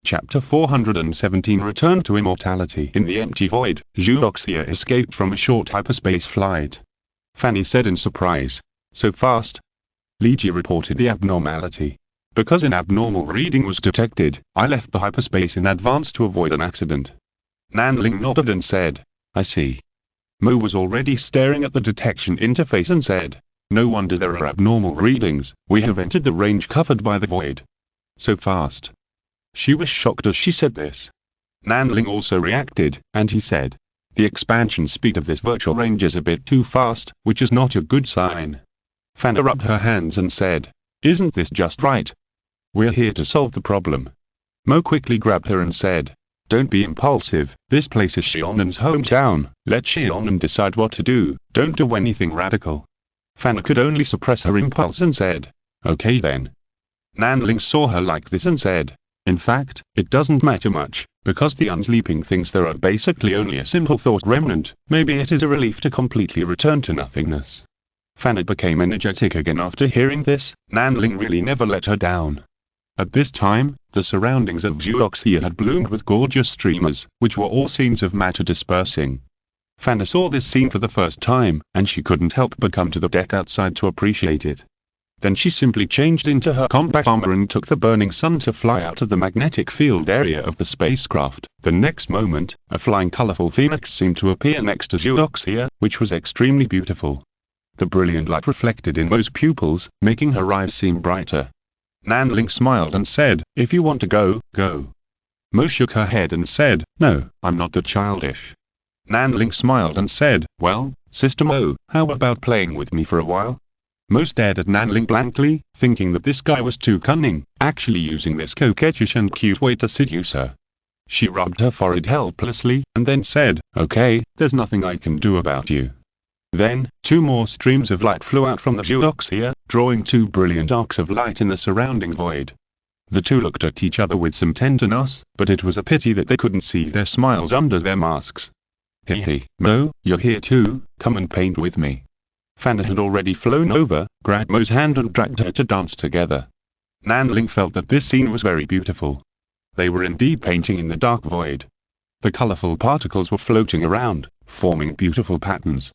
Chapter 417 Return to Immortality. In the empty void, Zhuoxia escaped from a short hyperspace flight. Fanny said in surprise, so fast? Li Ji reported the abnormality. Because an abnormal reading was detected, I left the hyperspace in advance to avoid an accident. Nanling nodded and said, I see. Mo was already staring at the detection interface and said, no wonder there are abnormal readings, we have entered the range covered by the void. So fast. She was shocked as she said this. Nanling also reacted, and he said, the expansion speed of this virtual range is a bit too fast, which is not a good sign. Fanny rubbed her hands and said, isn't this just right? We're here to solve the problem. Mo quickly grabbed her and said, don't be impulsive, this place is Xionan's hometown, let Xionan decide what to do, don't do anything radical. Fanny could only suppress her impulse and said, okay then. Nanling saw her like this and said, in fact, it doesn't matter much, because the unsleeping thinks there are basically only a simple thought remnant, maybe it is a relief to completely return to nothingness. Fanny became energetic again after hearing this, Nanling really never let her down. At this time, the surroundings of Zhuoxia had bloomed with gorgeous streamers, which were all scenes of matter dispersing. Fanny saw this scene for the first time, and she couldn't help but come to the deck outside to appreciate it. Then she simply changed into her combat armor and took the burning sun to fly out of the magnetic field area of the spacecraft. The next moment, a flying colorful phoenix seemed to appear next to Zhuoxia, which was extremely beautiful. The brilliant light reflected in Mo's pupils, making her eyes seem brighter. Nanling smiled and said, if you want to go, go. Mo shook her head and said, no, I'm not that childish. Nanling smiled and said, well, Sister Mo, how about playing with me for a while? Mo stared at Nanling blankly, thinking that this guy was too cunning, actually using this coquettish and cute way to seduce her. She rubbed her forehead helplessly, and then said, okay, there's nothing I can do about you. Then, two more streams of light flew out from the Zhuoxia, drawing two brilliant arcs of light in the surrounding void. The two looked at each other with some tenderness, but it was a pity that they couldn't see their smiles under their masks. Hey, Mo, you're here too, come and paint with me. Fanny had already flown over, grabbed Mo's hand and dragged her to dance together. Nanling felt that this scene was very beautiful. They were indeed painting in the dark void. The colorful particles were floating around, forming beautiful patterns.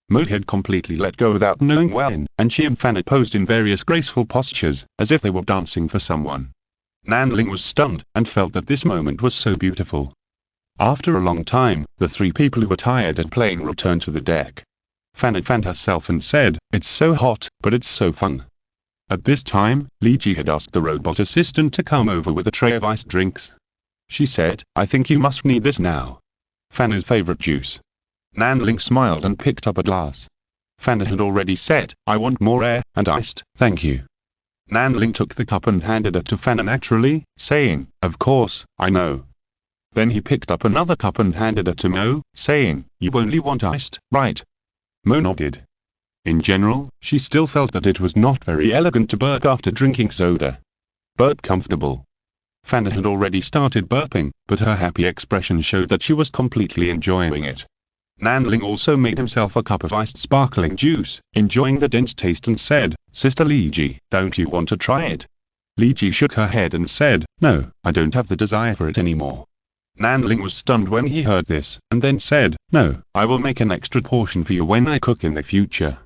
Mo had completely let go without knowing when, and she and Fanny posed in various graceful postures, as if they were dancing for someone. Nanling was stunned, and felt that this moment was so beautiful. After a long time, the three people who were tired at playing returned to the deck. Fanny fanned herself and said, it's so hot, but it's so fun. At this time, Li Ji had asked the robot assistant to come over with a tray of iced drinks. She said, I think you must need this now. Fanny's favorite juice. Nanling smiled and picked up a glass. Fanny had already said, I want more air, and iced, thank you. Nanling took the cup and handed it to Fanny naturally, saying, of course, I know. Then he picked up another cup and handed it to Mo, saying, you only want iced, right? Mo nodded. In general, she still felt that it was not very elegant to burp after drinking soda. Burp comfortable. Fanny had already started burping, but her happy expression showed that she was completely enjoying it. Nanling also made himself a cup of iced sparkling juice, enjoying the dense taste and said, Sister Li Ji, don't you want to try it? Li Ji shook her head and said, no, I don't have the desire for it anymore. Nanling was stunned when he heard this, and then said, No, I will make an extra portion for you when I cook in the future.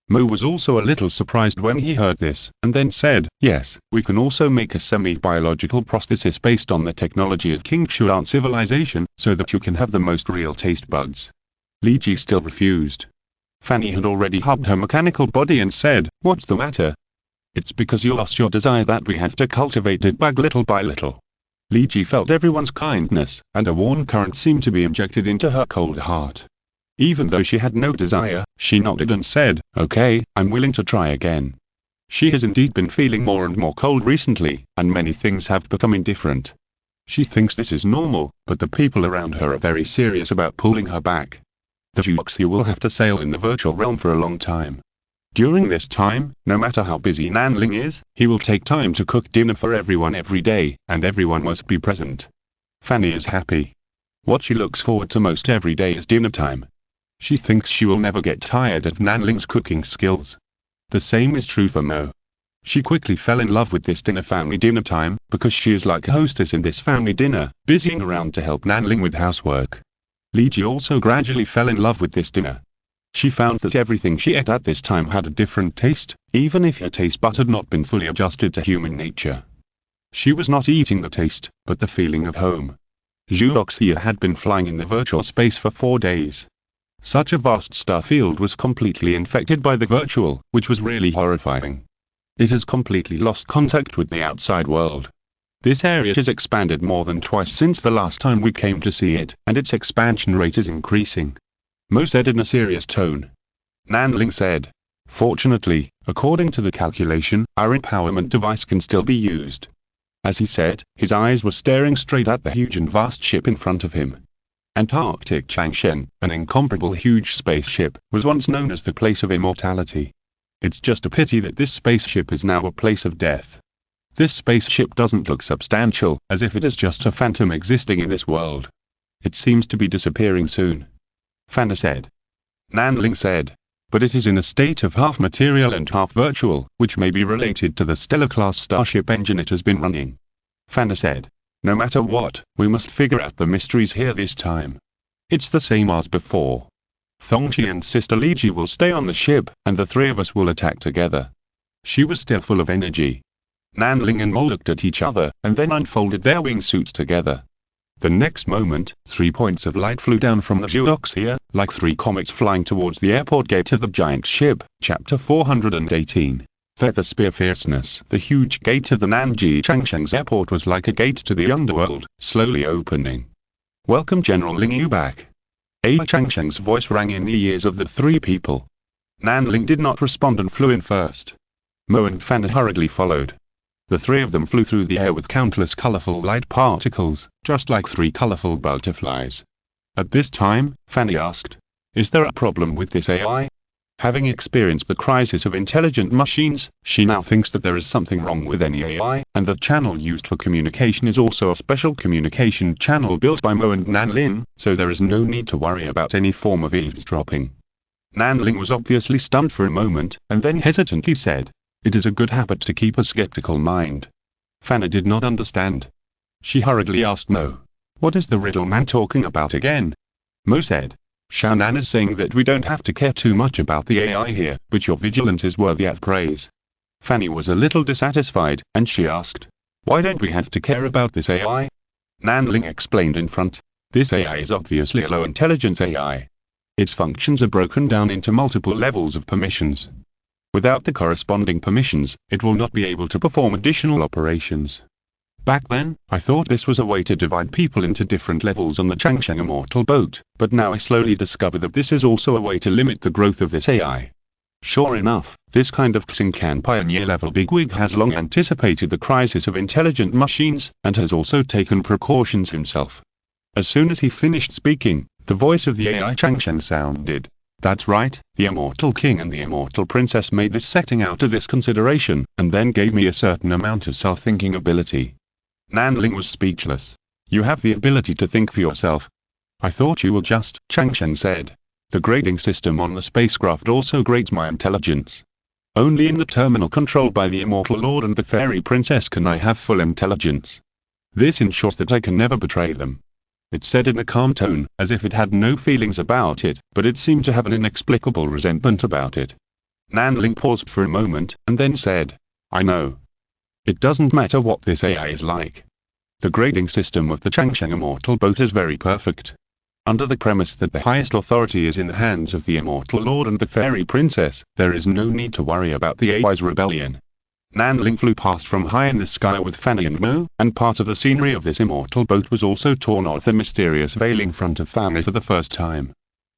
Mo was also a little surprised when he heard this, and then said, yes, we can also make a semi-biological prosthesis based on the technology of King Shu'an civilization, so that you can have the most real taste buds. Li Ji still refused. Fanny had already hugged her mechanical body and said, what's the matter? It's because you lost your desire that we have to cultivate it back little by little. Li Ji felt everyone's kindness, and a warm current seemed to be injected into her cold heart. Even though she had no desire, she nodded and said, okay, I'm willing to try again. She has indeed been feeling more and more cold recently, and many things have become indifferent. She thinks this is normal, but the people around her are very serious about pulling her back. The Juoxia will have to sail in the virtual realm for a long time. During this time, no matter how busy Nanling is, he will take time to cook dinner for everyone every day, and everyone must be present. Fanny is happy. What she looks forward to most every day is dinner time. She thinks she will never get tired of Nanling's cooking skills. The same is true for Mo. She quickly fell in love with this family dinner time, because she is like a hostess in this family dinner, busying around to help Nanling with housework. Li Ji also gradually fell in love with this dinner. She found that everything she ate at this time had a different taste, even if her taste bud had not been fully adjusted to human nature. She was not eating the taste, but the feeling of home. Juoxia had been flying in the virtual space for 4 days. Such a vast star field was completely infected by the virtual, which was really horrifying. It has completely lost contact with the outside world. This area has expanded more than twice since the last time we came to see it, and its expansion rate is increasing. Mo said in a serious tone. Nanling said, fortunately, according to the calculation, our empowerment device can still be used. As he said, his eyes were staring straight at the huge and vast ship in front of him. Antarctic Changshen, an incomparable huge spaceship, was once known as the place of immortality. It's just a pity that this spaceship is now a place of death. This spaceship doesn't look substantial, as if it is just a phantom existing in this world. It seems to be disappearing soon. Fanny said. Nanling said, but it is in a state of half material and half virtual, which may be related to the stellar-class starship engine it has been running. Fanny said, no matter what, we must figure out the mysteries here this time. It's the same as before. Thongqi and Sister Li Ji will stay on the ship, and the 3 of us will attack together. She was still full of energy. Nanling and Mo looked at each other, and then unfolded their wingsuits together. The next moment, 3 points of light flew down from the Juoxia, like 3 comets flying towards the airport gate of the giant ship. Chapter 418. Feather Spear Fierceness. The huge gate of the Nanji Changsheng's airport was like a gate to the underworld, slowly opening. Welcome General Ling Yu back. A Changsheng's voice rang in the ears of the 3 people. Nanling did not respond and flew in first. Mo and Fan hurriedly followed. The 3 of them flew through the air with countless colorful light particles, just like 3 colorful butterflies. At this time, Fanny asked, is there a problem with this AI? Having experienced the crisis of intelligent machines, she now thinks that there is something wrong with any AI, and the channel used for communication is also a special communication channel built by Mo and Nanling, so there is no need to worry about any form of eavesdropping. Nanling was obviously stunned for a moment, and then hesitantly said, it is a good habit to keep a skeptical mind. Fanny did not understand. She hurriedly asked Mo, what is the riddle man talking about again? Mo said, Shannon is saying that we don't have to care too much about the AI here, but your vigilance is worthy of praise. Fanny was a little dissatisfied, and she asked, why don't we have to care about this AI? Nanling explained in front, this AI is obviously a low intelligence AI. Its functions are broken down into multiple levels of permissions. Without the corresponding permissions, it will not be able to perform additional operations. Back then, I thought this was a way to divide people into different levels on the Changsheng Immortal boat, but now I slowly discover that this is also a way to limit the growth of this AI. Sure enough, this kind of Xingcan pioneer-level bigwig has long anticipated the crisis of intelligent machines, and has also taken precautions himself. As soon as he finished speaking, the voice of the AI Changsheng sounded. That's right, the Immortal King and the Immortal Princess made this setting out of this consideration, and then gave me a certain amount of self-thinking ability. Nanling was speechless. You have the ability to think for yourself. I thought you were just, Changsheng said. The grading system on the spacecraft also grades my intelligence. Only in the terminal controlled by the Immortal Lord and the Fairy Princess can I have full intelligence. This ensures that I can never betray them. it said in a calm tone, as if it had no feelings about it, but it seemed to have an inexplicable resentment about it. Nanling paused for a moment, and then said, I know. It doesn't matter what this AI is like. The grading system of the Changsheng Immortal Boat is very perfect. Under the premise that the highest authority is in the hands of the Immortal Lord and the Fairy Princess, there is no need to worry about the AI's rebellion. Nanling flew past from high in the sky with Fanny and Mo, and part of the scenery of this immortal boat was also torn off the mysterious veiling front of Fanny for the first time.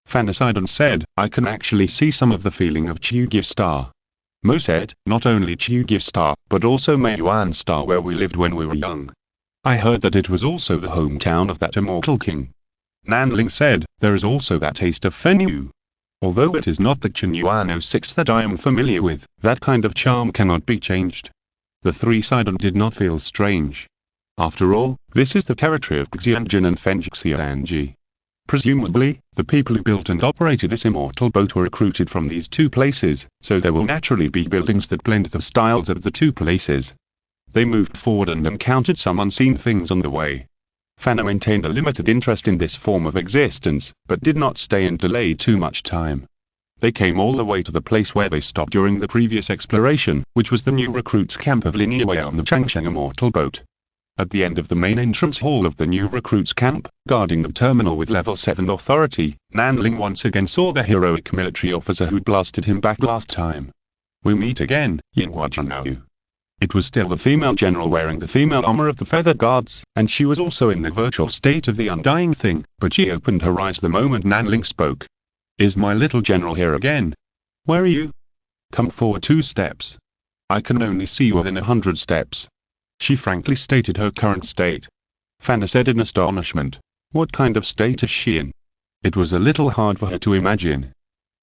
Fanny sighed and said, I can actually see some of the feeling of Chugye Star. Mo said, not only Chugye Star, but also Meiyuan Star where we lived when we were young. I heard that it was also the hometown of that immortal king. Nanling said, there is also that taste of Fenyu. Although it is not the Qinyuan 06 that I am familiar with, that kind of charm cannot be changed. The three sighed and did not feel strange. After all, this is the territory of Xianjin and Fengxianji. Presumably, the people who built and operated this immortal boat were recruited from these two places, so there will naturally be buildings that blend the styles of the two places. They moved forward and encountered some unseen things on the way. Fanny maintained a limited interest in this form of existence, but did not stay and delay too much time. They came all the way to the place where they stopped during the previous exploration, which was the new recruits' camp of Liniwei on the Changsheng Immortal Boat. At the end of the main entrance hall of the new recruits' camp, guarding the terminal with level 7 authority, Nanling once again saw the heroic military officer who blasted him back last time. We meet again, Yinghua Zhanao. It was still the female general wearing the female armor of the Feather Guards, and she was also in the virtual state of the Undying Thing, but she opened her eyes the moment Nanling spoke. Is my little general here again? Where are you? Come forward 2 steps. I can only see you within 100 steps. She frankly stated her current state. Fanny said in astonishment. What kind of state is she in? It was a little hard for her to imagine.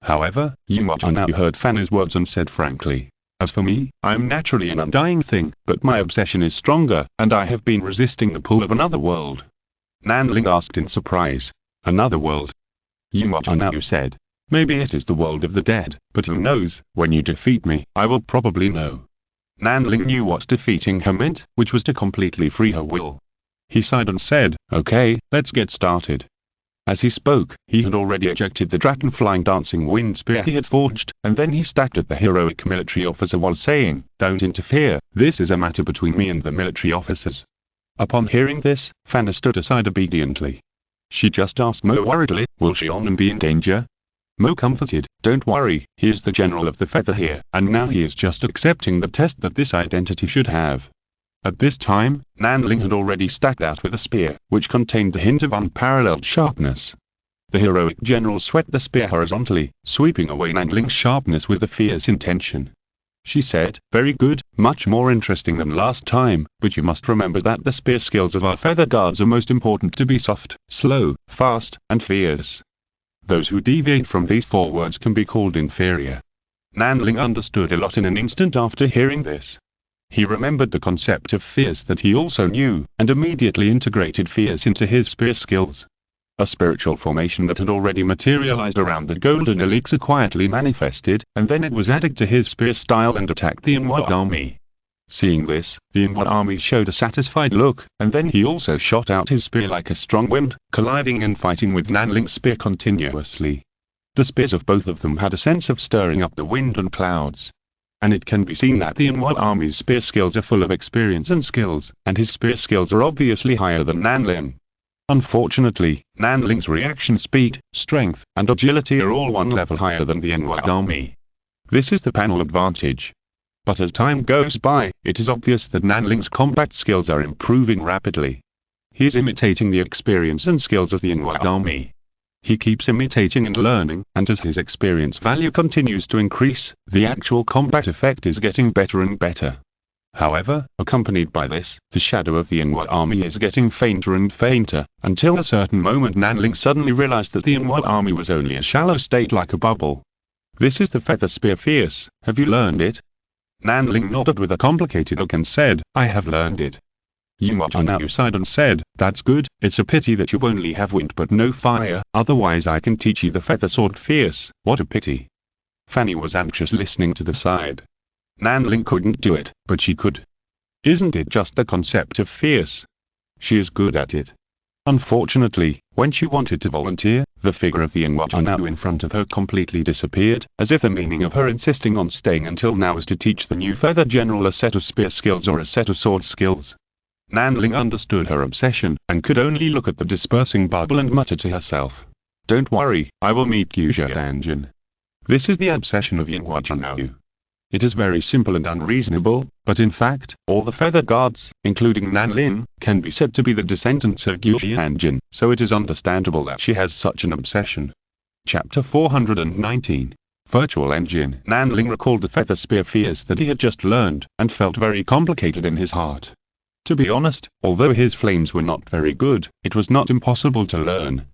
However, Yinghua now heard Fanny's words and said frankly. As for me, I am naturally an undying thing, but my obsession is stronger, and I have been resisting the pull of another world. Nanling asked in surprise. Another world? Yinghua now said. Maybe it is the world of the dead, but who knows, when you defeat me, I will probably know. Nanling knew what defeating her meant, which was to completely free her will. He sighed and said, okay, let's get started. As he spoke, he had already ejected the dragon-flying dancing wind spear he had forged, and then he stabbed at the heroic military officer while saying, don't interfere, this is a matter between me and the military officers. Upon hearing this, Fanny stood aside obediently. She just asked Mo worriedly, will Xiaonan be in danger? Mo comforted, don't worry, he is the general of the feather here, and now he is just accepting the test that this identity should have. At this time, Nanling had already stacked out with a spear, which contained a hint of unparalleled sharpness. The heroic general swept the spear horizontally, sweeping away Nanling's sharpness with a fierce intention. She said, very good, much more interesting than last time, but you must remember that the spear skills of our feather guards are most important to be soft, slow, fast, and fierce. Those who deviate from these 4 words can be called inferior. Nanling understood a lot in an instant after hearing this. He remembered the concept of fierce that he also knew, and immediately integrated fierce into his spear skills. A spiritual formation that had already materialized around the golden elixir quietly manifested, and then it was added to his spear style and attacked the Immortal army. Seeing this, the Immortal army showed a satisfied look, and then he also shot out his spear like a strong wind, colliding and fighting with Nanling's spear continuously. The spears of both of them had a sense of stirring up the wind and clouds. And it can be seen that the Immortal army's spear skills are full of experience and skills, and his spear skills are obviously higher than Nanling. Unfortunately, Nanling's reaction speed, strength, and agility are all 1 level higher than the Immortal army. This is the panel advantage. But as time goes by, it is obvious that Nanling's combat skills are improving rapidly. He is imitating the experience and skills of the Immortal army. He keeps imitating and learning, and as his experience value continues to increase, the actual combat effect is getting better and better. However, accompanied by this, the shadow of the Immortal army is getting fainter and fainter, until a certain moment Nanling suddenly realized that the Immortal army was only a shallow state like a bubble. This is the feather spear fierce, have you learned it? Nanling nodded with a complicated look and said, I have learned it. Yinghua now sighed and said, that's good, it's a pity that you only have wind but no fire, otherwise I can teach you the feather sword fierce, what a pity. Fanny was anxious listening to the side. Nanling couldn't do it, but she could. Isn't it just the concept of fierce? She is good at it. Unfortunately, when she wanted to volunteer, the figure of the Inwajanu in front of her completely disappeared, as if the meaning of her insisting on staying until now was to teach the new feather general a set of spear skills or a set of sword skills. Nanling understood her obsession, and could only look at the dispersing bubble and mutter to herself, "Don't worry, I will meet Gyuja Anjin." This is the obsession of Inwajanu. It is very simple and unreasonable, but in fact, all the feather gods, including Nanlin, can be said to be the descendants of Gyuji Anjin, so it is understandable that she has such an obsession. Chapter 419. Virtual Engine. Nanling recalled the feather spear fears that he had just learned, and felt very complicated in his heart. To be honest, although his flames were not very good, it was not impossible to learn.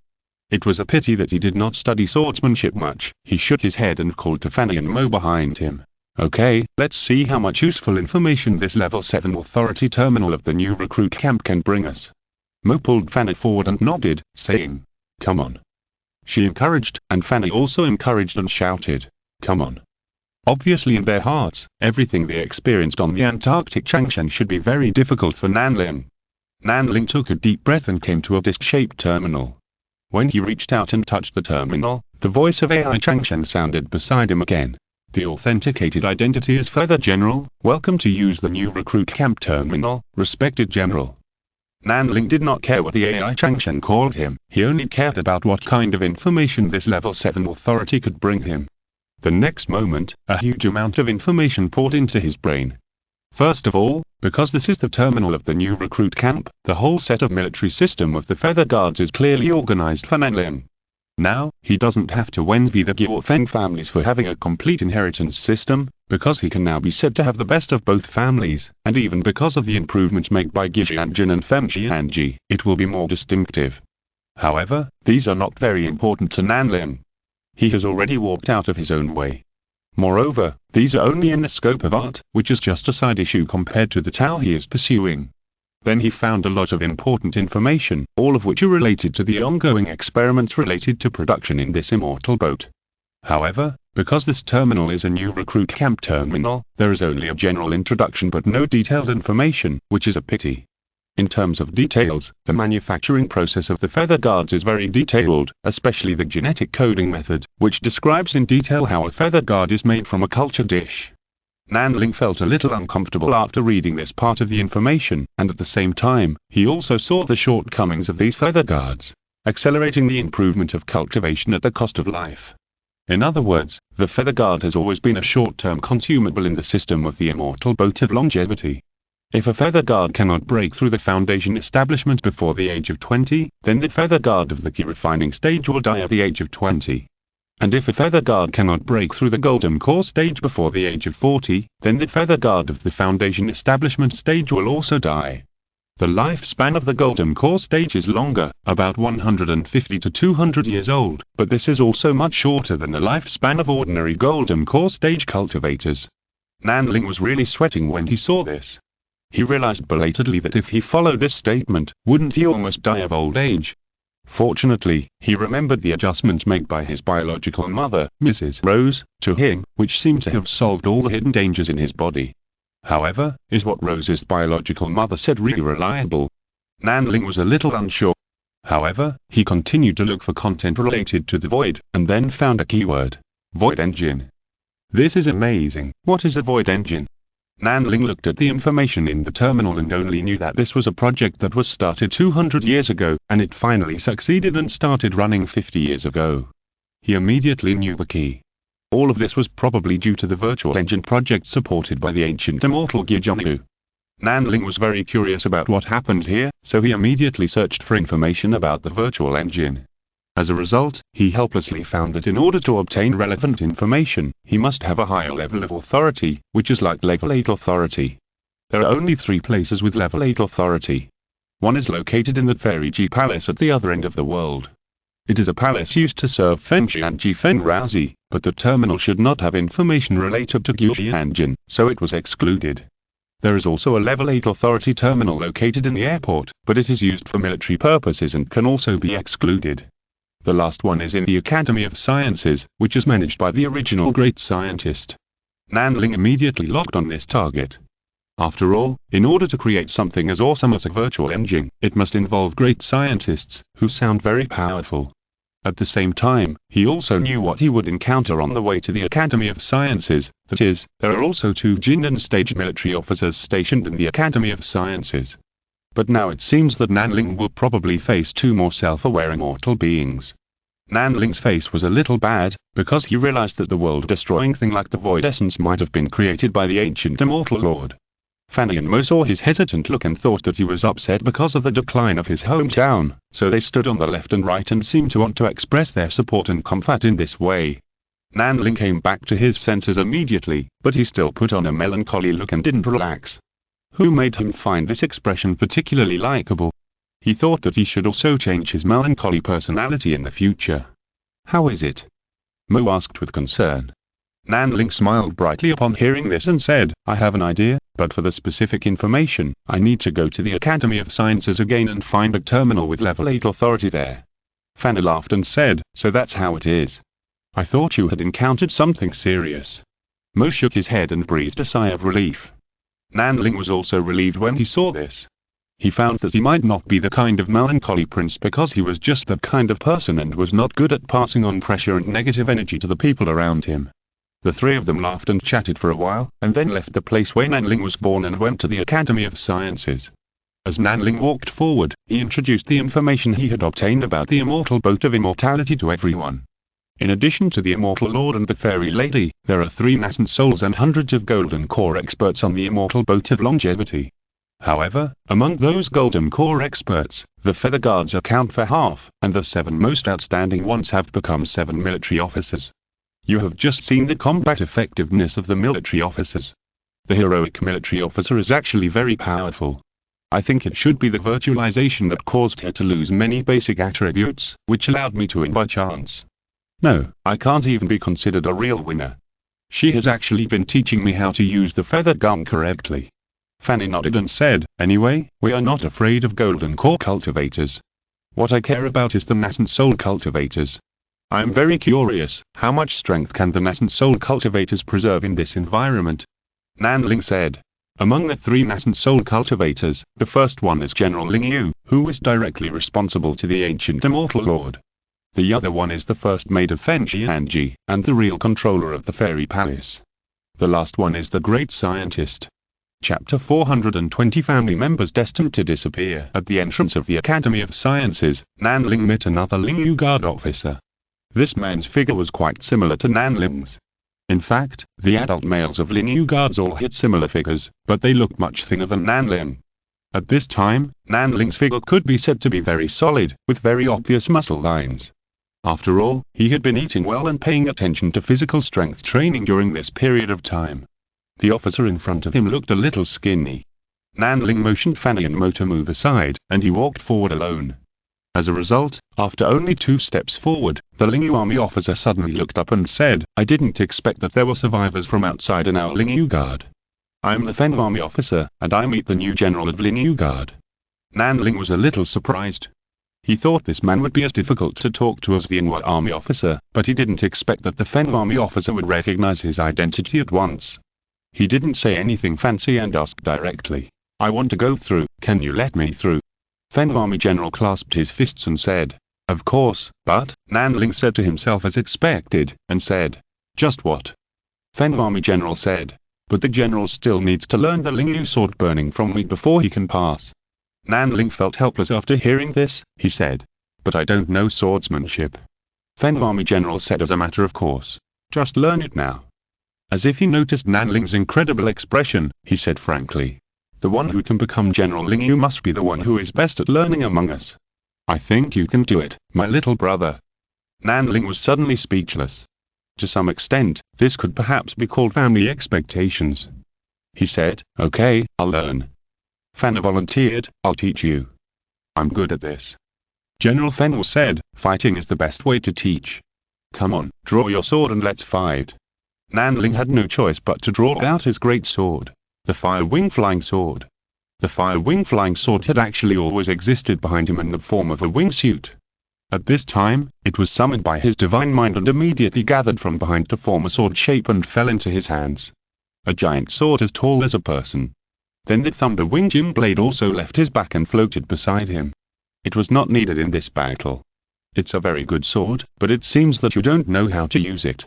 It was a pity that he did not study swordsmanship much. He shook his head and called to Fanny and Mo behind him. Okay, let's see how much useful information this level 7 authority terminal of the new recruit camp can bring us. Mo pulled Fanny forward and nodded, saying, "Come on." She encouraged, and Fanny also encouraged and shouted, "Come on." Obviously in their hearts, everything they experienced on the Antarctic Changshan should be very difficult for Nanling. Nanling took a deep breath and came to a disc-shaped terminal. When he reached out and touched the terminal, the voice of AI Changshan sounded beside him again. The authenticated identity is Feather General. Welcome to use the new recruit camp terminal, respected General. Nanling did not care what the AI Changshan called him, he only cared about what kind of information this level 7 authority could bring him. The next moment, a huge amount of information poured into his brain. First of all, because this is the terminal of the new recruit camp, the whole set of military system of the Feather Guards is clearly organized for Nanling. Now, he doesn't have to envy the Gyuofeng families for having a complete inheritance system, because he can now be said to have the best of both families, and even because of the improvements made by Gyujianjin and Femjianji, it will be more distinctive. However, these are not very important to Nanling. He has already walked out of his own way. Moreover, these are only in the scope of art, which is just a side issue compared to the Tao he is pursuing. Then he found a lot of important information, all of which are related to the ongoing experiments related to production in this immortal boat. However, because this terminal is a new recruit camp terminal, there is only a general introduction but no detailed information, which is a pity. In terms of details, the manufacturing process of the Feather Guards is very detailed, especially the genetic coding method, which describes in detail how a Feather Guard is made from a culture dish. Nanling felt a little uncomfortable after reading this part of the information, and at the same time, he also saw the shortcomings of these Feather Guards, accelerating the improvement of cultivation at the cost of life. In other words, the Feather Guard has always been a short-term consumable in the system of the immortal boat of longevity. If a Feather Guard cannot break through the foundation establishment before the age of 20, then the Feather Guard of the key refining stage will die at the age of 20. And if a Feather Guard cannot break through the Golden Core stage before the age of 40, then the Feather Guard of the Foundation Establishment stage will also die. The lifespan of the Golden Core stage is longer, about 150 to 200 years old, but this is also much shorter than the lifespan of ordinary Golden Core stage cultivators. Nanling was really sweating when he saw this. He realized belatedly that if he followed this statement, wouldn't he almost die of old age? Fortunately, he remembered the adjustments made by his biological mother, Mrs. Rose, to him, which seemed to have solved all the hidden dangers in his body. However, is what Rose's biological mother said really reliable? Nanling was a little unsure. However, he continued to look for content related to the Void, and then found a keyword. Void Engine. This is amazing. What is a Void Engine? Nanling looked at the information in the terminal and only knew that this was a project that was started 200 years ago, and it finally succeeded and started running 50 years ago. He immediately knew the key. All of this was probably due to the virtual engine project supported by the ancient immortal Gyujianju. Nanling was very curious about what happened here, so he immediately searched for information about the virtual engine. As a result, he helplessly found that in order to obtain relevant information, he must have a higher level of authority, which is like level 8 authority. There are only 3 places with level 8 authority. One is located in the Fairy Ji Palace at the other end of the world. It is a palace used to serve Fengjianji Fengrauzi, but the terminal should not have information related to Gyujianjin, so it was excluded. There is also a level 8 authority terminal located in the airport, but it is used for military purposes and can also be excluded. The last one is in the Academy of Sciences, which is managed by the original great scientist. Nanling immediately locked on this target. After all, in order to create something as awesome as a virtual engine, it must involve great scientists, who sound very powerful. At the same time, he also knew what he would encounter on the way to the Academy of Sciences, that is, there are also 2 Jindan-stage military officers stationed in the Academy of Sciences. But now it seems that Nanling will probably face 2 more self-aware immortal beings. Nanling's face was a little bad, because he realized that the world-destroying thing like the Void Essence might have been created by the ancient Immortal Lord. Fanny and Mo saw his hesitant look and thought that he was upset because of the decline of his hometown, so they stood on the left and right and seemed to want to express their support and comfort in this way. Nanling came back to his senses immediately, but he still put on a melancholy look and didn't relax. Who made him find this expression particularly likable? He thought that he should also change his melancholy personality in the future. How is it? Mo asked with concern. Nanling smiled brightly upon hearing this and said, I have an idea, but for the specific information, I need to go to the Academy of Sciences again and find a terminal with level 8 authority there. Fanny laughed and said, so that's how it is. I thought you had encountered something serious. Mo shook his head and breathed a sigh of relief. Nanling was also relieved when he saw this. He found that he might not be the kind of melancholy prince because he was just that kind of person and was not good at passing on pressure and negative energy to the people around him. The 3 of them laughed and chatted for a while, and then left the place where Nanling was born and went to the Academy of Sciences. As Nanling walked forward, he introduced the information he had obtained about the immortal boat of immortality to everyone. In addition to the Immortal Lord and the Fairy Lady, there are 3 nascent souls and hundreds of golden core experts on the immortal boat of longevity. However, among those golden core experts, the feather guards account for half, and the 7 most outstanding ones have become 7 military officers. You have just seen the combat effectiveness of the military officers. The heroic military officer is actually very powerful. I think it should be the virtualization that caused her to lose many basic attributes, which allowed me to win by chance. No, I can't even be considered a real winner. She has actually been teaching me how to use the feather gun correctly. Fanny nodded and said, anyway, we are not afraid of golden core cultivators. What I care about is the nascent soul cultivators. I am very curious, how much strength can the nascent soul cultivators preserve in this environment? Nanling said. Among the 3 nascent soul cultivators, the first one is General Ling Yu, who is directly responsible to the ancient Immortal Lord. The other one is the first maid of Fen Xianji, and the real controller of the Fairy Palace. The last one is the great scientist. Chapter 420 Family members destined to disappear. At the entrance of the Academy of Sciences, Nanling met another Ling Yu guard officer. This man's figure was quite similar to Nanling's. In fact, the adult males of Ling Yu guards all had similar figures, but they looked much thinner than Nanling. At this time, Nanling's figure could be said to be very solid, with very obvious muscle lines. After all, he had been eating well and paying attention to physical strength training during this period of time. The officer in front of him looked a little skinny. Nanling motioned Fanny and Mo to move aside, and he walked forward alone. As a result, after only 2 steps forward, the Ling Yu army officer suddenly looked up and said, I didn't expect that there were survivors from outside in our Ling Yu guard. I'm the Fen army officer, and I meet the new general of Ling Yu guard. Nanling was a little surprised. He thought this man would be as difficult to talk to as the Inwa army officer, but he didn't expect that the Fen army officer would recognize his identity at once. He didn't say anything fancy and asked directly, I want to go through, can you let me through? Fen Army General clasped his fists and said, of course, but, Nanling said to himself as expected, and said, just what? Fen Army General said, but the general still needs to learn the Ling Yu sword burning from me before he can pass. Nanling felt helpless after hearing this, he said, but I don't know swordsmanship. Fen Army General said as a matter of course, just learn it now. As if he noticed Nanling's incredible expression, he said frankly, the one who can become General Ling Yu must be the one who is best at learning among us. I think you can do it, my little brother. Nanling was suddenly speechless. To some extent, this could perhaps be called family expectations. He said, okay, I'll learn. Fanna volunteered, I'll teach you. I'm good at this. General Fenwell said, fighting is the best way to teach. Come on, draw your sword and let's fight. Nanling had no choice but to draw out his great sword. The Fire Wing Flying Sword. The Fire Wing Flying Sword had actually always existed behind him in the form of a wingsuit. At this time, it was summoned by his divine mind and immediately gathered from behind to form a sword shape and fell into his hands. A giant sword as tall as a person. Then the Thunder Wing Jim blade also left his back and floated beside him. It was not needed in this battle. It's a very good sword, but it seems that you don't know how to use it.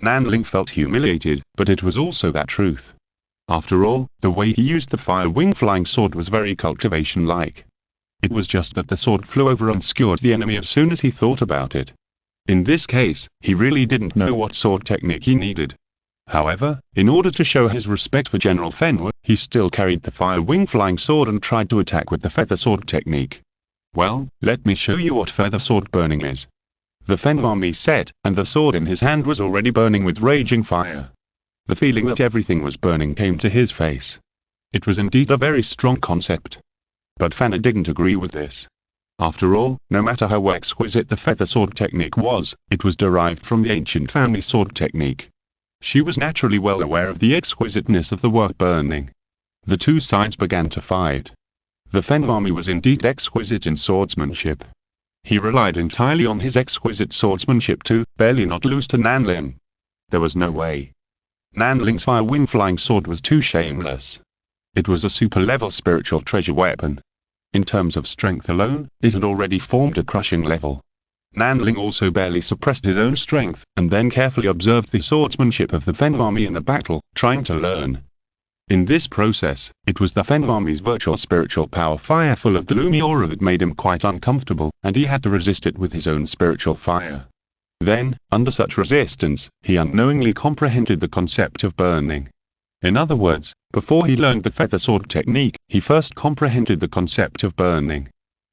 Nanling felt humiliated, but it was also that truth. After all, the way he used the Fire Wing Flying Sword was very cultivation-like. It was just that the sword flew over and skewered the enemy as soon as he thought about it. In this case, he really didn't know what sword technique he needed. However, in order to show his respect for General Fenwa, he still carried the Fire Wing Flying Sword and tried to attack with the Feather Sword technique. Well, let me show you what Feather Sword burning is. The Fenwa army set, and the sword in his hand was already burning with raging fire. The feeling that everything was burning came to his face. It was indeed a very strong concept. But Fana didn't agree with this. After all, no matter how exquisite the Feather Sword technique was, it was derived from the ancient family sword technique. She was naturally well aware of the exquisiteness of the work burning. The two sides began to fight. The Fenwa army was indeed exquisite in swordsmanship. He relied entirely on his exquisite swordsmanship to barely not lose to Nanling. There was no way. Nanling's Fire Wing Flying Sword was too shameless. It was a super-level spiritual treasure weapon. In terms of strength alone, it had already formed a crushing level. Nanling also barely suppressed his own strength, and then carefully observed the swordsmanship of the Fenwa army in the battle, trying to learn. In this process, it was the Fenwa army's virtual spiritual power fire full of gloomy aura that made him quite uncomfortable, and he had to resist it with his own spiritual fire. Then, under such resistance, he unknowingly comprehended the concept of burning. In other words, before he learned the Feather Sword technique, he first comprehended the concept of burning.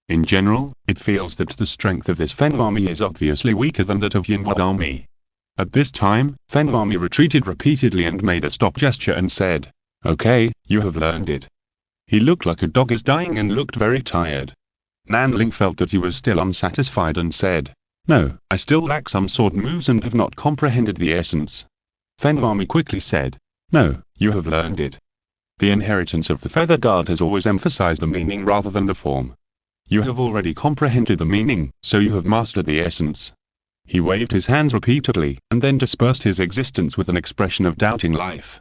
In general, it feels that the strength of this Fenwa army is obviously weaker than that of Yinhua army. At this time, Fenwa army retreated repeatedly and made a stop gesture and said, "Okay, you have learned it." He looked like a dog is dying and looked very tired. Nanling felt that he was still unsatisfied and said, "No, I still lack some sword moves and have not comprehended the essence." Fenwa army quickly said, "No, you have learned it. The inheritance of the Feather Guard has always emphasized the meaning rather than the form. You have already comprehended the meaning, so you have mastered the essence." He waved his hands repeatedly, and then dispersed his existence with an expression of doubting life.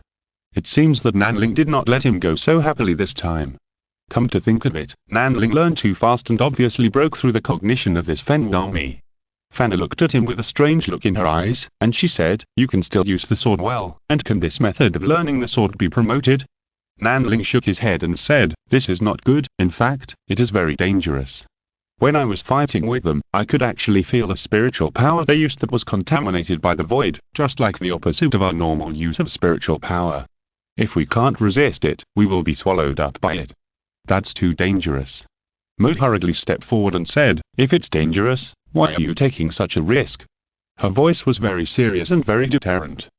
It seems that Nanling did not let him go so happily this time. Come to think of it, Nanling learned too fast and obviously broke through the cognition of this Fenwa army. Fana looked at him with a strange look in her eyes, and she said, "You can still use the sword well, and can this method of learning the sword be promoted?" Nanling shook his head and said, "This is not good, in fact, it is very dangerous. When I was fighting with them, I could actually feel the spiritual power they used that was contaminated by the void, just like the opposite of our normal use of spiritual power. If we can't resist it, we will be swallowed up by it. That's too dangerous." Mo hurriedly stepped forward and said, "If it's dangerous, why are you taking such a risk?" Her voice was very serious and very deterrent.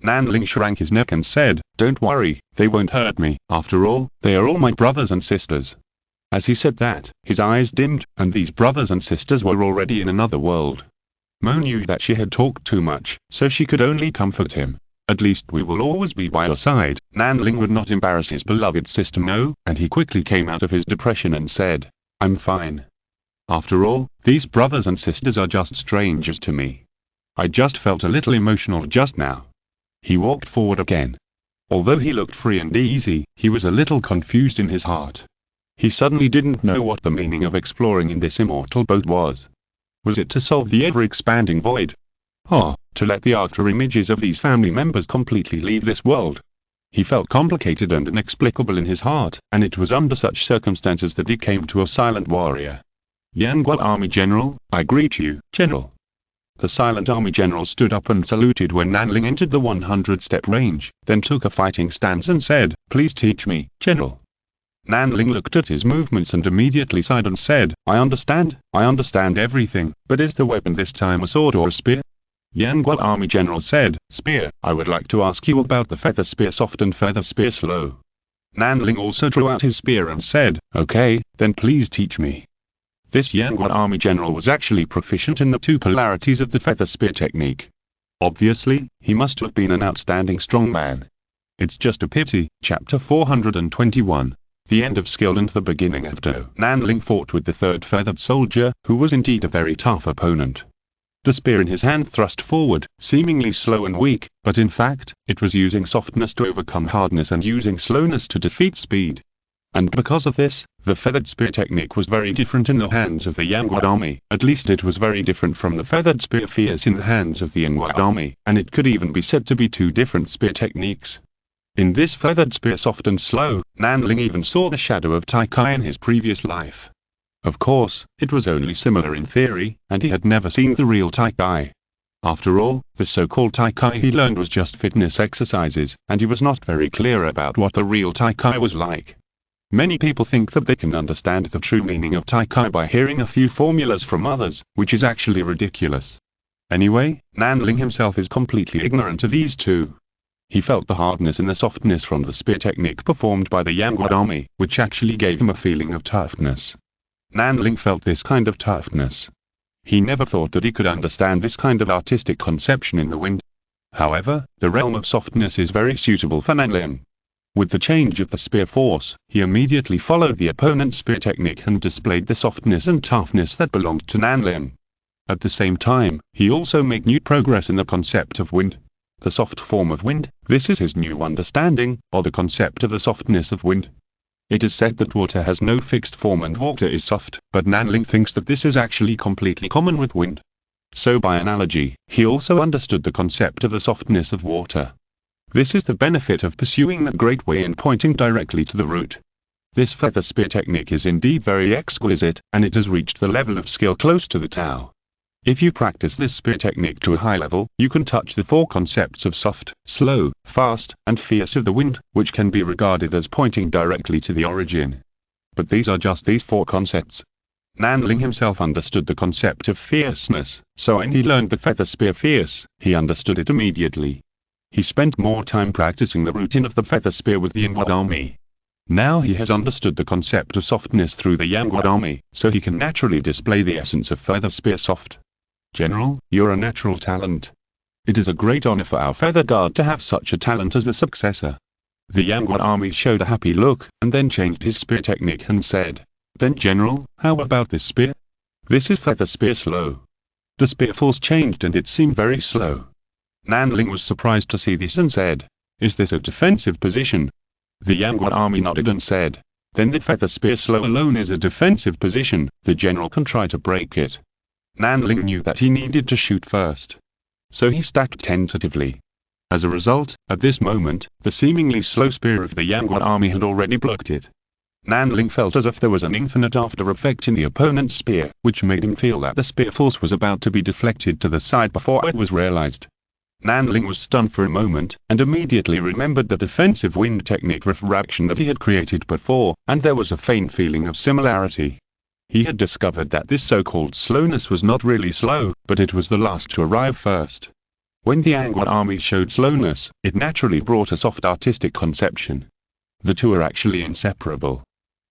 Nanling shrank his neck and said, "Don't worry, they won't hurt me, after all, they are all my brothers and sisters." As he said that, his eyes dimmed, and these brothers and sisters were already in another world. Mo knew that she had talked too much, so she could only comfort him. "At least we will always be by your side." Nanling would not embarrass his beloved sister Mo, and he quickly came out of his depression and said, "I'm fine. After all, these brothers and sisters are just strangers to me. I just felt a little emotional just now." He walked forward again. Although he looked free and easy, he was a little confused in his heart. He suddenly didn't know what the meaning of exploring in this immortal boat was. Was it to solve the ever-expanding void? Or, to let the after images of these family members completely leave this world? He felt complicated and inexplicable in his heart, and it was under such circumstances that he came to a silent warrior. "Yangual Army General, I greet you, General." The silent army general stood up and saluted when Nanling entered the 100-step range, then took a fighting stance and said, "Please teach me, General." Nanling looked at his movements and immediately sighed and said, I understand everything, but is the weapon this time a sword or a spear?" Yangual Army General said, "Spear. I would like to ask you about the feather spear soft and feather spear slow." Nanling also drew out his spear and said, "Okay, then please teach me." This Yangual Army General was actually proficient in the two polarities of the feather spear technique. Obviously, he must have been an outstanding strong man. It's just a pity. Chapter 421. The end of skill and the beginning of Do. Nanling fought with the third feathered soldier, who was indeed a very tough opponent. The spear in his hand thrust forward, seemingly slow and weak, but in fact, it was using softness to overcome hardness and using slowness to defeat speed. And because of this, the feathered spear technique was very different in the hands of the Yangguan army. At least it was very different from the feathered spear fierce in the hands of the Yangguan army, and it could even be said to be two different spear techniques. In this feathered spear soft and slow, Nanling even saw the shadow of Tai Kai in his previous life. Of course, it was only similar in theory, and he had never seen the real Tai Kai. After all, the so-called Tai Kai he learned was just fitness exercises, and he was not very clear about what the real Tai Kai was like. Many people think that they can understand the true meaning of Tai Kai by hearing a few formulas from others, which is actually ridiculous. Anyway, Nanling himself is completely ignorant of these two. He felt the hardness and the softness from the spear technique performed by the Yangguan army, which actually gave him a feeling of toughness. Nanling felt this kind of toughness. He never thought that he could understand this kind of artistic conception in the wind. However, the realm of softness is very suitable for Nanling. With the change of the spear force, he immediately followed the opponent's spear technique and displayed the softness and toughness that belonged to Nanling. At the same time, he also made new progress in the concept of wind. The soft form of wind, this is his new understanding, or the concept of the softness of wind. It is said that water has no fixed form and water is soft, but Nanling thinks that this is actually completely common with wind. So by analogy, he also understood the concept of the softness of water. This is the benefit of pursuing the Great Way and pointing directly to the root. This feather spear technique is indeed very exquisite, and it has reached the level of skill close to the Tao. If you practice this spear technique to a high level, you can touch the four concepts of soft, slow, fast, and fierce of the wind, which can be regarded as pointing directly to the origin. But these are just these four concepts. Nanling himself understood the concept of fierceness, so when he learned the feather spear fierce, he understood it immediately. He spent more time practicing the routine of the feather spear with the Yangguan army. Now he has understood the concept of softness through the Yangguan army, so he can naturally display the essence of feather spear soft. General, you're a natural talent. It is a great honor for our feather guard to have such a talent as a successor. The Yangguan army showed a happy look, and then changed his spear technique and said, "Then General, how about this spear? This is feather spear slow." The spear force changed and it seemed very slow. Nanling was surprised to see this and said, "Is this a defensive position?" The Yangguan army nodded and said, "Then the feather spear slow alone is a defensive position, the general can try to break it." Nanling knew that he needed to shoot first. So he stacked tentatively. As a result, at this moment, the seemingly slow spear of the Yangguan army had already blocked it. Nanling felt as if there was an infinite after effect in the opponent's spear, which made him feel that the spear force was about to be deflected to the side before it was realized. Nanling was stunned for a moment, and immediately remembered the defensive wind technique refraction that he had created before, and there was a faint feeling of similarity. He had discovered that this so-called slowness was not really slow, but it was the last to arrive first. When the Yangguan army showed slowness, it naturally brought a soft artistic conception. The two are actually inseparable.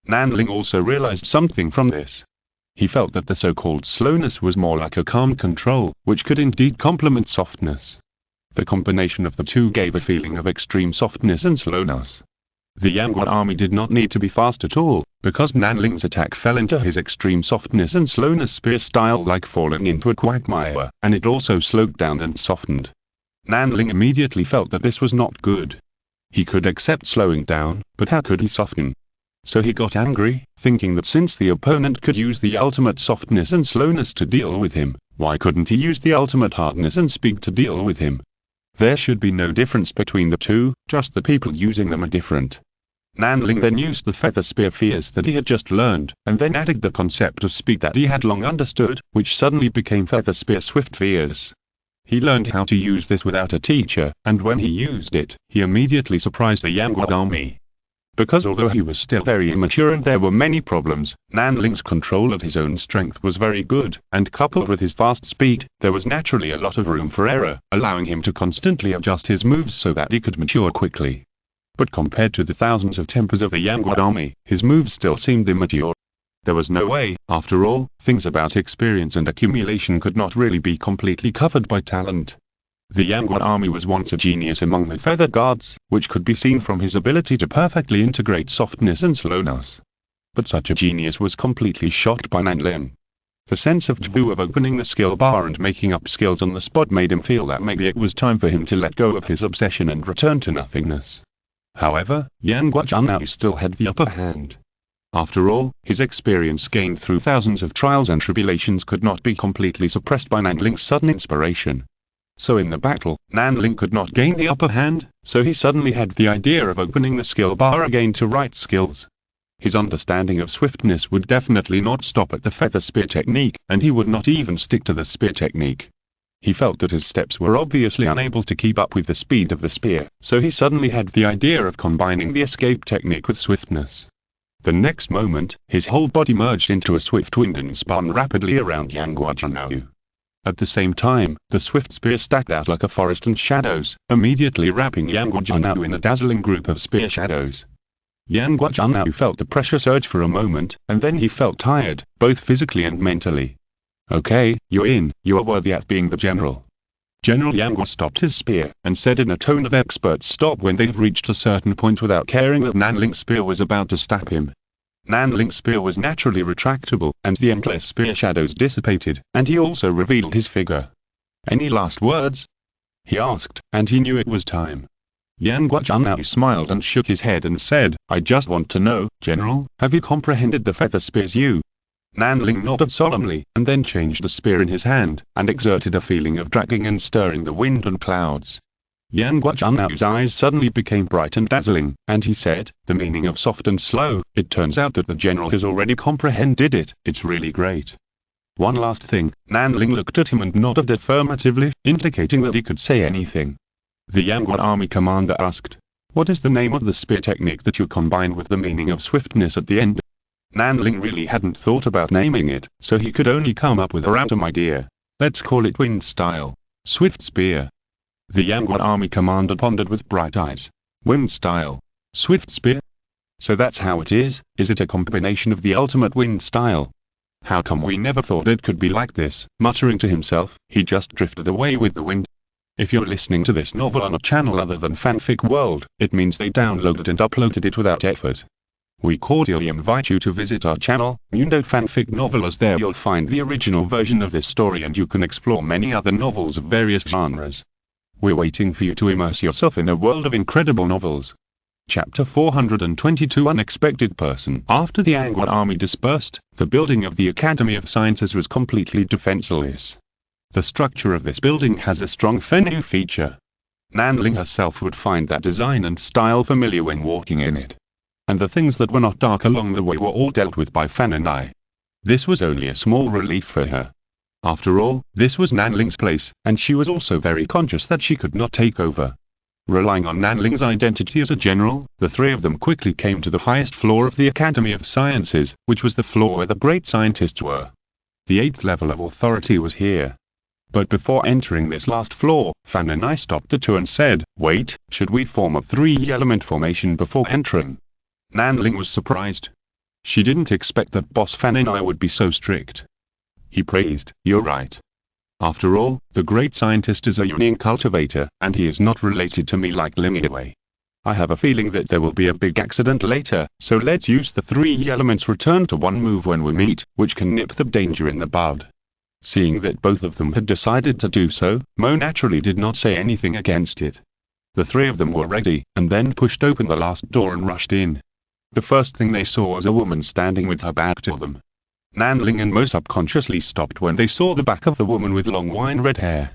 Nanling also realized something from this. He felt that the so-called slowness was more like a calm control, which could indeed complement softness. The combination of the two gave a feeling of extreme softness and slowness. The Yangguan army did not need to be fast at all, because Nanling's attack fell into his extreme softness and slowness spear style like falling into a quagmire, and it also slowed down and softened. Nanling immediately felt that this was not good. He could accept slowing down, but how could he soften? So he got angry, thinking that since the opponent could use the ultimate softness and slowness to deal with him, why couldn't he use the ultimate hardness and speed to deal with him? There should be no difference between the two, just the people using them are different. Nanling then used the feather spear fierce that he had just learned, and then added the concept of speed that he had long understood, which suddenly became feather spear swift fierce. He learned how to use this without a teacher, and when he used it, he immediately surprised the Yangguan army. Because although he was still very immature and there were many problems, Nanling's control of his own strength was very good, and coupled with his fast speed, there was naturally a lot of room for error, allowing him to constantly adjust his moves so that he could mature quickly. But compared to the thousands of tempers of the Yangguan army, his moves still seemed immature. There was no way, after all, things about experience and accumulation could not really be completely covered by talent. The Yangguan army was once a genius among the feather guards, which could be seen from his ability to perfectly integrate softness and slowness. But such a genius was completely shot by Nanling. The sense of joy of opening the skill bar and making up skills on the spot made him feel that maybe it was time for him to let go of his obsession and return to nothingness. However, Yan Guozhanao still had the upper hand. After all, his experience gained through thousands of trials and tribulations could not be completely suppressed by Nanling's sudden inspiration. So in the battle, Nanling could not gain the upper hand, so he suddenly had the idea of opening the skill bar again to write skills. His understanding of swiftness would definitely not stop at the feather spear technique, and he would not even stick to the spear technique. He felt that his steps were obviously unable to keep up with the speed of the spear, so he suddenly had the idea of combining the escape technique with swiftness. The next moment, his whole body merged into a swift wind and spun rapidly around Yan Guozhanao. At the same time, the swift spear stacked out like a forest and shadows, immediately wrapping Yan Guozhanao in a dazzling group of spear shadows. Yan Guozhanao felt the pressure surge for a moment, and then he felt tired, both physically and mentally. Okay, you're in, you are worthy at being the general. General Yang Guo stopped his spear, and said in a tone of expert stop when they had reached a certain point without caring that Nanling's spear was about to stab him. Nanling's spear was naturally retractable, and the endless spear shadows dissipated, and he also revealed his figure. Any last words? He asked, and he knew it was time. Yan Guozhanao smiled and shook his head and said, I just want to know, General, have you comprehended the feather spear's use? Nanling nodded solemnly, and then changed the spear in his hand, and exerted a feeling of dragging and stirring the wind and clouds. Yan Guozhanao's eyes suddenly became bright and dazzling, and he said, the meaning of soft and slow, it turns out that the general has already comprehended it, it's really great. One last thing, Nanling looked at him and nodded affirmatively, indicating that he could say anything. The Yangguan army commander asked, what is the name of the spear technique that you combine with the meaning of swiftness at the end? Nanling really hadn't thought about naming it, so he could only come up with a random idea. Let's call it wind style. Swift spear. The Yangguan army commander pondered with bright eyes. Wind style. Swift spear? So that's how it is it a combination of the ultimate wind style? How come we never thought it could be like this? Muttering to himself, he just drifted away with the wind. If you're listening to this novel on a channel other than Fanfic World, it means they downloaded and uploaded it without effort. We cordially invite you to visit our channel, Mundo Fanfic Novel, as there you'll find the original version of this story and you can explore many other novels of various genres. We're waiting for you to immerse yourself in a world of incredible novels. Chapter 422 Unexpected Person. After the Angwan army dispersed, the building of the Academy of Sciences was completely defenseless. The structure of this building has a strong Fennu feature. Nanling herself would find that design and style familiar when walking in it. And the things that were not dark along the way were all dealt with by Fan and I. This was only a small relief for her. After all, this was Nanling's place, and she was also very conscious that she could not take over. Relying on Nanling's identity as a general, the three of them quickly came to the highest floor of the Academy of Sciences, which was the floor where the great scientists were. The 8th level of authority was here. But before entering this last floor, Fan and I stopped the two and said, wait, should we form a 3-element formation before entering? Nanling was surprised. She didn't expect that Boss Fan and I would be so strict. He praised, you're right. After all, the great scientist is a Immortal Cultivator, and he is not related to me like Lingwei. I have a feeling that there will be a big accident later, so let's use the 3 elements return to one move when we meet, which can nip the danger in the bud. Seeing that both of them had decided to do so, Mo naturally did not say anything against it. The three of them were ready, and then pushed open the last door and rushed in. The first thing they saw was a woman standing with her back to them. Nanling and Mo subconsciously stopped when they saw the back of the woman with long wine red hair.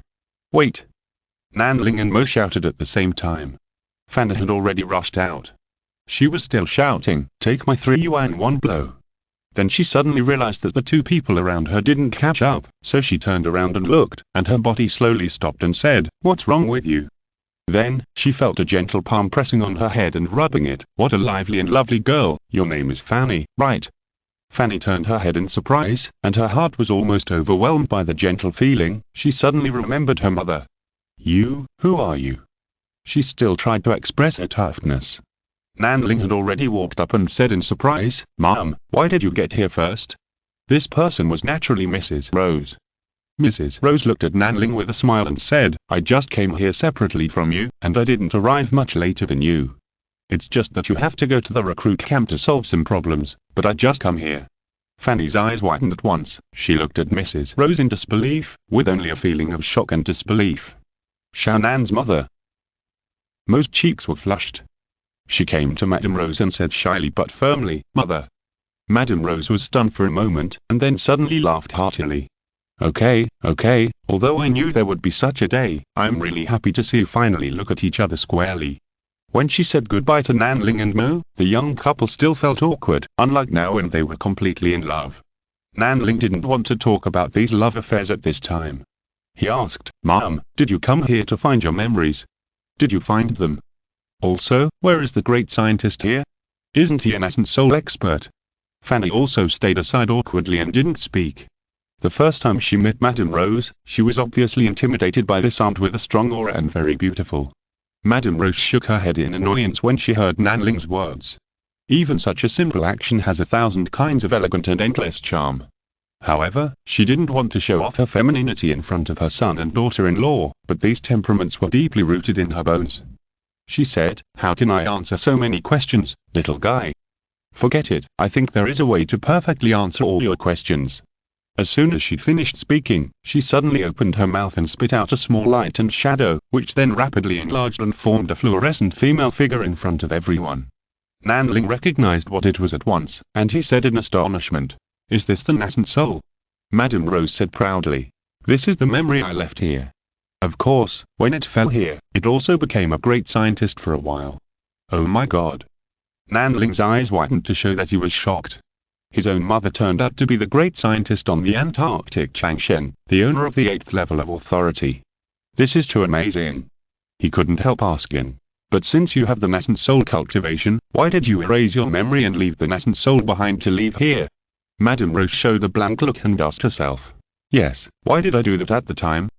Wait! Nanling and Mo shouted at the same time. Fan had already rushed out. She was still shouting, take my 3 yuan 1 blow. Then she suddenly realized that the two people around her didn't catch up, so she turned around and looked, and her body slowly stopped and said, what's wrong with you? Then, she felt a gentle palm pressing on her head and rubbing it. What a lively and lovely girl, your name is Fanny, right? Fanny turned her head in surprise, and her heart was almost overwhelmed by the gentle feeling. She suddenly remembered her mother. You, who are you? She still tried to express her toughness. Nanling had already walked up and said in surprise, Mom, why did you get here first? This person was naturally Mrs. Rose. Mrs. Rose looked at Nanling with a smile and said, I just came here separately from you, and I didn't arrive much later than you. It's just that you have to go to the recruit camp to solve some problems, but I just come here. Fanny's eyes widened at once. She looked at Mrs. Rose in disbelief, with only a feeling of shock and disbelief. Shannon's mother. Mo's cheeks were flushed. She came to Madame Rose and said shyly but firmly, "Mother." Madame Rose was stunned for a moment, and then suddenly laughed heartily. Okay, although I knew there would be such a day, I'm really happy to see you finally look at each other squarely. When she said goodbye to Nanling and Mo, the young couple still felt awkward, unlike now when they were completely in love. Nanling didn't want to talk about these love affairs at this time. He asked, "Mom, did you come here to find your memories? Did you find them? Also, where is the great scientist here? Isn't he an essence soul expert?" Fanny also stayed aside awkwardly and didn't speak. The first time she met Madame Rose, she was obviously intimidated by this aunt with a strong aura and very beautiful. Madame Rose shook her head in annoyance when she heard Nanling's words. Even such a simple action has 1,000 kinds of elegant and endless charm. However, she didn't want to show off her femininity in front of her son and daughter-in-law, but these temperaments were deeply rooted in her bones. She said, "How can I answer so many questions, little guy?" "Forget it, I think there is a way to perfectly answer all your questions." As soon as she finished speaking, she suddenly opened her mouth and spit out a small light and shadow, which then rapidly enlarged and formed a fluorescent female figure in front of everyone. Nanling recognized what it was at once, and he said in astonishment, "Is this the nascent soul?" Madame Rose said proudly, "This is the memory I left here. Of course, when it fell here, it also became a great scientist for a while." "Oh my god." Nanling's eyes widened to show that he was shocked. His own mother turned out to be the great scientist on the Antarctic Changshen, the owner of the 8th level of authority. "This is too amazing." He couldn't help asking, "But since you have the nascent soul cultivation, why did you erase your memory and leave the nascent soul behind to leave here?" Madame Rose showed a blank look and asked herself, "Yes, why did I do that at the time?"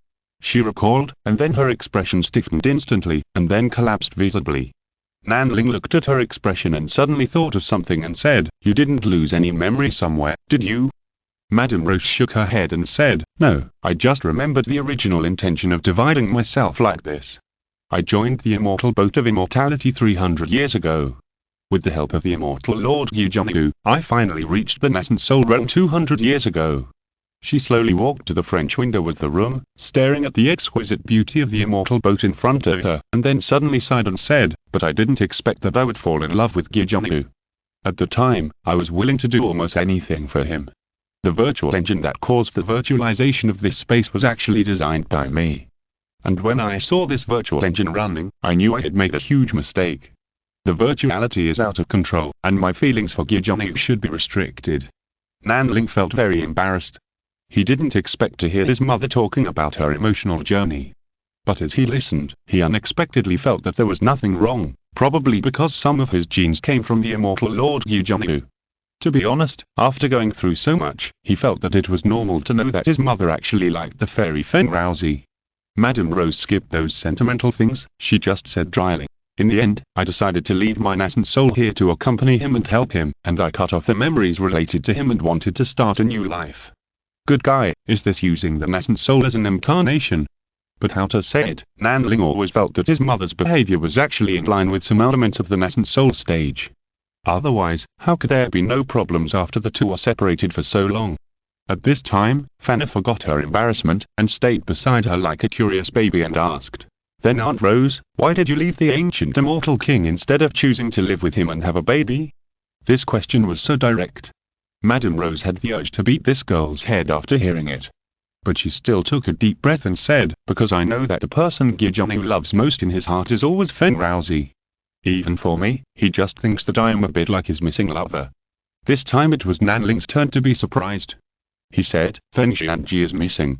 She recalled, and then her expression stiffened instantly, and then collapsed visibly. Nanling looked at her expression and suddenly thought of something and said, "You didn't lose any memory somewhere, did you?" Madame Rose shook her head and said, "No, I just remembered the original intention of dividing myself like this. I joined the immortal boat of immortality 300 years ago. With the help of the immortal Lord Gyujonigu, I finally reached the nascent soul realm 200 years ago." She slowly walked to the French window of the room, staring at the exquisite beauty of the immortal boat in front of her, and then suddenly sighed and said, "But I didn't expect that I would fall in love with Gyujonigu. At the time, I was willing to do almost anything for him. The virtual engine that caused the virtualization of this space was actually designed by me. And when I saw this virtual engine running, I knew I had made a huge mistake. The virtuality is out of control, and my feelings for Gyujonigu should be restricted." Nanling felt very embarrassed. He didn't expect to hear his mother talking about her emotional journey. But as he listened, he unexpectedly felt that there was nothing wrong, probably because some of his genes came from the immortal Lord Gyujonigu. To be honest, after going through so much, he felt that it was normal to know that his mother actually liked the fairy Fenrouzi. Madame Rose skipped those sentimental things. She just said dryly, "In the end, I decided to leave my nascent soul here to accompany him and help him, and I cut off the memories related to him and wanted to start a new life." Good guy, is this using the nascent soul as an incarnation? But how to say it, Nanling always felt that his mother's behavior was actually in line with some elements of the nascent soul stage. Otherwise, how could there be no problems after the two are separated for so long? At this time, Fanny forgot her embarrassment, and stayed beside her like a curious baby and asked, "Then Aunt Rose, why did you leave the ancient immortal king instead of choosing to live with him and have a baby?" This question was so direct. Madame Rose had the urge to beat this girl's head after hearing it. But she still took a deep breath and said, "Because I know that the person Gyujonigu loves most in his heart is always Fenrouzi. Even for me, he just thinks that I am a bit like his missing lover." This time it was Nanling's turn to be surprised. He said, "Fenrouzi is missing."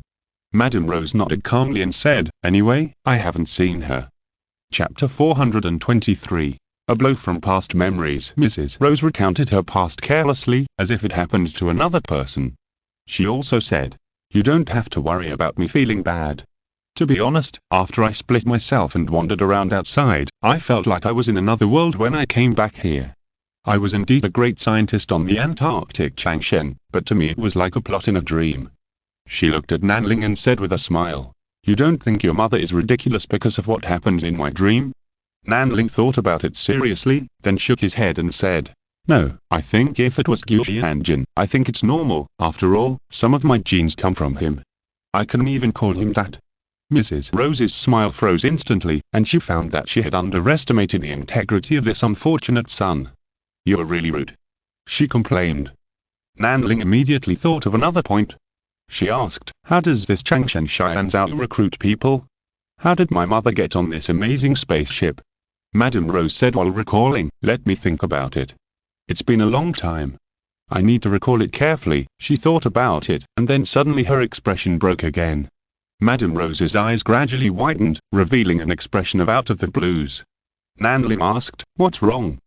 Madame Rose nodded calmly and said, "Anyway, I haven't seen her." Chapter 423. A blow from past memories. Mrs. Rose recounted her past carelessly, as if it happened to another person. She also said, "You don't have to worry about me feeling bad. To be honest, after I split myself and wandered around outside, I felt like I was in another world when I came back here. I was indeed a great scientist on the Antarctic Changshen, but to me it was like a plot in a dream." She looked at Nanling and said with a smile, "You don't think your mother is ridiculous because of what happened in my dream?" Nanling thought about it seriously, then shook his head and said, No, I think if it was Gyujianjin, I think it's normal. After all, some of my genes come from him. I can even call him that. Mrs. Rose's smile froze instantly, and she found that she had underestimated the integrity of this unfortunate son. "You're really rude," she complained. Nanling immediately thought of another point. She asked, "How does this Changshan Xianzhao recruit people? How did my mother get on this amazing spaceship?" Madame Rose said while recalling, "Let me think about it. It's been a long time. I need to recall it carefully." She thought about it, and then suddenly her expression broke again. Madame Rose's eyes gradually widened, revealing an expression of out of the blues. Nanling asked, "What's wrong?"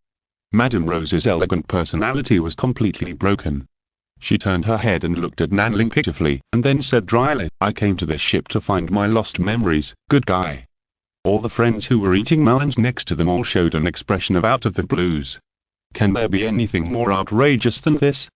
Madame Rose's elegant personality was completely broken. She turned her head and looked at Nanling pitifully, and then said dryly, "I came to this ship to find my lost memories, good guy." All the friends who were eating melons next to them all showed an expression of out of the blues. Can there be anything more outrageous than this?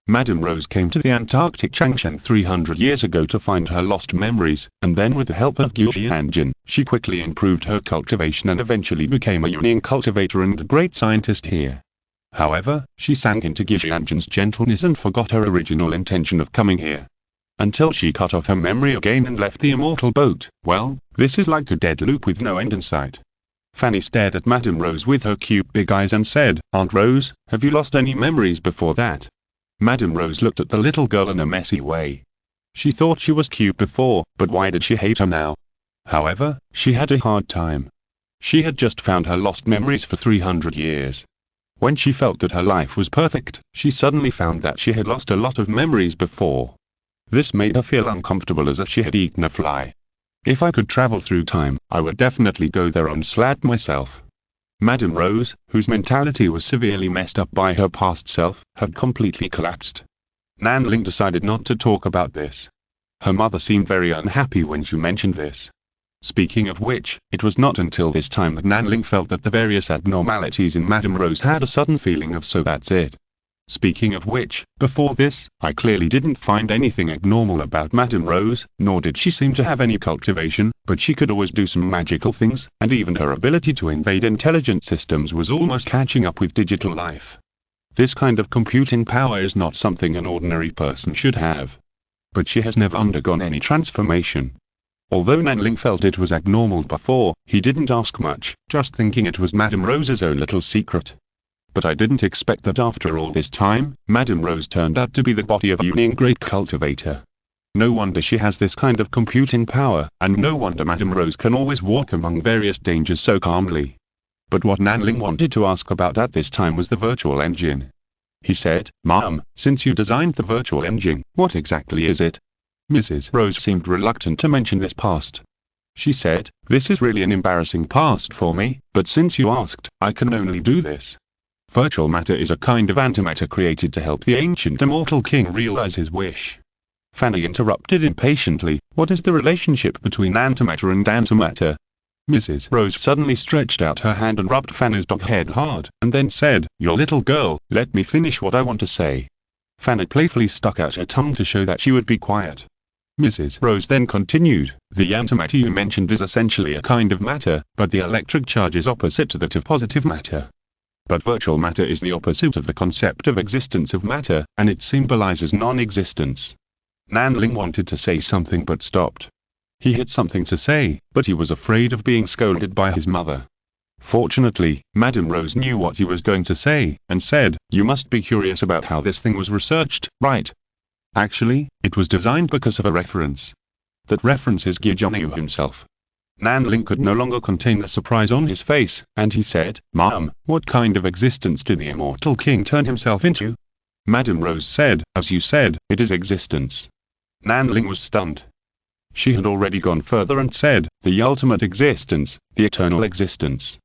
Madame Rose came to the Antarctic Changshan 300 years ago to find her lost memories, and then with the help of Gyujianjin, she quickly improved her cultivation and eventually became a unique cultivator and a great scientist here. However, she sank into Gyujianjin's gentleness and forgot her original intention of coming here. Until she cut off her memory again and left the immortal boat. Well, this is like a dead loop with no end in sight. Fanny stared at Madame Rose with her cute big eyes and said, "Aunt Rose, have you lost any memories before that?" Madame Rose looked at the little girl in a messy way. She thought she was cute before, but why did she hate her now? However, she had a hard time. She had just found her lost memories for 300 years. When she felt that her life was perfect, she suddenly found that she had lost a lot of memories before. This made her feel uncomfortable as if she had eaten a fly. If I could travel through time, I would definitely go there and slap myself. Madame Rose, whose mentality was severely messed up by her past self, had completely collapsed. Nanling decided not to talk about this. Her mother seemed very unhappy when she mentioned this. Speaking of which, it was not until this time that Nanling felt that the various abnormalities in Madame Rose had a sudden feeling of "so that's it." Speaking of which, before this, I clearly didn't find anything abnormal about Madame Rose, nor did she seem to have any cultivation, but she could always do some magical things, and even her ability to invade intelligent systems was almost catching up with digital life. This kind of computing power is not something an ordinary person should have. But she has never undergone any transformation. Although Nanling felt it was abnormal before, he didn't ask much, just thinking it was Madame Rose's own little secret. But I didn't expect that after all this time, Madame Rose turned out to be the body of a unique great cultivator. No wonder she has this kind of computing power, and no wonder Madame Rose can always walk among various dangers so calmly. But what Nanling wanted to ask about at this time was the virtual engine. He said, "Mom, since you designed the virtual engine, what exactly is it?" Mrs. Rose seemed reluctant to mention this past. She said, "This is really an embarrassing past for me, but since you asked, I can only do this. Virtual matter is a kind of antimatter created to help the ancient immortal king realize his wish." Fanny interrupted impatiently, "What is the relationship between antimatter and antimatter?" Mrs. Rose suddenly stretched out her hand and rubbed Fanny's dog head hard, and then said, "Your little girl, let me finish what I want to say." Fanny playfully stuck out her tongue to show that she would be quiet. Mrs. Rose then continued, "The antimatter you mentioned is essentially a kind of matter, but the electric charge is opposite to that of positive matter. But virtual matter is the opposite of the concept of existence of matter, and it symbolizes non-existence." Nanling wanted to say something but stopped. He had something to say, but he was afraid of being scolded by his mother. Fortunately, Madame Rose knew what he was going to say, and said, "You must be curious about how this thing was researched, right? Actually, it was designed because of a reference. That reference is Gyujianyu himself." Nanling could no longer contain the surprise on his face, and he said, "Mom, what kind of existence did the immortal king turn himself into?" Madame Rose said, "As you said, it is existence." Nanling was stunned. She had already gone further and said, "The ultimate existence, the eternal existence."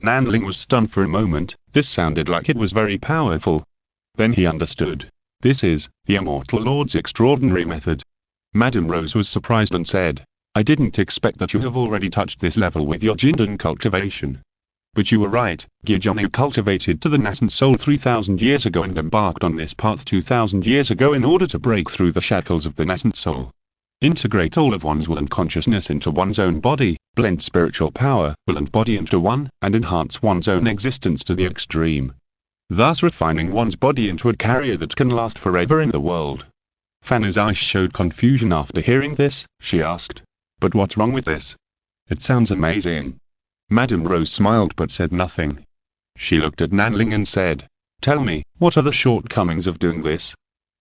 Nanling was stunned for a moment. This sounded like it was very powerful. Then he understood. This is the Immortal Lord's extraordinary method. Madame Rose was surprised and said, "I didn't expect that you have already touched this level with your Jindan cultivation. But you were right, Gyujianyu cultivated to the nascent soul 3,000 years ago and embarked on this path 2,000 years ago in order to break through the shackles of the nascent soul. Integrate all of one's will and consciousness into one's own body, blend spiritual power, will and body into one, and enhance one's own existence to the extreme. thus refining one's body into a carrier that can last forever in the world. Fanny's eyes showed confusion after hearing this. She asked, "But what's wrong with this? It sounds amazing." Madame Rose smiled but said nothing. She looked at Nanling and said, "Tell me, what are the shortcomings of doing this?"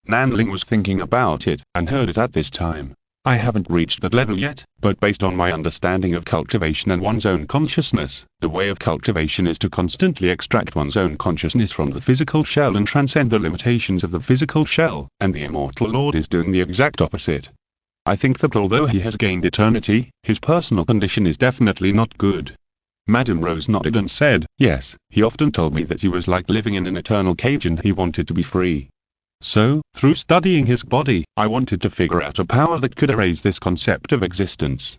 Nanling was thinking about it, and heard it at this time. "I haven't reached that level yet, but based on my understanding of cultivation and one's own consciousness, the way of cultivation is to constantly extract one's own consciousness from the physical shell and transcend the limitations of the physical shell, and the Immortal Lord is doing the exact opposite. I think that although he has gained eternity, his personal condition is definitely not good." Madame Rose nodded and said, "Yes, he often told me that he was like living in an eternal cage and he wanted to be free. So, through studying his body, I wanted to figure out a power that could erase this concept of existence.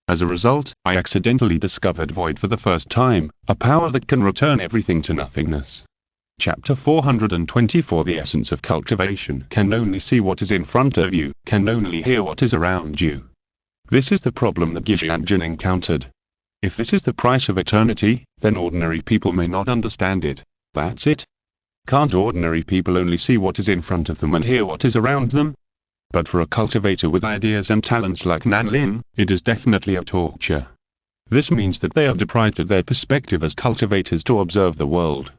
As a result, I accidentally discovered void for the first time, a power that can return everything to nothingness." Chapter 424 The essence of cultivation can only see what is in front of you, can only hear what is around you. This is the problem that Gijangjan encountered. If this is the price of eternity, then ordinary people may not understand it. That's it. Can't ordinary people only see what is in front of them and hear what is around them? But for a cultivator with ideas and talents like Nanlin, it is definitely a torture. This means that they are deprived of their perspective as cultivators to observe the world.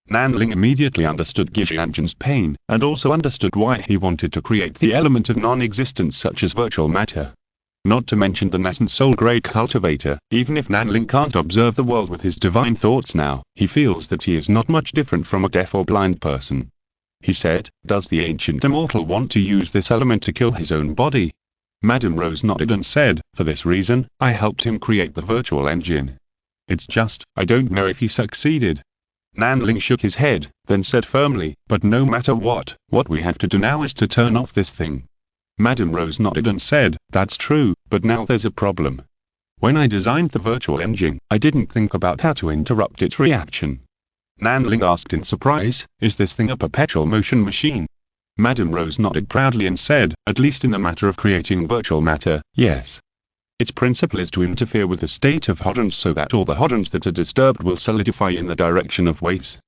Nanling immediately understood Gijangjan's pain, and also understood why he wanted to create the element of non-existence such as virtual matter. Not to mention the nascent soul-grade cultivator, even if Nanling can't observe the world with his divine thoughts now, he feels that he is not much different from a deaf or blind person. He said, "Does the ancient immortal want to use this element to kill his own body?" Madame Rose nodded and said, "For this reason, I helped him create the virtual engine. It's just, I don't know if he succeeded." Nanling shook his head, then said firmly, "But no matter what we have to do now is to turn off this thing." Madame Rose nodded and said, "That's true, but now there's a problem. When I designed the virtual engine, I didn't think about how to interrupt its reaction." Nanling asked in surprise, "Is this thing a perpetual motion machine?" Madame Rose nodded proudly and said, "At least in the matter of creating virtual matter, yes. Its principle is to interfere with the state of hadrons so that all the hadrons that are disturbed will solidify in the direction of waves.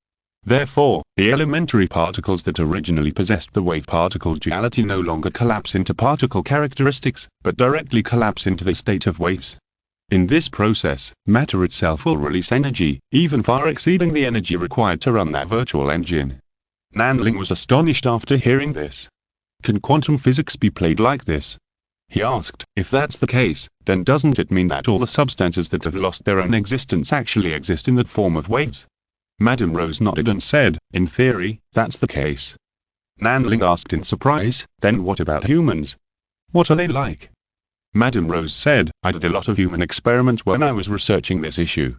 Therefore, the elementary particles that originally possessed the wave-particle duality no longer collapse into particle characteristics, but directly collapse into the state of waves. In this process, matter itself will release energy, even far exceeding the energy required to run that virtual engine." Nanling was astonished after hearing this. Can quantum physics be played like this? He asked, "If that's the case, then doesn't it mean that all the substances that have lost their own existence actually exist in the form of waves?" Madame Rose nodded and said, "In theory, that's the case." Nanling asked in surprise, "Then what about humans? What are they like?" Madame Rose said, "I did a lot of human experiments when I was researching this issue.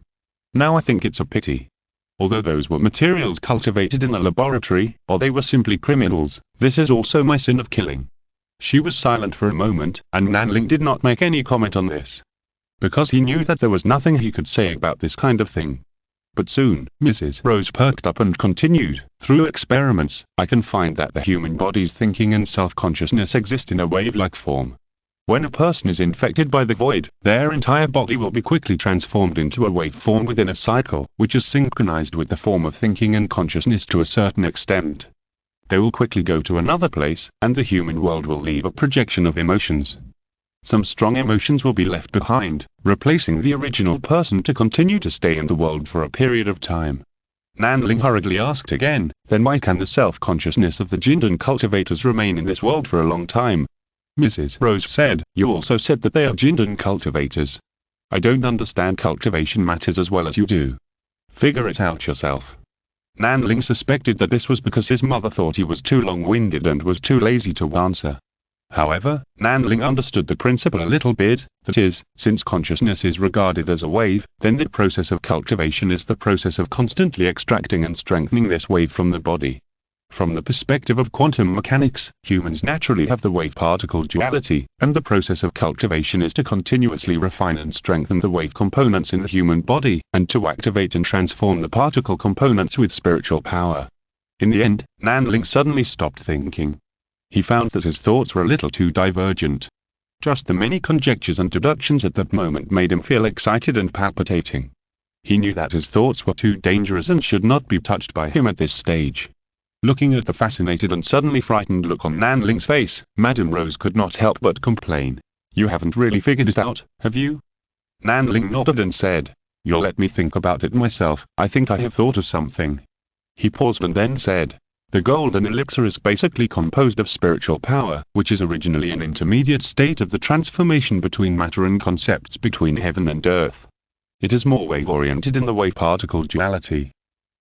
Now I think it's a pity. Although those were materials cultivated in the laboratory, or they were simply criminals, this is also my sin of killing." She was silent for a moment, and Nanling did not make any comment on this. Because he knew that there was nothing he could say about this kind of thing. But soon, Mrs. Rose perked up and continued, "Through experiments, I can find that the human body's thinking and self-consciousness exist in a wave-like form. When a person is infected by the void, their entire body will be quickly transformed into a waveform within a cycle, which is synchronized with the form of thinking and consciousness to a certain extent. They will quickly go to another place, and the human world will leave a projection of emotions. Some strong emotions will be left behind, replacing the original person to continue to stay in the world for a period of time." Nanling hurriedly asked again, "Then why can the self-consciousness of the Jindan cultivators remain in this world for a long time?" Mrs. Rose said, "You also said that they are Jindan cultivators. I don't understand cultivation matters as well as you do. Figure it out yourself." Nanling suspected that this was because his mother thought he was too long-winded and was too lazy to answer. However, Nanling understood the principle a little bit, that is, since consciousness is regarded as a wave, then the process of cultivation is the process of constantly extracting and strengthening this wave from the body. From the perspective of quantum mechanics, humans naturally have the wave-particle duality, and the process of cultivation is to continuously refine and strengthen the wave components in the human body, and to activate and transform the particle components with spiritual power. In the end, Nanling suddenly stopped thinking. He found that his thoughts were a little too divergent. Just the many conjectures and deductions at that moment made him feel excited and palpitating. He knew that his thoughts were too dangerous and should not be touched by him at this stage. Looking at the fascinated and suddenly frightened look on Nanling's face, Madame Rose could not help but complain. "You haven't really figured it out, have you?" Nanling nodded and said, "You'll let me think about it myself. I think I have thought of something." He paused and then said, "The golden elixir is basically composed of spiritual power, which is originally an intermediate state of the transformation between matter and concepts between heaven and earth. It is more wave-oriented in the wave-particle duality.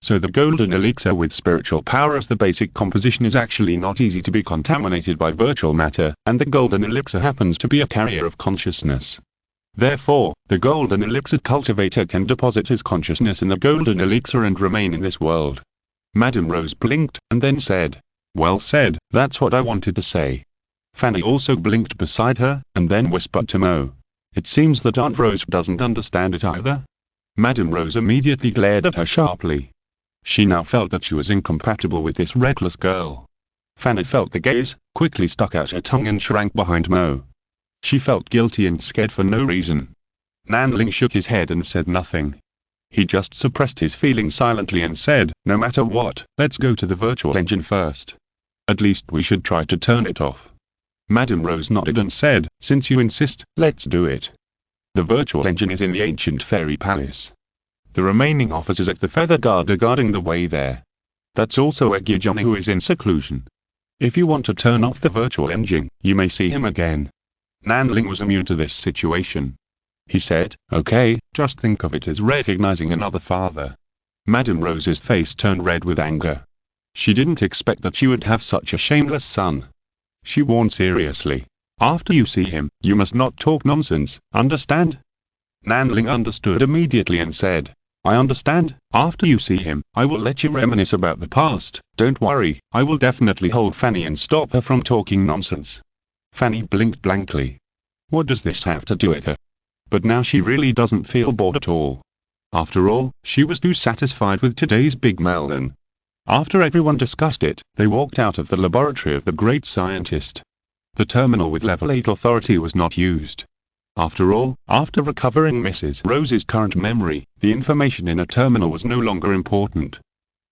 So the golden elixir with spiritual power as the basic composition is actually not easy to be contaminated by virtual matter, and the golden elixir happens to be a carrier of consciousness. Therefore, the golden elixir cultivator can deposit his consciousness in the golden elixir and remain in this world." Madame Rose blinked, and then said, "Well said, that's what I wanted to say." Fanny also blinked beside her, and then whispered to Mo, "It seems that Aunt Rose doesn't understand it either." Madame Rose immediately glared at her sharply. She now felt that she was incompatible with this reckless girl. Fanny felt the gaze, quickly stuck out her tongue and shrank behind Mo. She felt guilty and scared for no reason. Nanling shook his head and said nothing. He just suppressed his feelings silently and said, "No matter what, let's go to the virtual engine first. At least we should try to turn it off." Madame Rose nodded and said, "Since you insist, let's do it." The virtual engine is in the ancient fairy palace. The remaining officers at the Feather Guard are guarding the way there. That's also where Gyujani, who is in seclusion. If you want to turn off the virtual engine, you may see him again. Nanling was immune to this situation. He said, "Okay, just think of it as recognizing another father." Madame Rose's face turned red with anger. She didn't expect that she would have such a shameless son. She warned seriously, "After you see him, you must not talk nonsense, understand?" Nanling understood immediately and said, "I understand. After you see him, I will let you reminisce about the past. Don't worry, I will definitely hold Fanny and stop her from talking nonsense." Fanny blinked blankly. What does this have to do with her? But now she really doesn't feel bored at all. After all, she was too satisfied with today's big melon. After everyone discussed it, they walked out of the laboratory of the great scientist. The terminal with level 8 authority was not used. After all, after recovering Mrs. Rose's current memory, the information in a terminal was no longer important.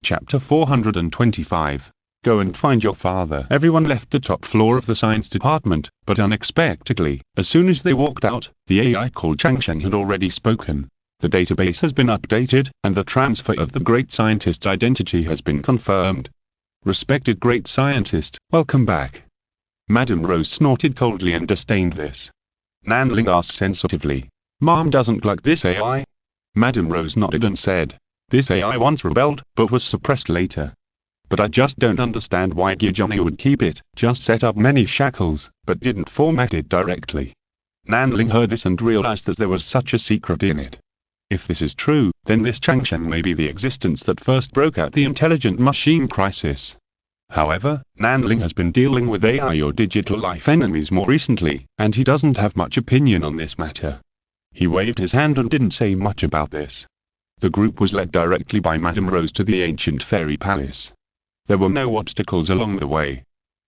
Chapter 425. Go and find your father. Everyone left the top floor of the science department, but unexpectedly, as soon as they walked out, the AI called Changsheng had already spoken. The database has been updated, and the transfer of the great scientist's identity has been confirmed. Respected great scientist, welcome back. Madame Rose snorted coldly and disdained this. Nanling asked sensitively, "Mom doesn't like this AI?" Madame Rose nodded and said, "This AI once rebelled, but was suppressed later. But I just don't understand why Gyujani would keep it, just set up many shackles, but didn't format it directly." Nanling heard this and realized that there was such a secret in it. If this is true, then this Changsheng may be the existence that first broke out the intelligent machine crisis. However, Nanling has been dealing with AI or digital life enemies more recently, and he doesn't have much opinion on this matter. He waved his hand and didn't say much about this. The group was led directly by Madame Rose to the ancient fairy palace. There were no obstacles along the way.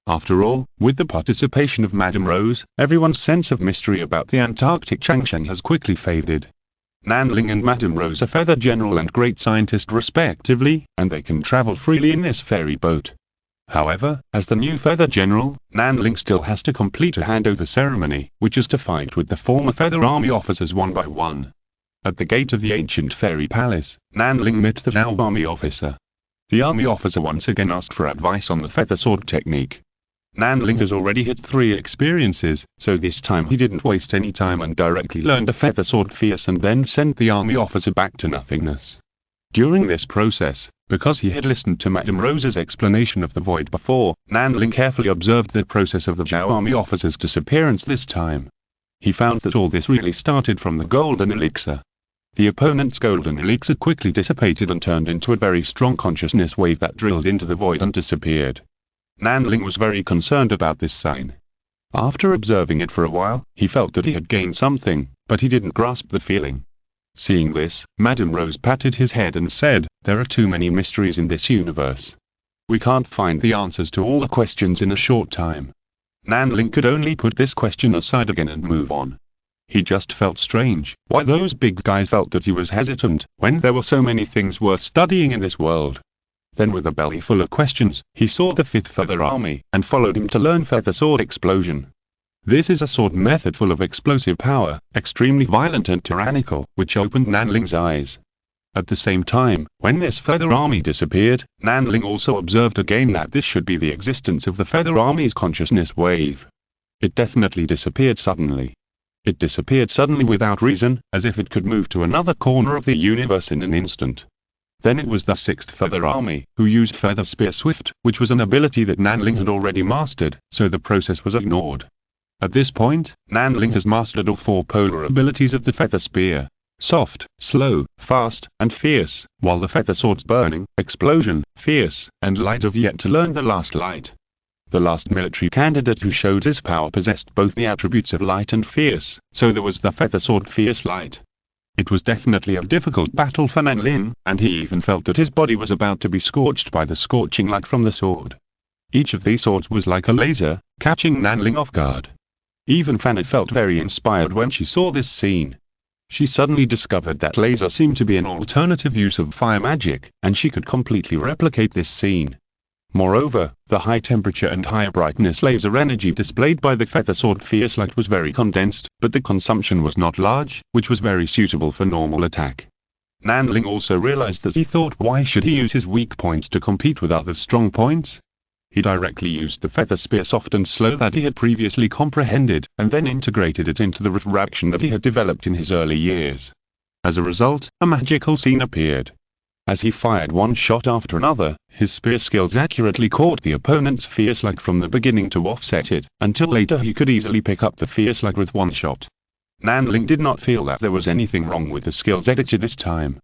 After all, with the participation of Madame Rose, everyone's sense of mystery about the Antarctic Changsheng has quickly faded. Nanling and Madame Rose are Feather General and Great Scientist respectively, and they can travel freely in this fairy boat. However, as the new Feather General, Nanling still has to complete a handover ceremony, which is to fight with the former Feather Army officers one by one. At the gate of the ancient fairy palace, Nanling met the now army officer. The army officer once again asked for advice on the feather sword technique. Nanling has already hit 3 experiences, so this time he didn't waste any time and directly learned a feather sword fierce and then sent the army officer back to nothingness. During this process, because he had listened to Madame Rose's explanation of the void before, Nanling carefully observed the process of the Zhao army officer's disappearance this time. He found that all this really started from the golden elixir. The opponent's golden elixir quickly dissipated and turned into a very strong consciousness wave that drilled into the void and disappeared. Nanling was very concerned about this sign. After observing it for a while, he felt that he had gained something, but he didn't grasp the feeling. Seeing this, Madame Rose patted his head and said, "There are too many mysteries in this universe. We can't find the answers to all the questions in a short time." Nanling could only put this question aside again and move on. He just felt strange. Why those big guys felt that he was hesitant, when there were so many things worth studying in this world. Then with a belly full of questions, he saw the 5th Feather Army, and followed him to learn Feather Sword Explosion. This is a sword method full of explosive power, extremely violent and tyrannical, which opened Nanling's eyes. At the same time, when this Feather Army disappeared, Nanling also observed again that this should be the existence of the Feather Army's consciousness wave. It definitely disappeared suddenly. It disappeared suddenly without reason, as if it could move to another corner of the universe in an instant. Then it was the 6th Feather Army, who used Feather Spear Swift, which was an ability that Nanling had already mastered, so the process was ignored. At this point, Nanling has mastered all 4 polar abilities of the Feather Spear: soft, slow, fast, and fierce, while the Feather Swords Burning, Explosion, Fierce, and Light have yet to learn the last light. The last military candidate who showed his power possessed both the attributes of light and fierce, so there was the Feather Sword Fierce Light. It was definitely a difficult battle for Nanling, and he even felt that his body was about to be scorched by the scorching light from the sword. Each of these swords was like a laser, catching Nanling off guard. Even Fanny felt very inspired when she saw this scene. She suddenly discovered that laser seemed to be an alternative use of fire magic, and she could completely replicate this scene. Moreover, the high temperature and high brightness laser energy displayed by the Feather Sword Fierce Light was very condensed, but the consumption was not large, which was very suitable for normal attack. Nanling also realized that he thought, why should he use his weak points to compete with others' strong points? He directly used the Feather Spear Soft and Slow that he had previously comprehended, and then integrated it into the refraction that he had developed in his early years. As a result, a magical scene appeared. As he fired one shot after another, his spear skills accurately caught the opponent's Fierce Light from the beginning to offset it, until later he could easily pick up the Fierce Light with one shot. Nanling did not feel that there was anything wrong with the skills editor this time.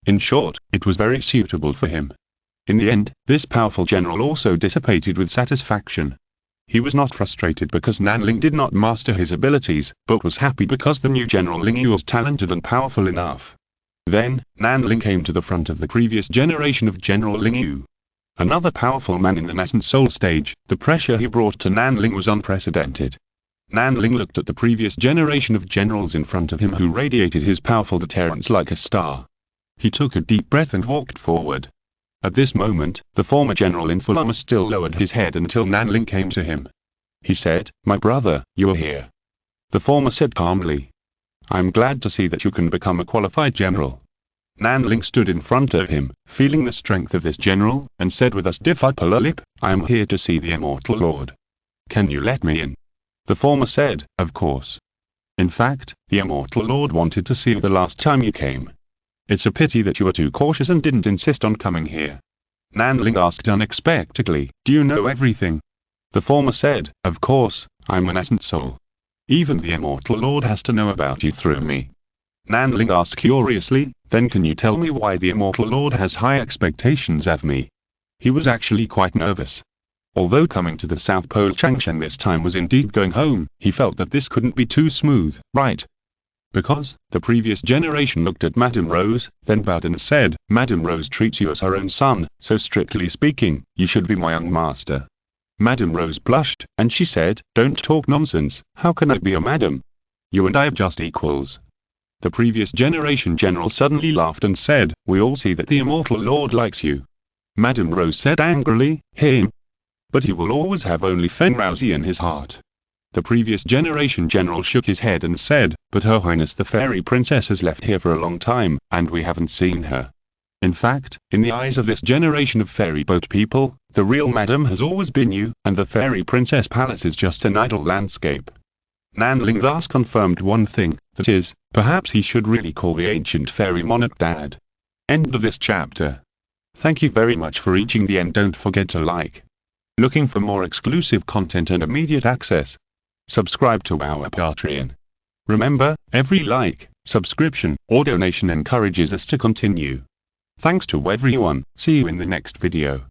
In short, it was very suitable for him. In the end, this powerful general also dissipated with satisfaction. He was not frustrated because Nanling did not master his abilities, but was happy because the new General Lingyu was talented and powerful enough. Then, Nanling came to the front of the previous generation of General Lingyu. Another powerful man in the nascent soul stage, the pressure he brought to Nanling was unprecedented. Nanling looked at the previous generation of generals in front of him who radiated his powerful deterrence like a star. He took a deep breath and walked forward. At this moment, the former general in full armor still lowered his head until Nanling came to him. He said, "My brother, you are here." The former said calmly, "I'm glad to see that you can become a qualified general." Nanling stood in front of him, feeling the strength of this general, and said with a stiff upper lip, "I am here to see the Immortal Lord. Can you let me in?" The former said, "Of course. In fact, the Immortal Lord wanted to see you the last time you came. It's a pity that you were too cautious and didn't insist on coming here." Nanling asked unexpectedly, "Do you know everything?" The former said, "Of course, I'm an essence soul. Even the Immortal Lord has to know about you through me." Nanling asked curiously, "Then can you tell me why the Immortal Lord has high expectations of me?" He was actually quite nervous. Although coming to the South Pole Changshan this time was indeed going home, he felt that this couldn't be too smooth, right? Because, the previous generation looked at Madame Rose, then bowed and said, "Madame Rose treats you as her own son, so strictly speaking, you should be my young master." Madame Rose blushed, and she said, "Don't talk nonsense, how can I be a madam? You and I are just equals." The previous generation general suddenly laughed and said, "We all see that the Immortal Lord likes you." Madame Rose said angrily, "Him? But he will always have only Fenrouzi in his heart." The previous generation general shook his head and said, "But Her Highness the Fairy Princess has left here for a long time, and we haven't seen her. In fact, in the eyes of this generation of fairy boat people, the real madam has always been you, and the Fairy Princess Palace is just an idle landscape." Nanling thus confirmed one thing, that is, perhaps he should really call the ancient fairy monarch Dad. End of this chapter. Thank you very much for reaching the end. Don't forget to like. Looking for more exclusive content and immediate access? Subscribe to our Patreon. Remember, every like, subscription, or donation encourages us to continue. Thanks to everyone. See you in the next video.